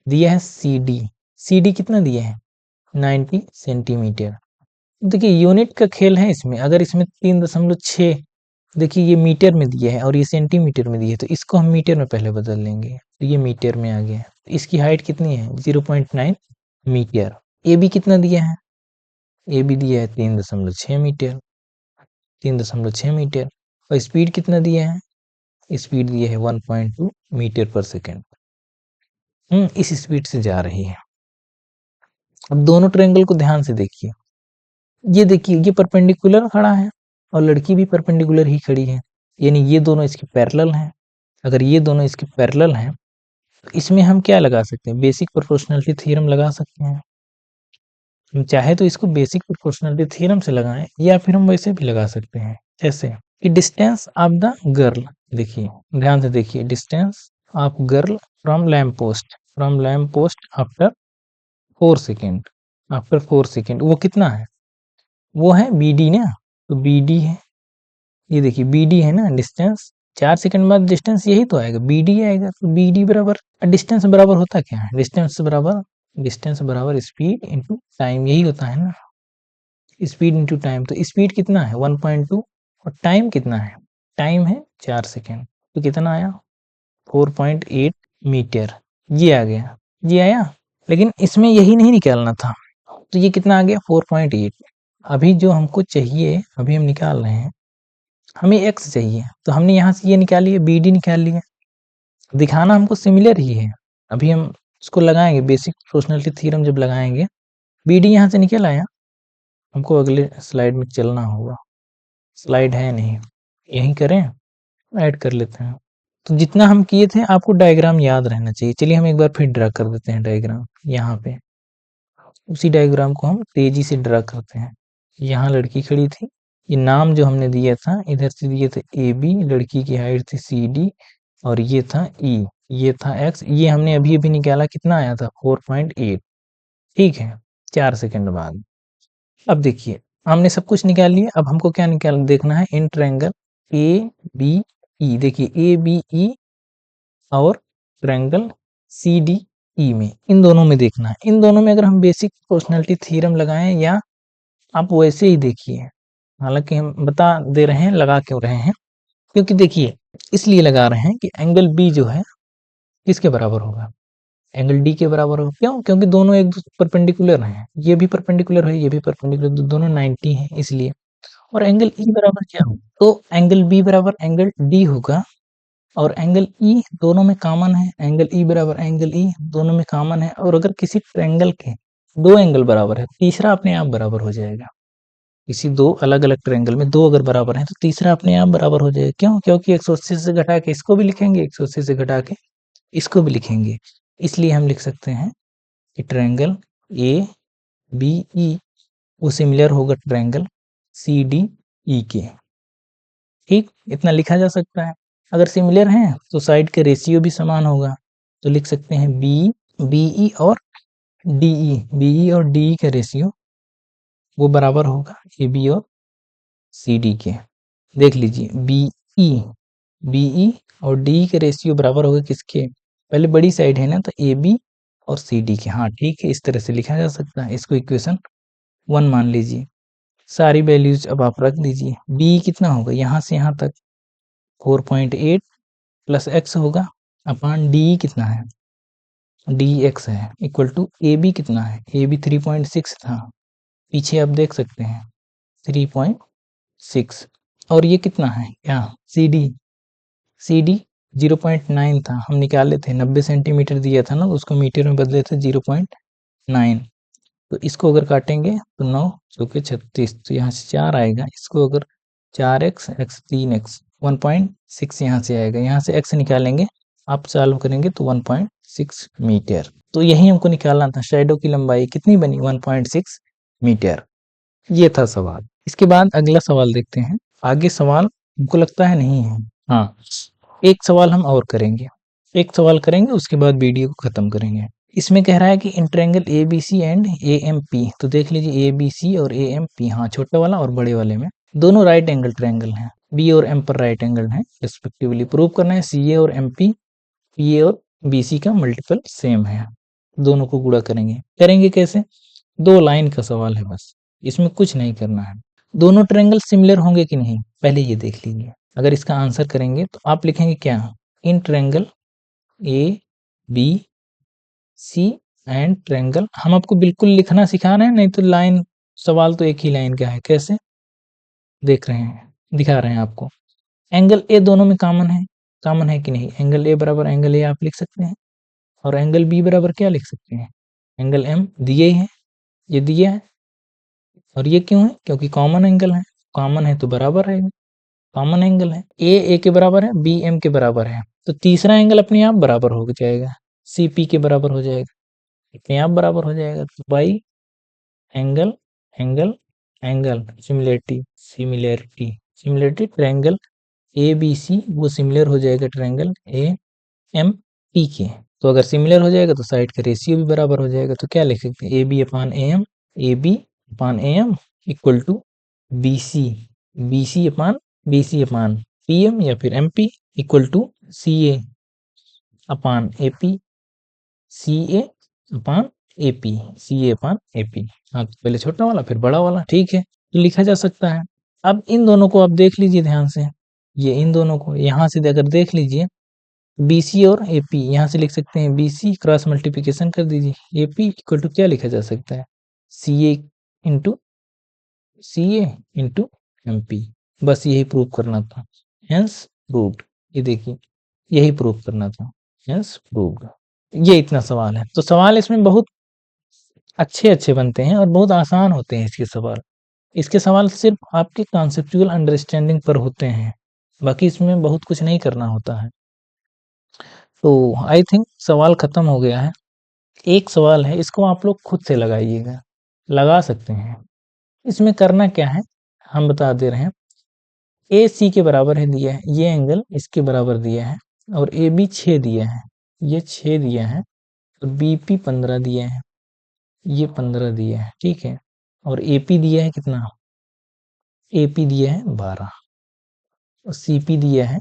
दिया है CD। CD कितना दिया है? 90 सेंटीमीटर। देखिए यूनिट का खेल है इसमें। अगर इसमें 3.6 देखिए ये मीटर में दिया है और ये सेंटीमीटर में दिया है, तो इसको हम मीटर में पहले बदल लेंगे। तो ये मीटर में आ गया। इसकी हाइट कितनी है? 0.9 मीटर। ए बी कितना दिया है? ए बी दिया है 3.6 मीटर। 3.6 मीटर। और स्पीड कितना दिया है? स्पीड दिया है 1.2 मीटर पर सेकेंड। इस स्पीड से जा रही है। अब दोनों ट्रायंगल को ध्यान से देखिए। ये देखिए ये परपेंडिकुलर खड़ा है और लड़की भी परपेंडिकुलर ही खड़ी है, यानी ये दोनों इसके पैरेलल हैं। अगर ये दोनों इसके पैरेलल हैं तो इसमें हम क्या लगा सकते हैं? बेसिक प्रोपोर्शनलिटी थ्योरम लगा सकते हैं। हम चाहे तो इसको बेसिक प्रोपोर्शनलिटी थ्योरम से लगाएं, या फिर हम वैसे भी लगा सकते हैं। जैसे कि डिस्टेंस ऑफ द गर्ल, देखिए ध्यान से देखिए, distance of girl from lamp post after 4 second. After 4 second वो कितना है? वो है BD ना, तो BD है। ये देखिए BD है ना डिस्टेंस। 4 सेकंड बाद डिस्टेंस यही तो आएगा, BD आएगा। तो BD बराबर, डिस्टेंस बराबर होता क्या है? डिस्टेंस बराबर स्पीड इंटू टाइम, यही होता है ना, स्पीड इंटू टाइम। तो स्पीड कितना है? 1.2, और टाइम कितना है? टाइम है 4 सेकेंड। तो कितना आया? 4.8 मीटर। ये आ गया, ये आया। लेकिन इसमें यही नहीं निकालना था, तो ये कितना आ गया? 4.8। अभी जो हमको चाहिए, अभी हम निकाल रहे हैं, हमें x चाहिए। तो हमने यहाँ से ये निकाल लिया, BD निकाल लिया। दिखाना हमको सिमिलर ही है। अभी हम उसको लगाएंगे, बेसिक प्रोपोर्शनलिटी थ्योरम जब लगाएंगे। BD यहाँ से निकल आया। हमको अगले स्लाइड में चलना होगा, स्लाइड है नहीं, यहीं करें, ऐड कर लेते हैं। तो जितना हम किए थे आपको डायग्राम याद रहना चाहिए। चलिए हम एक बार फिर ड्रा कर देते हैं डायग्राम। यहाँ पे उसी डायग्राम को हम तेजी से ड्रा करते हैं। यहाँ लड़की खड़ी थी, ये नाम जो हमने दिया था, इधर से दिए थे AB, लड़की की हाइट थी CD, और ये था E, ये था X। ये हमने अभी अभी निकाला, कितना आया था? 4.8। ठीक है, 4 सेकंड बाद। अब देखिए हमने सब कुछ निकाल लिया। अब हमको क्या निकाल देखना है? In triangle ABE। देखिए ABE और ट्रायंगल CDE में, इन दोनों में देखना है। इन दोनों में अगर हम बेसिक प्रोपोर्शनलिटी थ्योरम लगाएं, या आप वैसे ही देखिए, हालांकि हम बता दे रहे हैं लगा क्यों रहे हैं, क्योंकि देखिए इसलिए लगा रहे हैं कि एंगल B जो है किसके बराबर होगा? एंगल D के बराबर होगा। क्यों? क्योंकि दोनों एक दूसरे परपेंडिकुलर हैं। ये भी परपेंडिकुलर है, ये भी परपेंडिकुलर, तो दोनों 90 हैं इसलिए। और एंगल E बराबर क्या होगा? तो एंगल B बराबर एंगल D होगा, और एंगल E दोनों में कॉमन है। एंगल E बराबर एंगल E दोनों में कॉमन है। और अगर किसी ट्रायंगल के दो एंगल बराबर है, तीसरा अपने आप बराबर हो जाएगा। किसी दो अलग अलग ट्रायंगल में दो अगर बराबर है तो तीसरा अपने आप बराबर हो जाएगा। क्यों? क्योंकि 180 से घटा के इसको भी लिखेंगे, 180 से घटा के इसको भी लिखेंगे। इसलिए हम लिख सकते हैं कि ट्रायंगल ABE वो सिमिलर होगा ट्रायंगल CDE के। ठीक, इतना लिखा जा सकता है। अगर सिमिलर हैं तो साइड के रेशियो भी समान होगा। तो लिख सकते हैं BE और BE और DE का रेशियो वो बराबर होगा AB और CD के। देख लीजिए बीई और डी के रेशियो बराबर होगा किसके, पहले बड़ी साइड है ना, तो ए बी और सी डी के। हाँ ठीक है, इस तरह से लिखा जा सकता है इसको, इक्वेशन 1 मान लीजिए। सारी वैल्यूज अब आप रख दीजिए। बी कितना होगा, यहाँ से यहाँ तक 4.8 प्लस एक्स होगा, अपान डी कितना है, डी एक्स है, इक्वल टू ए बी कितना है, ए बी 3.6 था, पीछे आप देख सकते हैं 3.6। और ये कितना है, क्या सी डी 0.9 था, हम निकाले थे 90 सेंटीमीटर दिया था ना, उसको मीटर में बदले थे 0.9। तो इसको अगर काटेंगे तो 9 चौके 36, तो यहाँ से 4 आएगा, इसको अगर 4x x 3x 1.6 यहाँ से आएगा, यहाँ से x निकालेंगे आप सॉल्व करेंगे तो 1.6 मीटर। तो यही हमको निकालना था, शैडो की लंबाई कितनी बनी 1.6 मीटर। ये था सवाल। इसके बाद अगला सवाल देखते हैं। आगे सवाल हमको लगता है नहीं है, हाँ एक सवाल हम और करेंगे, एक सवाल करेंगे उसके बाद वीडियो को खत्म करेंगे। इसमें कह रहा है कि in triangle A B C and A M P, तो देख लीजिए ए बी सी और ए एम पी, हाँ छोटे वाला और बड़े वाले में दोनों राइट एंगल ट्रायंगल हैं, बी और एम पर राइट एंगल हैं रिस्पेक्टिवली। प्रूव करना है सी ए और एम पी, पी ए और बी सी का मल्टीपल सेम है, दोनों को गुणा करेंगे। करेंगे कैसे, दो लाइन का सवाल है बस, इसमें कुछ नहीं करना है। दोनों ट्रायंगल सिमिलर होंगे कि नहीं पहले ये देख लीजिए। अगर इसका आंसर करेंगे तो आप लिखेंगे क्या, in triangle A B C and triangle, हम आपको बिल्कुल लिखना सिखा रहे हैं, नहीं तो लाइन सवाल तो एक ही लाइन का है, कैसे देख रहे हैं, दिखा रहे हैं आपको। एंगल ए दोनों में कॉमन है कि नहीं, एंगल ए बराबर एंगल ए आप लिख सकते हैं, और एंगल बी बराबर क्या लिख सकते हैं, एंगल एम दिए ही है, ये दिया है, और ये क्यों है, क्योंकि कॉमन एंगल है, कॉमन है तो बराबर है, कॉमन एंगल है, ए के बराबर है, बी एम के बराबर है, तो तीसरा एंगल अपने आप बराबर हो जाएगा, सी पी के बराबर हो जाएगा, अपने आप बराबर हो जाएगा। तो by angle angle angle similarity triangle A B C वो सिमिलर हो जाएगा ट्रायंगल ए एम पी के। तो अगर सिमिलर हो जाएगा तो साइड का रेशियो भी बराबर हो जाएगा, तो क्या लिख सकते हैं, A B upon A M equal to B C upon P M या फिर M P equal to C A upon A P, C A upon A P, हाँ तो पहले छोटा वाला फिर बड़ा वाला, ठीक है, तो लिखा जा सकता है। अब इन दोनों को आप देख लीजिए ध्यान से, ये इन दोनों को यहाँ से अगर देख लीजिए, बी सी और ए पी यहाँ से लिख सकते हैं, बी सी क्रॉस मल्टीप्लिकेशन कर दीजिए, ए पी इक्वल टू क्या लिखा जा सकता है, सी ए इंटू एम पी, बस यही प्रूव करना था, हेंस प्रूव्ड। ये देखिए यही प्रूव करना था, हेंस प्रूव्ड। ये इतना सवाल है। तो सवाल इसमें बहुत अच्छे बनते हैं और बहुत आसान होते हैं इसके सवाल। इसके सवाल सिर्फ आपके कॉन्सेप्चुअल अंडरस्टैंडिंग पर होते हैं, बाकी इसमें बहुत कुछ नहीं करना होता है। तो आई थिंक सवाल खत्म हो गया है। एक सवाल है, इसको आप लोग खुद से लगाइएगा, लगा सकते हैं। इसमें करना क्या है हम बता दे रहे हैं। ए सी के बराबर है दिया है, ये एंगल इसके बराबर दिया है, और ए बी 6 दिया है, ये 6 दिया है, और बी पी 15 दिया है, ये 15 दिया है, ठीक है, और ए पी दिया है कितना, ए पी दिया है 12, और सी पी दिया है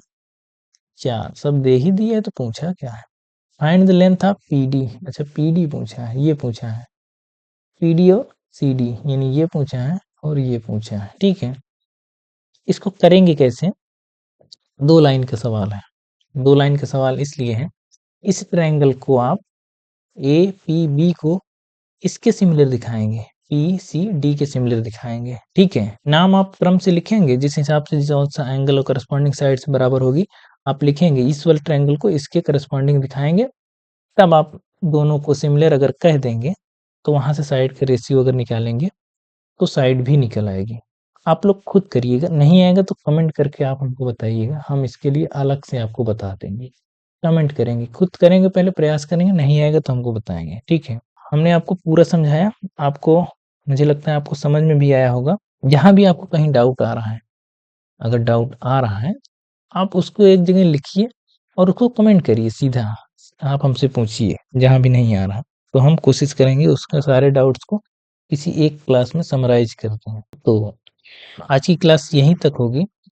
4, सब दे ही दिया है, तो पूछा क्या है, find the length of P D. अच्छा पी डी पूछा है, ये पूछा है, पी डी और सी डी यानी ये पूछा है और ये पूछा है, ठीक है। इसको करेंगे कैसे, दो लाइन का सवाल है, दो लाइन का सवाल इसलिए है, इस ट्रायंगल को आप ए पी बी को इसके सिमिलर दिखाएंगे, पी सी डी के सिमिलर दिखाएंगे, ठीक है। नाम आप क्रम से लिखेंगे, जिस हिसाब से जो सा एंगल और करस्पॉन्डिंग साइड से बराबर होगी आप लिखेंगे, इस वाले ट्रायंगल को इसके करस्पॉन्डिंग दिखाएंगे, तब आप दोनों को सिमिलर अगर कह देंगे तो वहां से साइड का रेशियो अगर निकालेंगे तो साइड भी निकल आएगी। आप लोग खुद करिएगा, नहीं आएगा तो कमेंट करके आप हमको बताइएगा, हम इसके लिए अलग से आपको बता देंगे। कमेंट करेंगे, खुद करेंगे, पहले प्रयास करेंगे, नहीं आएगा तो हमको बताएंगे, ठीक है। हमने आपको पूरा समझाया, आपको मुझे लगता है आपको समझ में भी आया होगा। जहां भी आपको कहीं डाउट आ रहा है, अगर डाउट आ रहा है आप उसको एक जगह लिखिए और उसको कमेंट करिए, सीधा आप हमसे पूछिए जहां भी नहीं आ रहा, तो हम कोशिश करेंगे उसका सारे डाउट्स को किसी एक क्लास में समराइज करते हैं। तो आज की क्लास यहीं तक होगी।